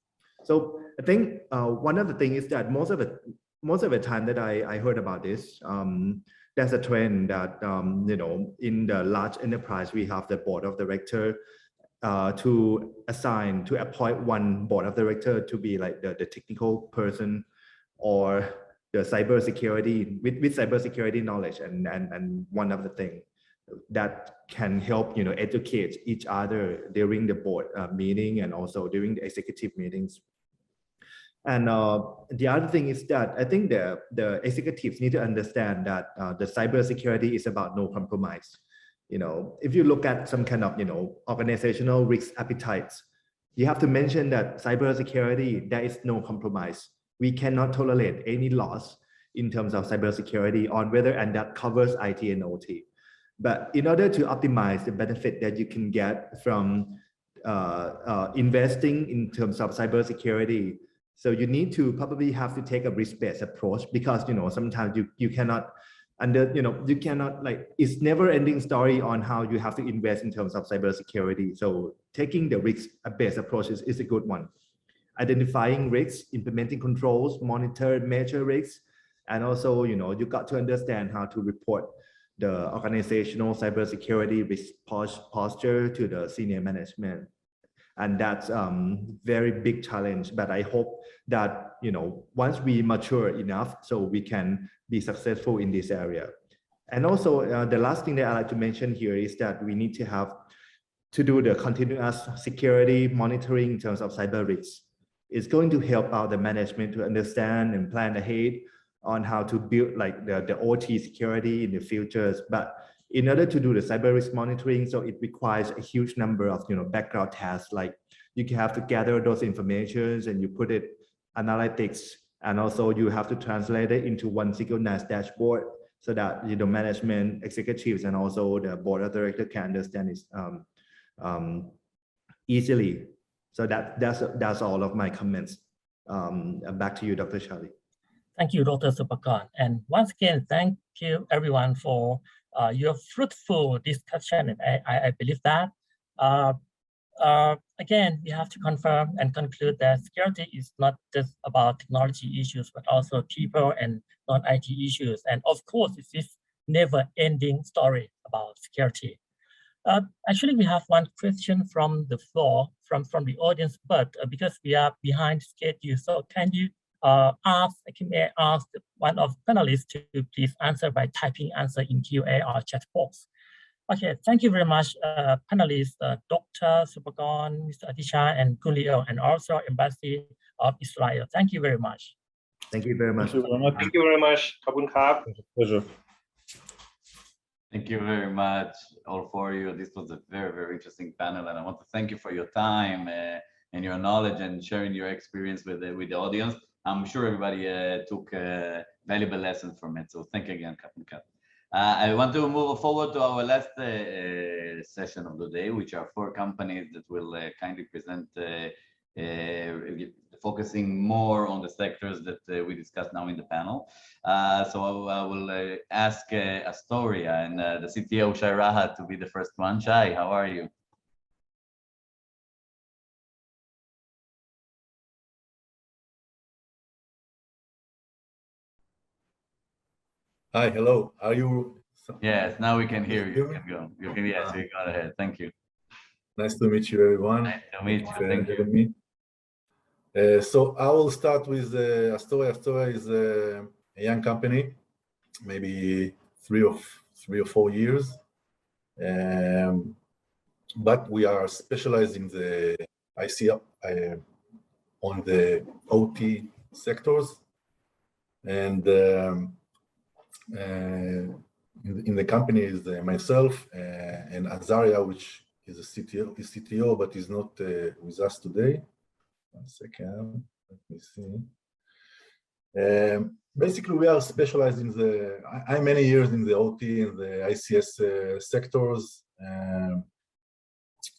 So I think one of the things is that most of the time that I heard about this, there's a trend that in the large enterprise we have the board of director to appoint one board of director to be like the technical person or the cybersecurity with cybersecurity knowledge, and one of the things that can help educate each other during the board meeting and also during the executive meetings. And the other thing is that I think the executives need to understand that the cybersecurity is about no compromise. If you look at some kind of organizational risk appetites, you have to mention that cybersecurity, there is no compromise. We cannot tolerate any loss in terms of cybersecurity on whether, and that covers IT and OT. But in order to optimize the benefit that you can get from investing in terms of cybersecurity, So you need to probably have to take a risk-based approach, because sometimes you cannot you cannot, like, it's never ending story on how you have to invest in terms of cybersecurity. So taking the risk-based approach is a good one. Identifying risks, implementing controls, monitor, measure risks, and also you got to understand how to report the organizational cybersecurity risk posture to the senior management. And that's very big challenge, but I hope that once we mature enough, so we can be successful in this area. And also the last thing that I like to mention here is that we need to do the continuous security monitoring in terms of cyber risks. It's going to help out the management to understand and plan ahead on how to build like the OT security in the futures. But in order to do the cyber risk monitoring, so it requires a huge number of background tasks. Like you have to gather those informations and you put it analytics, and also you have to translate it into one synchronized dashboard so that management, executives, and also the board of directors can understand it easily. So that's all of my comments. Back to you, Dr. Charlie. Thank you, Dr. Supakorn. And once again, thank you everyone for your fruitful discussion. And I believe that. Again, we have to confirm and conclude that security is not just about technology issues, but also people and non-IT issues. And of course, it's this never-ending story about security. Actually, we have one question from the floor, from the audience, but because we are behind schedule, so can you ask one of the panelists to please answer by typing answer in QA or chat box. Okay, thank you very much, panelists, Dr. Supakorn, Mr. Atisha, and Kun Leo, and also Embassy of Israel. Thank you very much. Thank you very much. Thank you very much. Thank you very much. Kabun Kap. Pleasure. Thank you very much, all four of you. This was a very, very interesting panel, and I want to thank you for your time and your knowledge and sharing your experience with the audience. I'm sure everybody took valuable lessons from it. So thank you again, Captain Cap. I want to move forward to our last session of the day, which are 4 companies that will kindly present, focusing more on the sectors that we discussed now in the panel. So I will ask Astoria and the CTO, Shai Rahat, to be the first one. Shai, how are you? Hi, hello. Are you? Yes, now we can hear you. You can go. You can, yes, you go ahead. Thank you. Nice to meet you, everyone. Nice to meet you. Thank you. So I will start with Astoria. Astoria is a young company, maybe three or 4 years, but we are specialized in the IC on the OT sectors, and in the company is myself and Azaria, which is a CTO, but is not with us today. 1 second, let me see. Basically, we are specialized in I'm many years in the OT and the ICS sectors.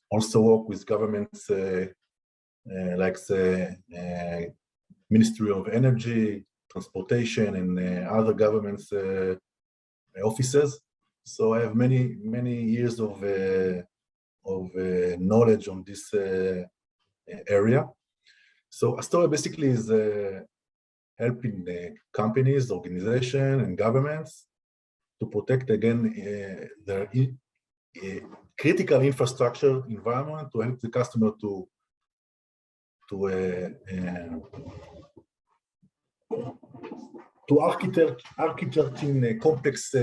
Also work with governments like the Ministry of Energy, Transportation, and other governments offices. So I have many years of knowledge on this area. So Astoria basically is helping companies, organizations, and governments to protect again their critical infrastructure environment, to help the customer to architecting a complex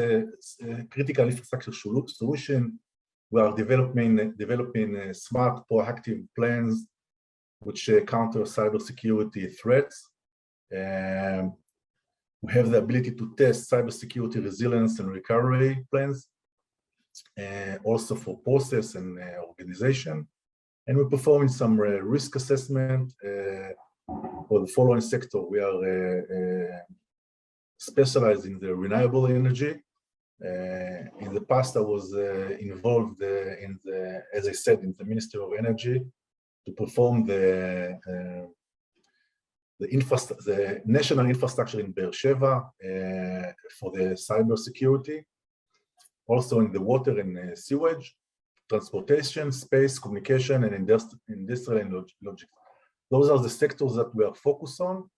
critical infrastructure solution. We are developing smart, proactive plans which counter cybersecurity threats. We have the ability to test cybersecurity resilience and recovery plans, also for process and organization. And we're performing some risk assessment for the following sector. We are specialized in the renewable energy. In the past, I was involved in as I said, in the Ministry of Energy to perform the the national infrastructure in Be'er Sheva for the cybersecurity, also in the water and sewage, transportation, space, communication, and industrial and logistics. Those are the sectors that we are focused on.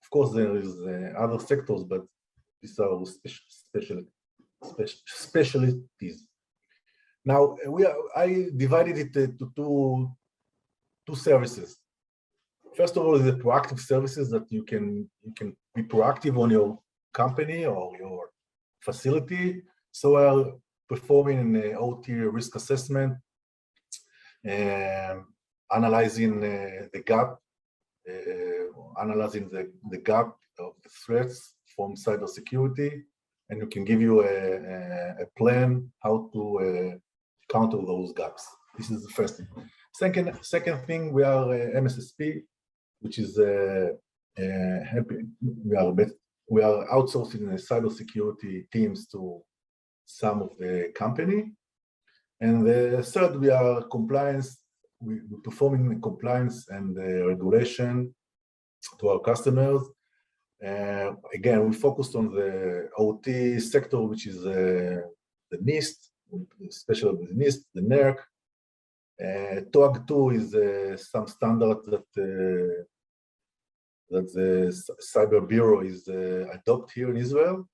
Of course, there is other sectors, but these are specialties. Now, I divided it to two services. First of all, the proactive services that you can be proactive on your company or your facility. So we're performing an OT risk assessment, analyzing the gap, analyzing the gap of the threats from cybersecurity, and we can give you a plan how to counter those gaps. This is the first thing. Second thing, we are MSSP, which is helping. We are outsourcing the cybersecurity teams to some of the company. And the third, we are compliance. We're performing compliance and regulation to our customers. Again, we focused on the OT sector, which is the NIST, especially the NIST, the NERC. TOAG 2 is some standard that the Cyber Bureau is adopted here in Israel.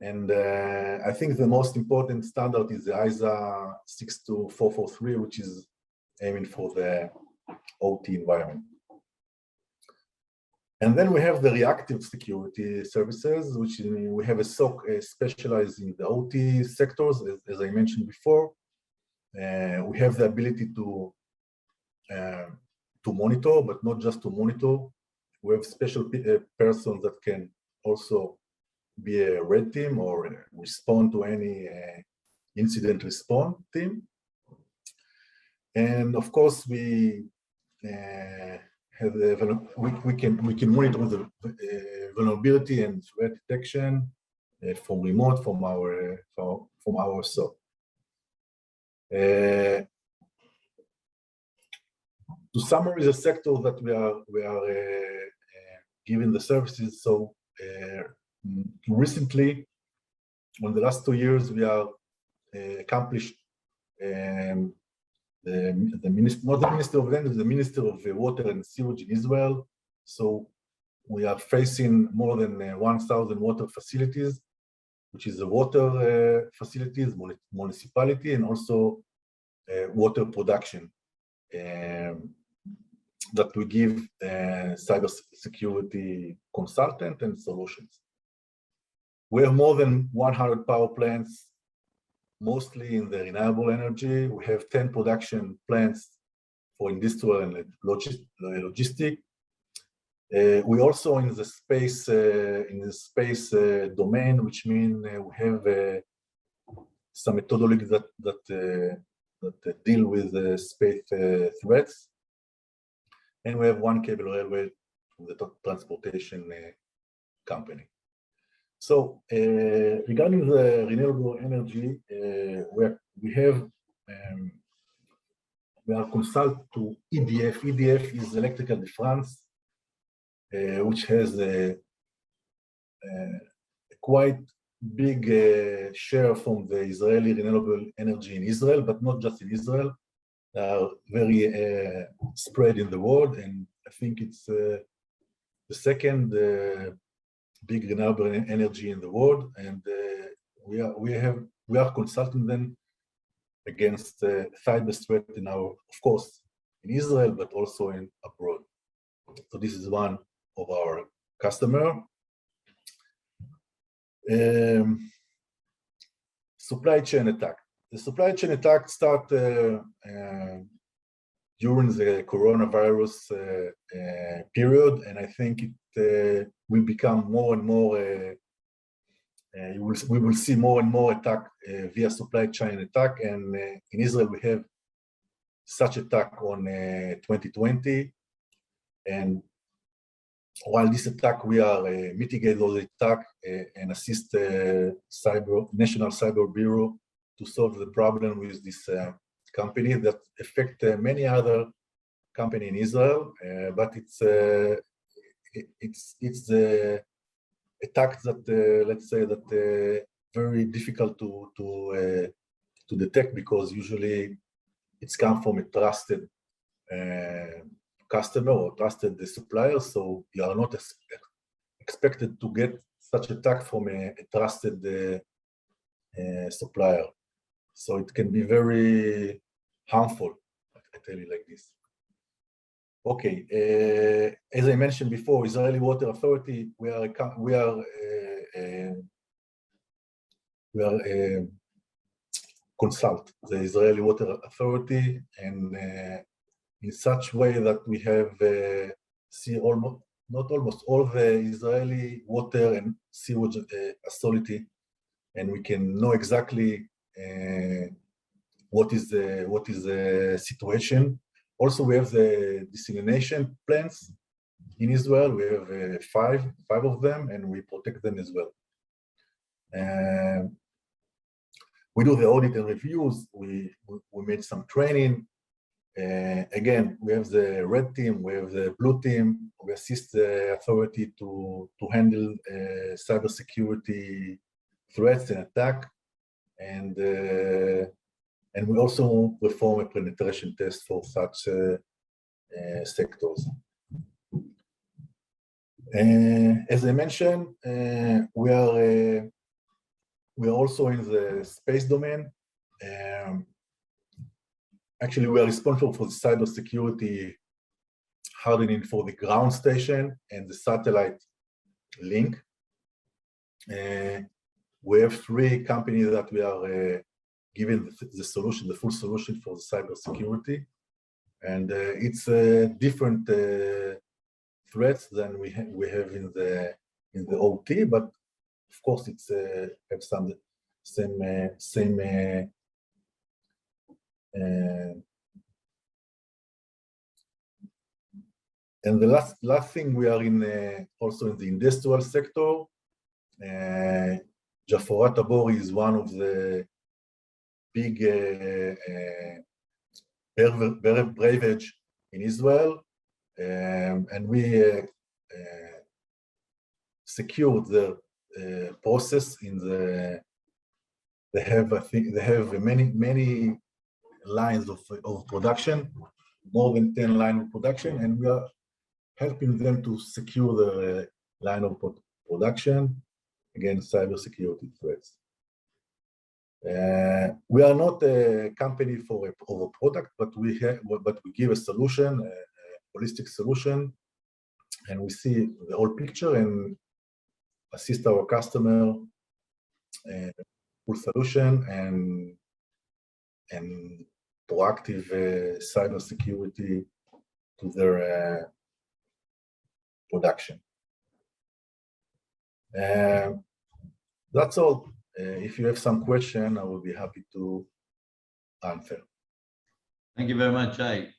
And I think the most important standard is the ISA 62443, which is aiming for the OT environment. And then we have the reactive security services, which we have a SOC specialized in the OT sectors, as I mentioned before. We have the ability to monitor, but not just to monitor. We have special persons that can also be a red team or respond to any incident response team. And of course, we have we can monitor the vulnerability and threat detection from remote from our SOC. To summarize the sector that we are giving the services, so recently, in the last 2 years, we are accomplished the Minister of Land, the Minister of Water and Sewage in Israel. So we are facing more than 1,000 water facilities, which is the water facilities, municipality, and also water production that we give cybersecurity consultant and solutions. We have more than 100 power plants, mostly in the renewable energy. We have 10 production plants for industrial and logistic. We also in the space domain, which means we have some methodology that deal with space threats. And we have one cable railway from the transportation company. So regarding the renewable energy, we are consult to EDF. EDF is Electrical de France, which has a quite big share from the Israeli renewable energy in Israel, but not just in Israel. Very spread in the world, and I think it's the second big renewable energy in the world, and we are consulting them against cyber threat in of course, in Israel, but also in abroad. So this is one of our customer. Supply chain attack. The supply chain attack start during the coronavirus period, and I think it will become more and more. We will see more and more attack via supply chain attack, and in Israel we have such attack on 2020, and while this attack we are mitigate those attack and assist National Cyber Bureau to solve the problem with this company that affect many other company in Israel, but it's the attack that let's say that very difficult to detect, because usually it's come from a trusted customer or trusted supplier, so you are not expected to get such attack from a trusted supplier. So it can be very harmful, I tell you like this. Okay, as I mentioned before, Israeli Water Authority, we are consult the Israeli Water Authority, and in such way that we have see almost, not almost, all the Israeli water and sewage authority, and we can know exactly what is the situation. Also, we have the desalination plants in Israel. We have five of them, and we protect them as well. We do the audit and reviews. We made some training. Again, we have the red team, we have the blue team. We assist the authority to handle cybersecurity threats and attack, and we also perform a penetration test for such sectors. As I mentioned, we are also in the space domain. Actually, we are responsible for the cybersecurity hardening for the ground station and the satellite link. We have 3 companies that we are giving the solution, the full solution for the cybersecurity, and it's different threats than we have in the OT, but of course it's have some same and the last thing, we are in also in the industrial sector. Jafurah Tabor is one of the big beverage in Israel, and we secured the process in the. They have, I think, they have many lines of production, more than 10 lines of production, and we are helping them to secure the line of production against cybersecurity threats. We are not a company for a product, but we give a solution, a holistic solution, and we see the whole picture and assist our customer full solution and proactive cybersecurity to their production. That's all. If you have some question, I will be happy to answer. Thank you very much, Shai.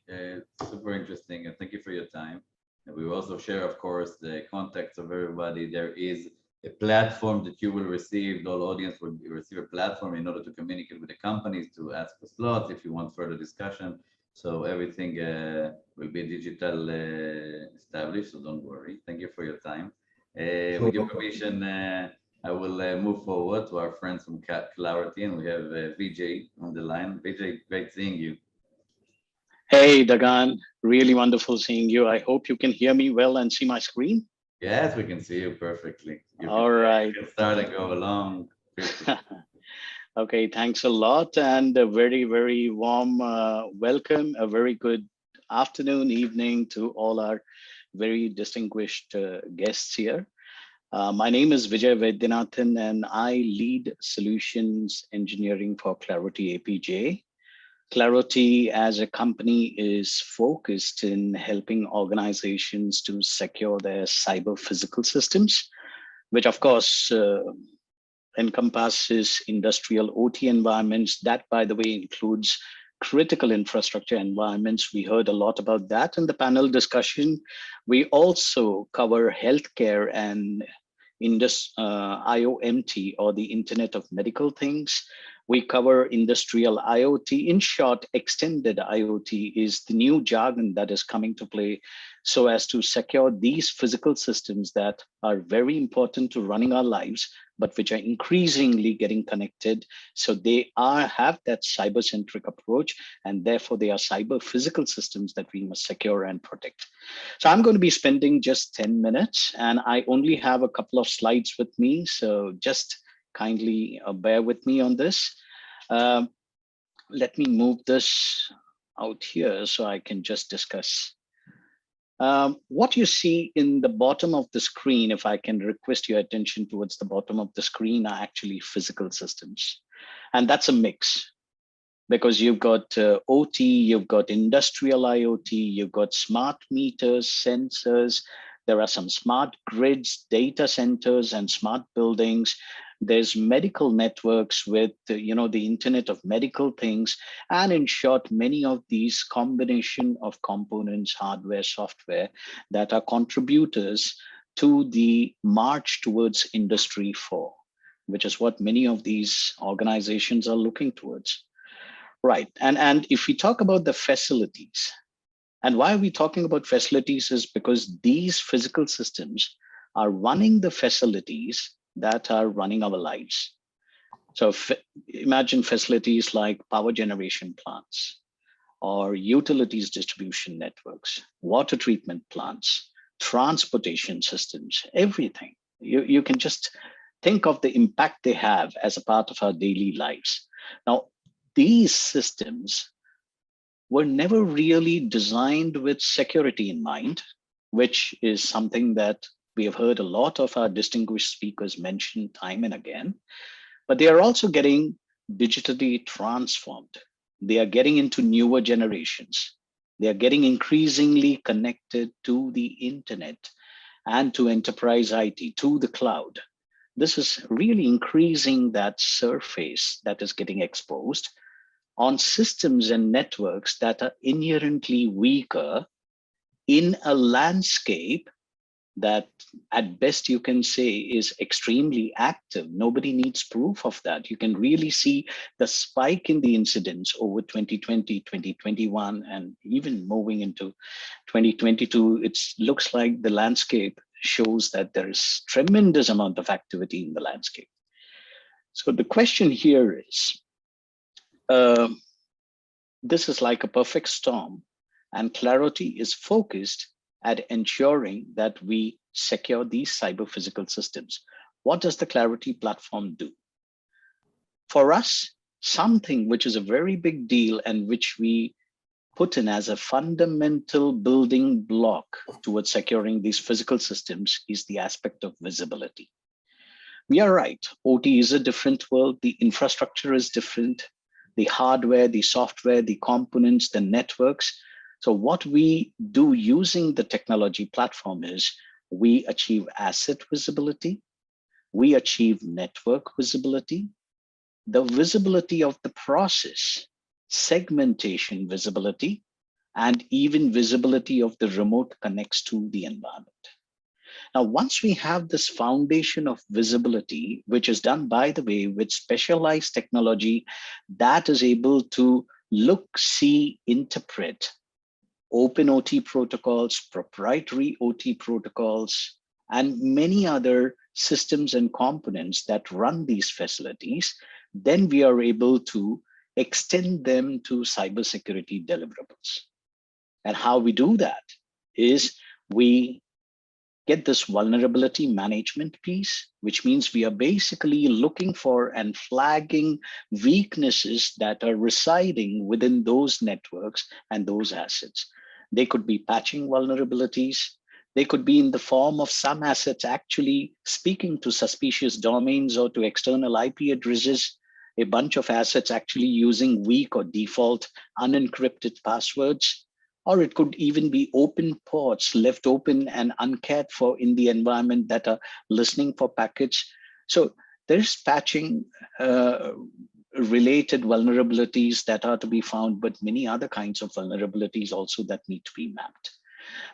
Super interesting, and thank you for your time. And we will also share, of course, the contacts of everybody. There is a platform that you will receive, the whole audience will receive a platform in order to communicate with the companies, to ask for slots if you want further discussion. So everything will be digital established, so don't worry. Thank you for your time. With your permission, I will move forward to our friends from Clarity, and we have Vijay on the line. Vijay, great seeing you. Hey, Dagan, really wonderful seeing you. I hope you can hear me well and see my screen. Yes, we can see you perfectly. All right. You can start and go along. Okay, thanks a lot, and a very, very warm welcome. A very good afternoon, evening to all our very distinguished guests here. My name is Vijay Vaidyanathan, and I lead solutions engineering for Clarity APJ. Clarity as a company is focused in helping organizations to secure their cyber physical systems, which of course encompasses industrial OT environments. That, by the way, includes critical infrastructure environments. We heard a lot about that in the panel discussion. We also cover healthcare and IoMT, or the Internet of Medical Things. We cover industrial IoT. In short, extended IoT is the new jargon that is coming to play so as to secure these physical systems that are very important to running our lives, but which are increasingly getting connected. So they have that cyber-centric approach, and therefore they are cyber physical systems that we must secure and protect. So I'm going to be spending just 10 minutes, and I only have a couple of slides with me. So just kindly bear with me on this. Let me move this out here so I can just discuss. What you see in the bottom of the screen, if I can request your attention towards the bottom of the screen, are actually physical systems. And that's a mix, because you've got OT, you've got industrial IoT, you've got smart meters, sensors, there are some smart grids, data centers, and smart buildings. There's medical networks with the Internet of Medical Things, and in short, many of these combination of components, hardware, software, that are contributors to the march towards Industry 4, which is what many of these organizations are looking towards. Right, and if we talk about the facilities, and why are we talking about facilities is because these physical systems are running the facilities that are running our lives. So imagine facilities like power generation plants, or utilities distribution networks, water treatment plants, transportation systems, everything. You can just think of the impact they have as a part of our daily lives. Now, these systems were never really designed with security in mind, which is something that we have heard a lot of our distinguished speakers mention time and again, but they are also getting digitally transformed. They are getting into newer generations. They are getting increasingly connected to the internet and to enterprise IT, to the cloud. This is really increasing that surface that is getting exposed on systems and networks that are inherently weaker in a landscape that at best you can say is extremely active. Nobody needs proof of that. You can really see the spike in the incidents over 2020, 2021, and even moving into 2022. It looks like the landscape shows that there is tremendous amount of activity in the landscape. So the question here is, this is like a perfect storm, and Clarity is focused at ensuring that we secure these cyber physical systems. What does the Clarity platform do? For us, something which is a very big deal and which we put in as a fundamental building block towards securing these physical systems is the aspect of visibility. We are right, OT is a different world, the infrastructure is different, the hardware, the software, the components, the networks. So what we do using the technology platform is we achieve asset visibility, we achieve network visibility, the visibility of the process, segmentation visibility, and even visibility of the remote connects to the environment. Now, once we have this foundation of visibility, which is done, by the way, with specialized technology that is able to look, see, interpret open OT protocols, proprietary OT protocols, and many other systems and components that run these facilities, then we are able to extend them to cybersecurity deliverables. And how we do that is we get this vulnerability management piece, which means we are basically looking for and flagging weaknesses that are residing within those networks and those assets. They could be patching vulnerabilities. They could be in the form of some assets actually speaking to suspicious domains or to external IP addresses, a bunch of assets actually using weak or default unencrypted passwords, or it could even be open ports left open and uncared for in the environment that are listening for packets. So there's patching related vulnerabilities that are to be found, but many other kinds of vulnerabilities also that need to be mapped.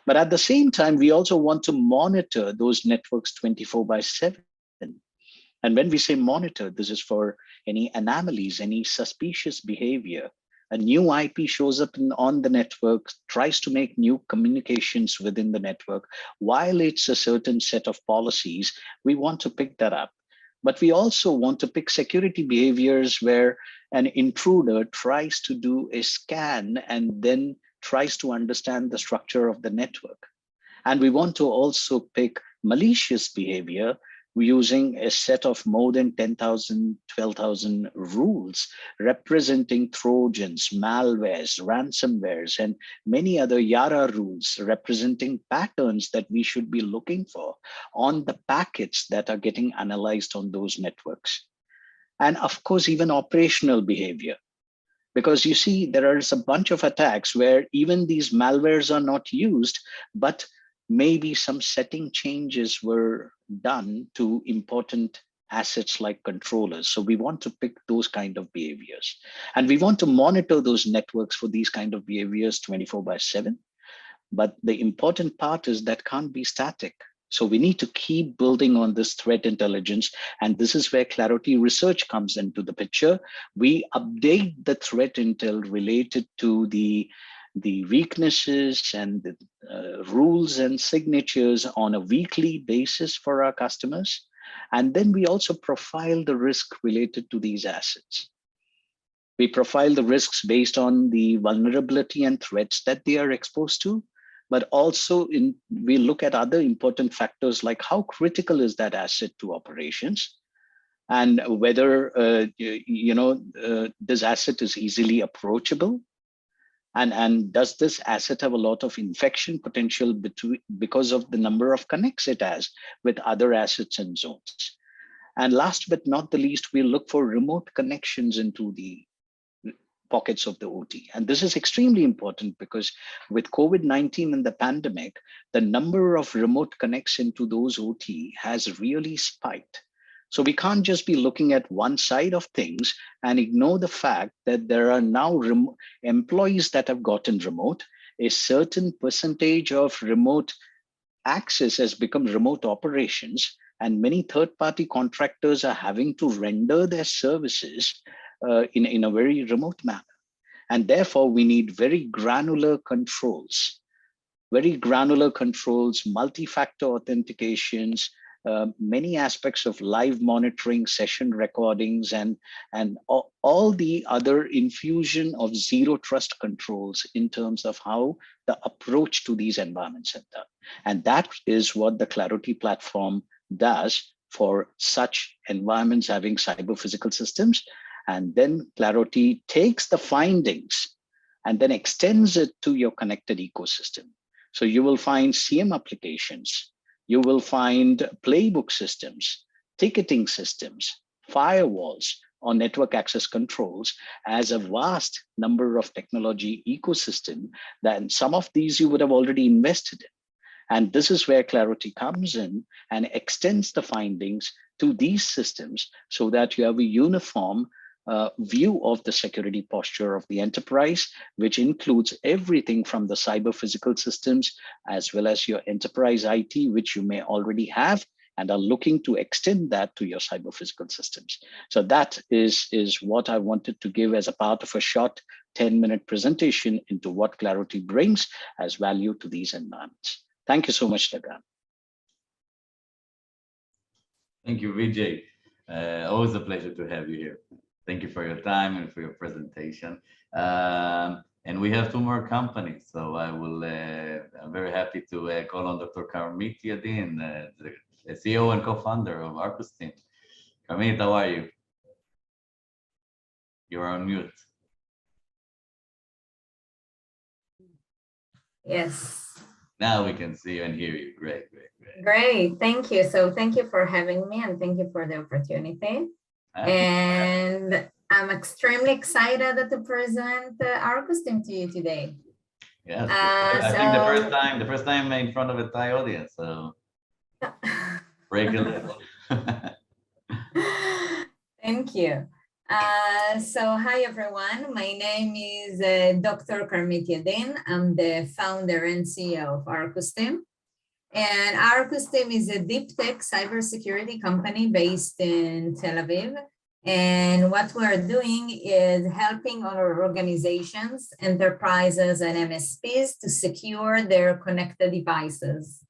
But at the same time, we also want to monitor those networks 24/7. And when we say monitor, this is for any anomalies, any suspicious behavior a new IP shows up on the network, tries to make new communications within the network, violates a certain set of policies, we want to pick that up. But we also want to pick security behaviors where an intruder tries to do a scan and then tries to understand the structure of the network. And we want to also pick malicious behavior using a set of more than 10,000, 12,000 rules representing Trojans, malwares, ransomwares, and many other Yara rules representing patterns that we should be looking for on the packets that are getting analyzed on those networks. And of course, even operational behavior. Because you see, there is a bunch of attacks where even these malwares are not used, but maybe some setting changes were done to important assets like controllers. So we want to pick those kind of behaviors. And we want to monitor those networks for these kind of behaviors 24/7. But the important part is that can't be static. So we need to keep building on this threat intelligence. And this is where Clarity Research comes into the picture. We update the threat intel related to the weaknesses and the rules and signatures on a weekly basis for our customers. And then we also profile the risk related to these assets. We profile the risks based on the vulnerability and threats that they are exposed to, but also we look at other important factors like how critical is that asset to operations, and whether this asset is easily approachable. And does this asset have a lot of infection potential because of the number of connects it has with other assets and zones? And last but not the least, we look for remote connections into the pockets of the OT. And this is extremely important because with COVID-19 and the pandemic, the number of remote connects into those OT has really spiked. So we can't just be looking at one side of things and ignore the fact that there are now employees that have gotten remote. A certain percentage of remote access has become remote operations, and many third-party contractors are having to render their services in a very remote manner. And therefore, we need very granular controls, multi-factor authentications, many aspects of live monitoring, session recordings, and all the other infusion of zero trust controls in terms of how the approach to these environments are done. And that is what the Clarity platform does for such environments having cyber physical systems. And then Clarity takes the findings and then extends it to your connected ecosystem. So you will find CM applications, you will find playbook systems, ticketing systems, firewalls, or network access controls as a vast number of technology ecosystem. Then some of these you would have already invested in. And this is where Clarity comes in and extends the findings to these systems so that you have a uniform view of the security posture of the enterprise, which includes everything from the cyber physical systems, as well as your enterprise IT, which you may already have, and are looking to extend that to your cyber physical systems. So that is what I wanted to give as a part of a short 10-minute presentation into what Clarity brings as value to these environments. Thank you so much, Dagan. Thank you, Vijay. Always a pleasure to have you here. Thank you for your time and for your presentation. And we have two more companies, so I'm very happy to call on Dr. Karmit Yadin, the CEO and co-founder of Arcus team. Karmit, how are you? You are on mute. Yes. Now we can see you and hear you. Great. Great, thank you. So thank you for having me and thank you for the opportunity. And I'm extremely excited to present Arcus team to you today. Yes, I think the first time in front of a Thai audience, so break a little. Thank you. So hi everyone, my name is Dr. Karmit Yadin. I'm the founder and CEO of Arcus team. And Arcus team is a deep tech cybersecurity company based in Tel Aviv. And what we're doing is helping our organizations, enterprises, and MSPs to secure their connected devices.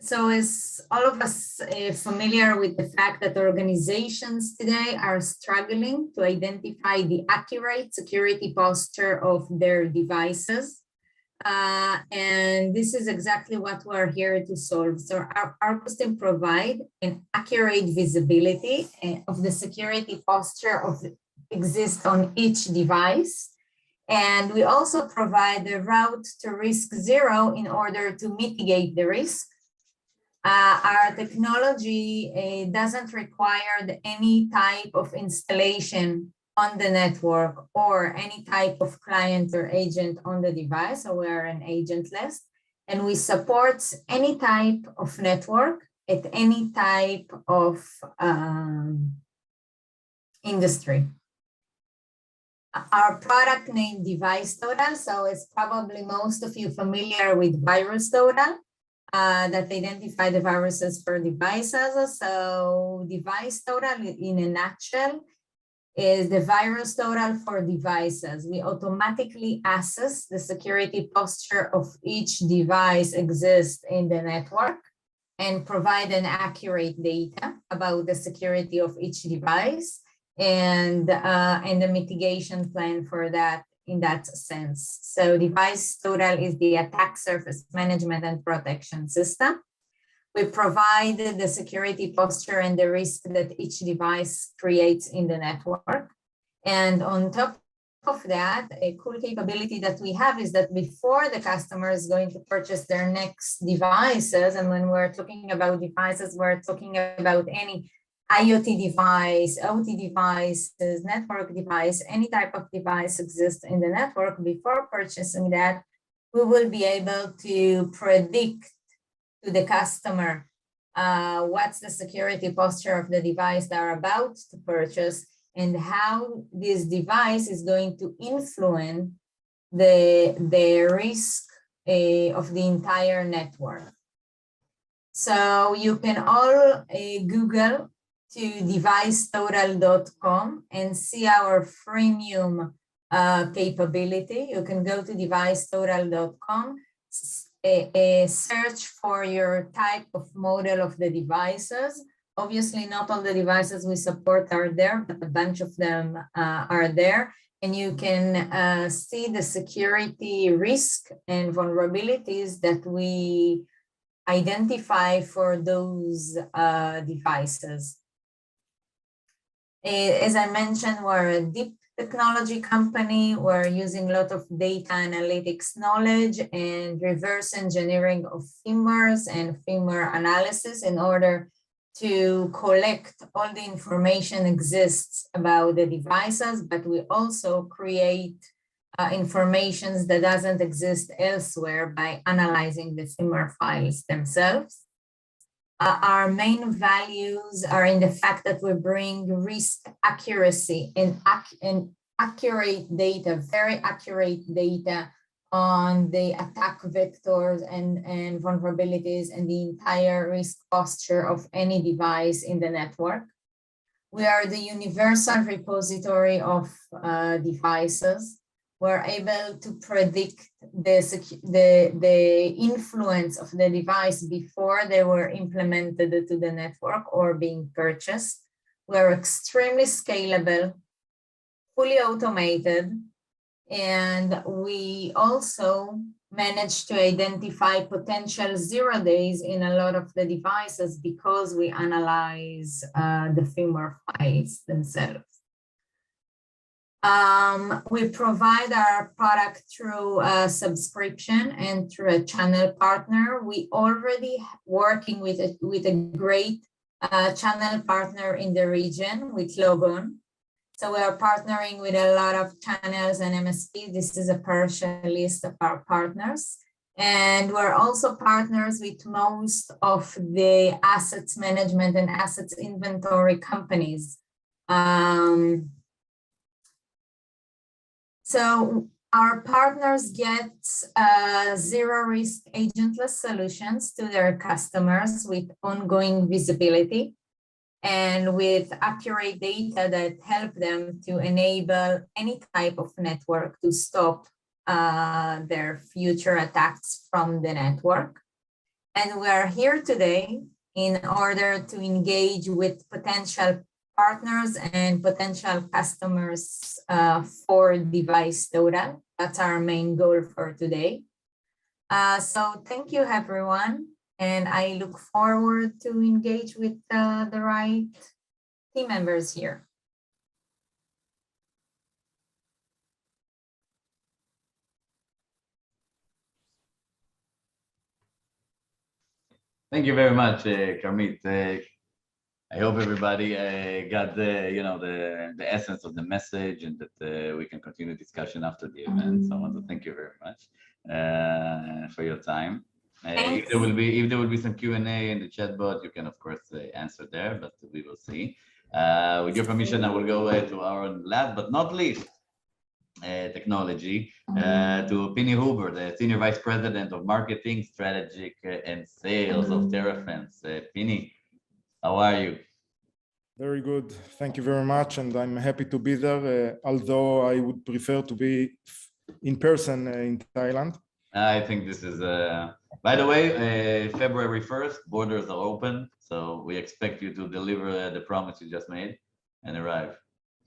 So is all of us familiar with the fact that organizations today are struggling to identify the accurate security posture of their devices? And this is exactly what we're here to solve. So our system provide an accurate visibility of the security posture of exists on each device. And we also provide the route to risk zero in order to mitigate the risk. Our technology doesn't require any type of installation on the network or any type of client or agent on the device. So we are an agentless, and we support any type of network at any type of industry. Our product name Device Total, so it's probably most of you familiar with Virus Total. That identify the viruses for devices. So Device Total, in a nutshell, is the virus total for devices. We automatically assess the security posture of each device exists in the network and provide an accurate data about the security of each device and the mitigation plan for that in that sense. So Device Total is the attack surface management and protection system. We provide the security posture and the risk that each device creates in the network. And on top of that, a cool capability that we have is that before the customer is going to purchase their next devices, and when we're talking about devices, we're talking about any IoT device, OT devices, network device, any type of device exists in the network. Before purchasing that, we will be able to predict to the customer what's the security posture of the device they're about to purchase and how this device is going to influence the risk of the entire network. So you can all Google to devicetotal.com and see our freemium capability. You can go to devicetotal.com, search for your type of model of the devices. Obviously, not all the devices we support are there, but a bunch of them are there. And you can see the security risk and vulnerabilities that we identify for those devices. As I mentioned, we're a deep technology company. We're using a lot of data analytics knowledge and reverse engineering of firmwares and firmware analysis in order to collect all the information exists about the devices, but we also create information that doesn't exist elsewhere by analyzing the firmware files themselves. Our main values are in the fact that we bring risk accuracy and accurate data, very accurate data on the attack vectors and vulnerabilities and the entire risk posture of any device in the network. We are the universal repository of devices. We're able to predict the influence of the device before they were implemented to the network or being purchased. We're extremely scalable, fully automated, and we also managed to identify potential 0 days in a lot of the devices because we analyze the firmware files themselves. We provide our product through a subscription and through a channel partner. We already working with a great channel partner in the region with Logon. So we are partnering with a lot of channels and MSPs. This is a partial list of our partners. And we're also partners with most of the assets management and assets inventory companies. So our partners get zero risk agentless solutions to their customers with ongoing visibility and with accurate data that help them to enable any type of network to stop their future attacks from the network. And we are here today in order to engage with potential partners and potential customers for Device Total. That's our main goal for today. So thank you, everyone. And I look forward to engage with the right team members here. Thank you very much, Karmit. I hope everybody got the essence of the message, and that we can continue discussion after the event. So I want to thank you very much for your time. If there will be some Q&A in the chat bot, you can of course answer there, but we will see. With your permission, I will go to our last but not least technology, to Pini Huber, the Senior Vice President of Marketing, Strategic and Sales of TerraFence. Pini, how are you? Very good. Thank you very much. And I'm happy to be there, although I would prefer to be in person in Thailand. I think this is, by the way, February 1st, borders are open. So we expect you to deliver the promise you just made and arrive.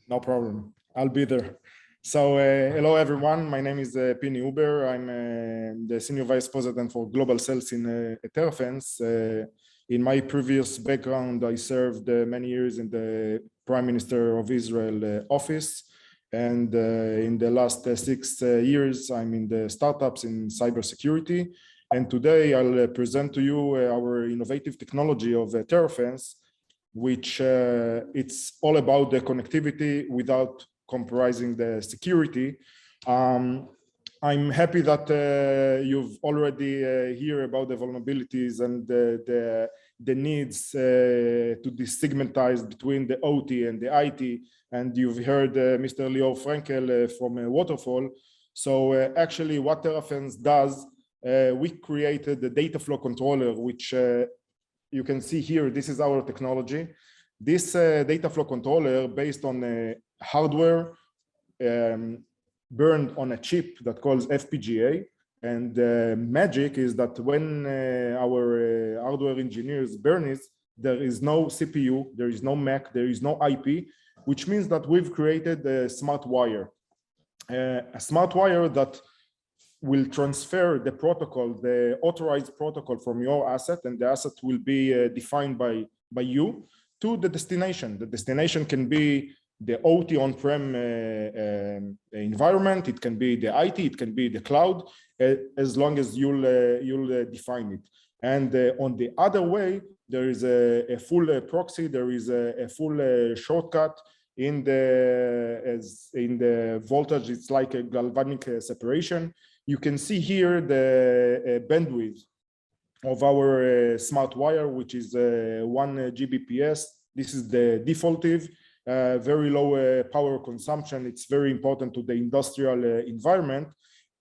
No problem. I'll be there. So hello, everyone. My name is Pini Huber. I'm the Senior Vice President for Global Sales in TerraFence. In my previous background, I served many years in the Prime Minister of Israel office. And in the last 6 years, I'm in the startups in cybersecurity. And today I'll present to you our innovative technology of TerraFence, which it's all about the connectivity without compromising the security. I'm happy that you've already heard about the vulnerabilities and the needs to destigmatize between the OT and the IT. And you've heard Mr. Lior Frankel from Waterfall. So actually what TerraFence does, we created the data flow controller, which you can see here. This is our technology. This data flow controller based on hardware burned on a chip that calls FPGA. And the magic is that when our hardware engineers burn it, there is no CPU, there is no Mac, there is no IP, which means that we've created a smart wire. A smart wire that will transfer the protocol, the authorized protocol from your asset, and the asset will be defined by you to the destination. The destination can be the OT on-prem environment, it can be the IT, it can be the cloud, as long as you'll define it. And on the other way, there is a full proxy, there is a full shortcut in the voltage. It's like a galvanic separation. You can see here the bandwidth of our smart wire, which is 1 Gbps. This is the defaultive. Very low power consumption. It's very important to the industrial environment,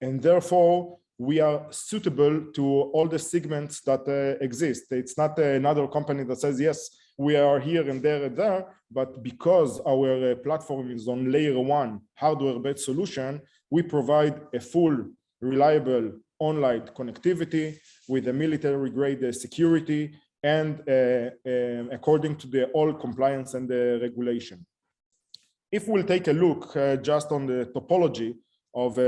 and therefore we are suitable to all the segments that exist. It's not another company that says, yes, we are here and there, but because our platform is on layer 1 hardware-based solution, we provide a full, reliable online connectivity with a military-grade security and according to the all compliance and the regulation. If we'll take a look just on the topology of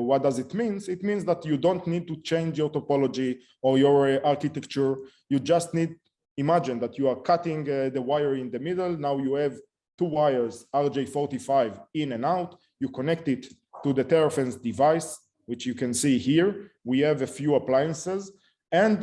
what does it mean that you don't need to change your topology or your architecture. You just need, imagine that you are cutting the wire in the middle. Now you have 2 wires, RJ45 in and out. You connect it to the TerraFence device, which you can see here. We have a few appliances. And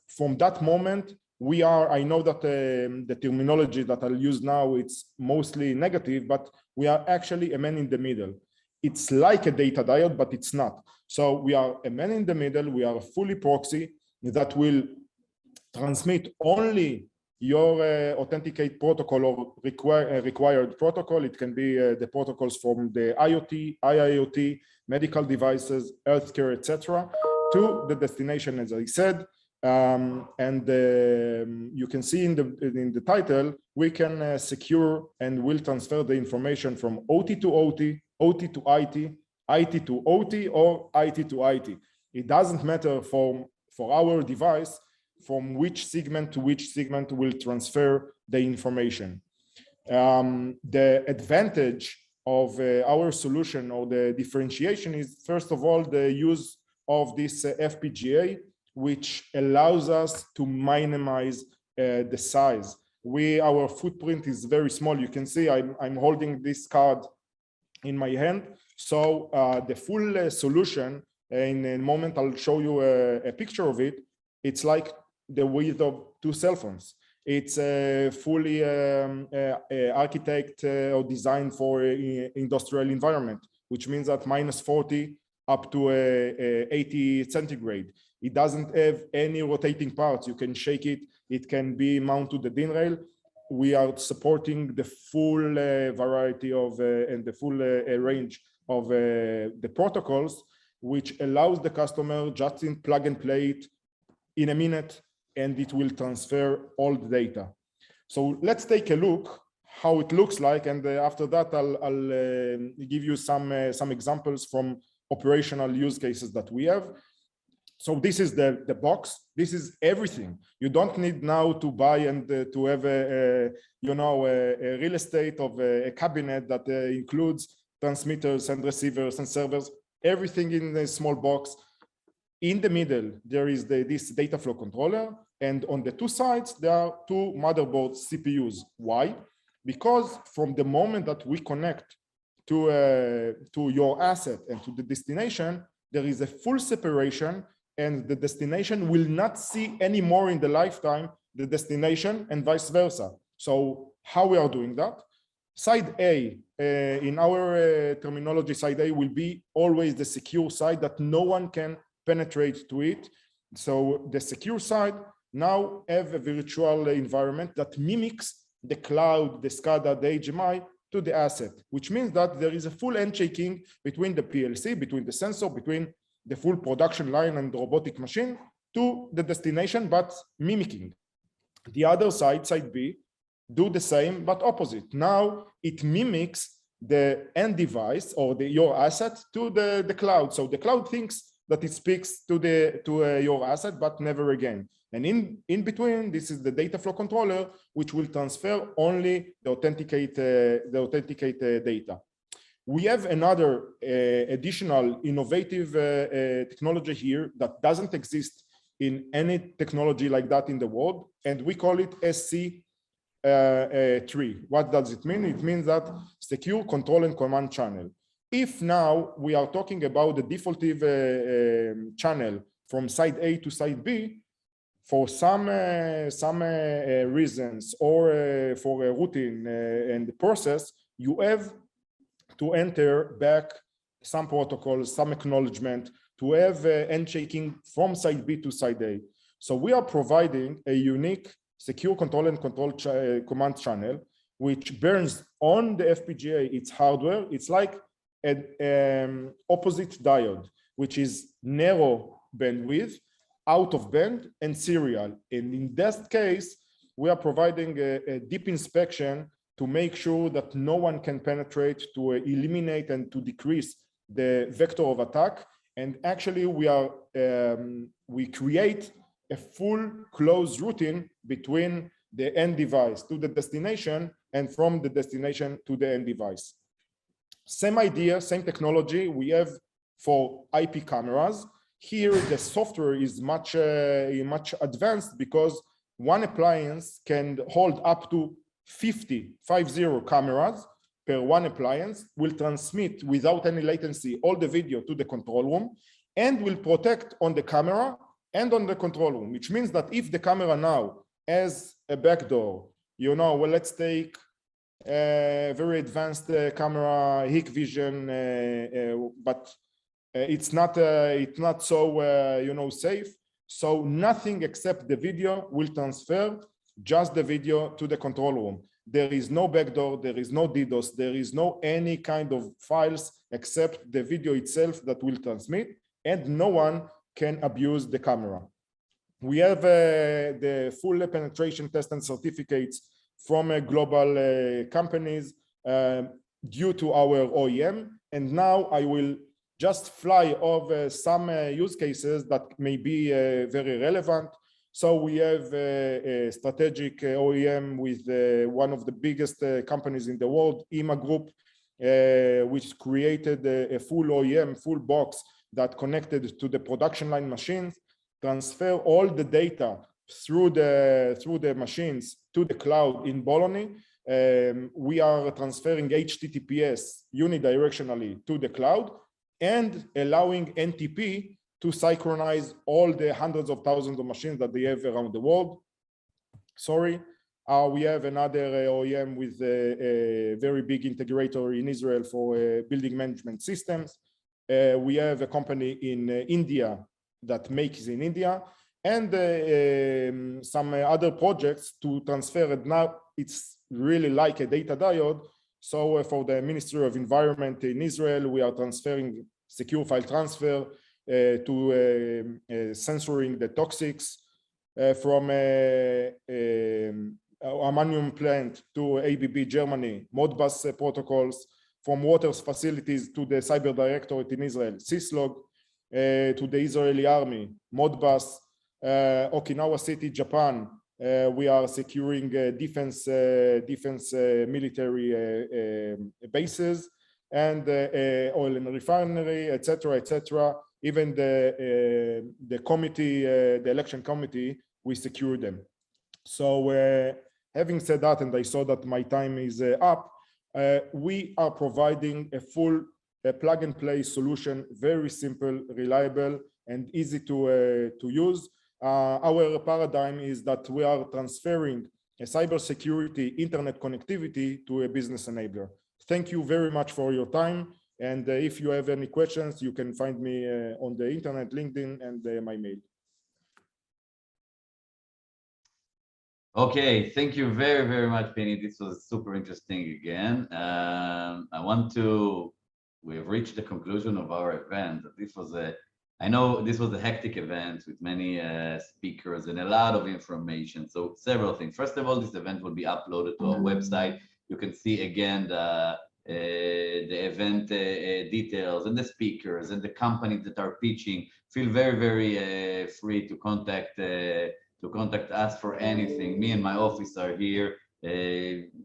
from that moment, I know that the terminology that I'll use now, it's mostly negative, but we are actually a man in the middle. It's like a data diode, but it's not. So we are a man in the middle. We are a fully proxy that will transmit only your authenticate protocol or required protocol. It can be the protocols from the IoT, IIoT, medical devices, healthcare, etc., to the destination, as I said. You can see in the title, we can secure and will transfer the information from OT to OT, OT to IT, IT to OT, or IT to IT. It doesn't matter for our device from which segment to which segment will transfer the information. The advantage of our solution or the differentiation is, first of all, the use of this FPGA, which allows us to minimize the size. Our footprint is very small. You can see I'm holding this card in my hand. So the full solution, in a moment I'll show you a picture of it. It's like the width of 2 cell phones. It's fully architected or designed for industrial environment, which means that -40 up to 80 centigrade. It doesn't have any rotating parts. You can shake it. It can be mounted to the DIN rail. We are supporting the full variety of and the full range of the protocols, which allows the customer just in plug and play it in a minute, and it will transfer all the data. So let's take a look how it looks like, and after that I'll give you some examples from operational use cases that we have. So this is the box. This is everything. You don't need now to buy and to have a real estate of a cabinet that includes transmitters and receivers and servers, everything in a small box. In the middle, there is this data flow controller, and on the 2 sides, there are 2 motherboard CPUs. Why? Because from the moment that we connect to your asset and to the destination, there is a full separation, and the destination will not see anymore in the lifetime the destination and vice versa. So how we are doing that? Side A, in our terminology, side A will be always the secure side that no one can penetrate to it. So the secure side now have a virtual environment that mimics the cloud, the SCADA, the HMI to the asset, which means that there is a full handshaking between the PLC, between the sensor, between the full production line and the robotic machine to the destination, but mimicking. The other side, side B, do the same, but opposite. Now it mimics the end device or your asset to the cloud. So the cloud thinks that it speaks to your asset, but never again. And in between, this is the data flow controller, which will transfer only the authenticated data. We have another additional innovative technology here that doesn't exist in any technology like that in the world, and we call it SC3. What does it mean? It means that secure control and command channel. If now we are talking about the defaultive channel from side A to side B, for some reasons or for a routine and the process, you have to enter back some protocols, some acknowledgement, to have handshaking from side B to side A. So we are providing a unique secure control and command channel, which burns on the FPGA, its hardware. It's like an opposite diode, which is narrow bandwidth, out of band, and serial. And in that case, we are providing a deep inspection to make sure that no one can penetrate, to eliminate and to decrease the vector of attack. And actually, we create a full closed routine between the end device to the destination and from the destination to the end device. Same idea, same technology we have for IP cameras. Here, the software is much advanced because one appliance can hold up to 50 cameras per one appliance, will transmit without any latency all the video to the control room, and will protect on the camera and on the control room, which means that if the camera now has a backdoor, well, let's take a very advanced camera, Hikvision, but it's not so safe. So nothing except the video will transfer, just the video to the control room. There is no backdoor, there is no DDoS, there is no any kind of files except the video itself that will transmit, and no one can abuse the camera. We have the full penetration test and certificates from global companies due to our OEM. And now I will just fly over some use cases that may be very relevant. So we have a strategic OEM with one of the biggest companies in the world, IMA Group, which created a full OEM, full box that connected to the production line machines, transfer all the data through the machines to the cloud in Bologna. We are transferring HTTPS unidirectionally to the cloud and allowing NTP to synchronize all the hundreds of thousands of machines that they have around the world. Sorry, we have another OEM with a very big integrator in Israel for building management systems. We have a company in India that makes in India, and some other projects to transfer it. Now it's really like a data diode. So for the Ministry of Environment in Israel, we are transferring secure file transfer to censoring the toxics from ammonium plant to ABB Germany, Modbus protocols, from waters facilities to the cyber directorate in Israel, Syslog, to the Israeli army, Modbus, Okinawa City, Japan. We are securing defense military bases, and oil and refinery, etc. Even the committee, the election committee, we secure them. So having said that, and I saw that my time is up, we are providing a full plug and play solution, very simple, reliable, and easy to use. Our paradigm is that we are transferring a cybersecurity internet connectivity to a business enabler. Thank you very much for your time. And if you have any questions, you can find me on the internet, LinkedIn, and my mail. Okay, thank you very, very much, Penny. This was super interesting again. We have reached the conclusion of our event. I know this was a hectic event with many speakers and a lot of information. So several things. First of all, this event will be uploaded to our website. You can see again the event details and the speakers and the companies that are pitching. Feel very, very free to contact us for anything. Me and my office are here.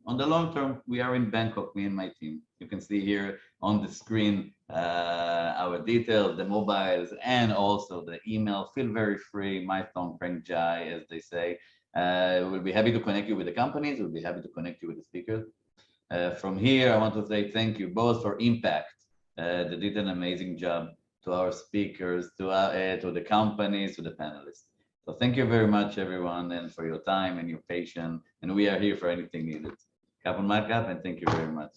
On the long term, we are in Bangkok, me and my team. You can see here on the screen our details, the mobiles, and also the email. Feel very free, my phone, Frank Jai, as they say. We'll be happy to connect you with the companies. We'll be happy to connect you with the speakers. From here, I want to say thank you both for impact. They did an amazing job, to our speakers, to the companies, to the panelists. So thank you very much, everyone, and for your time and your patience. And we are here for anything needed. Kapun Markap, and thank you very much.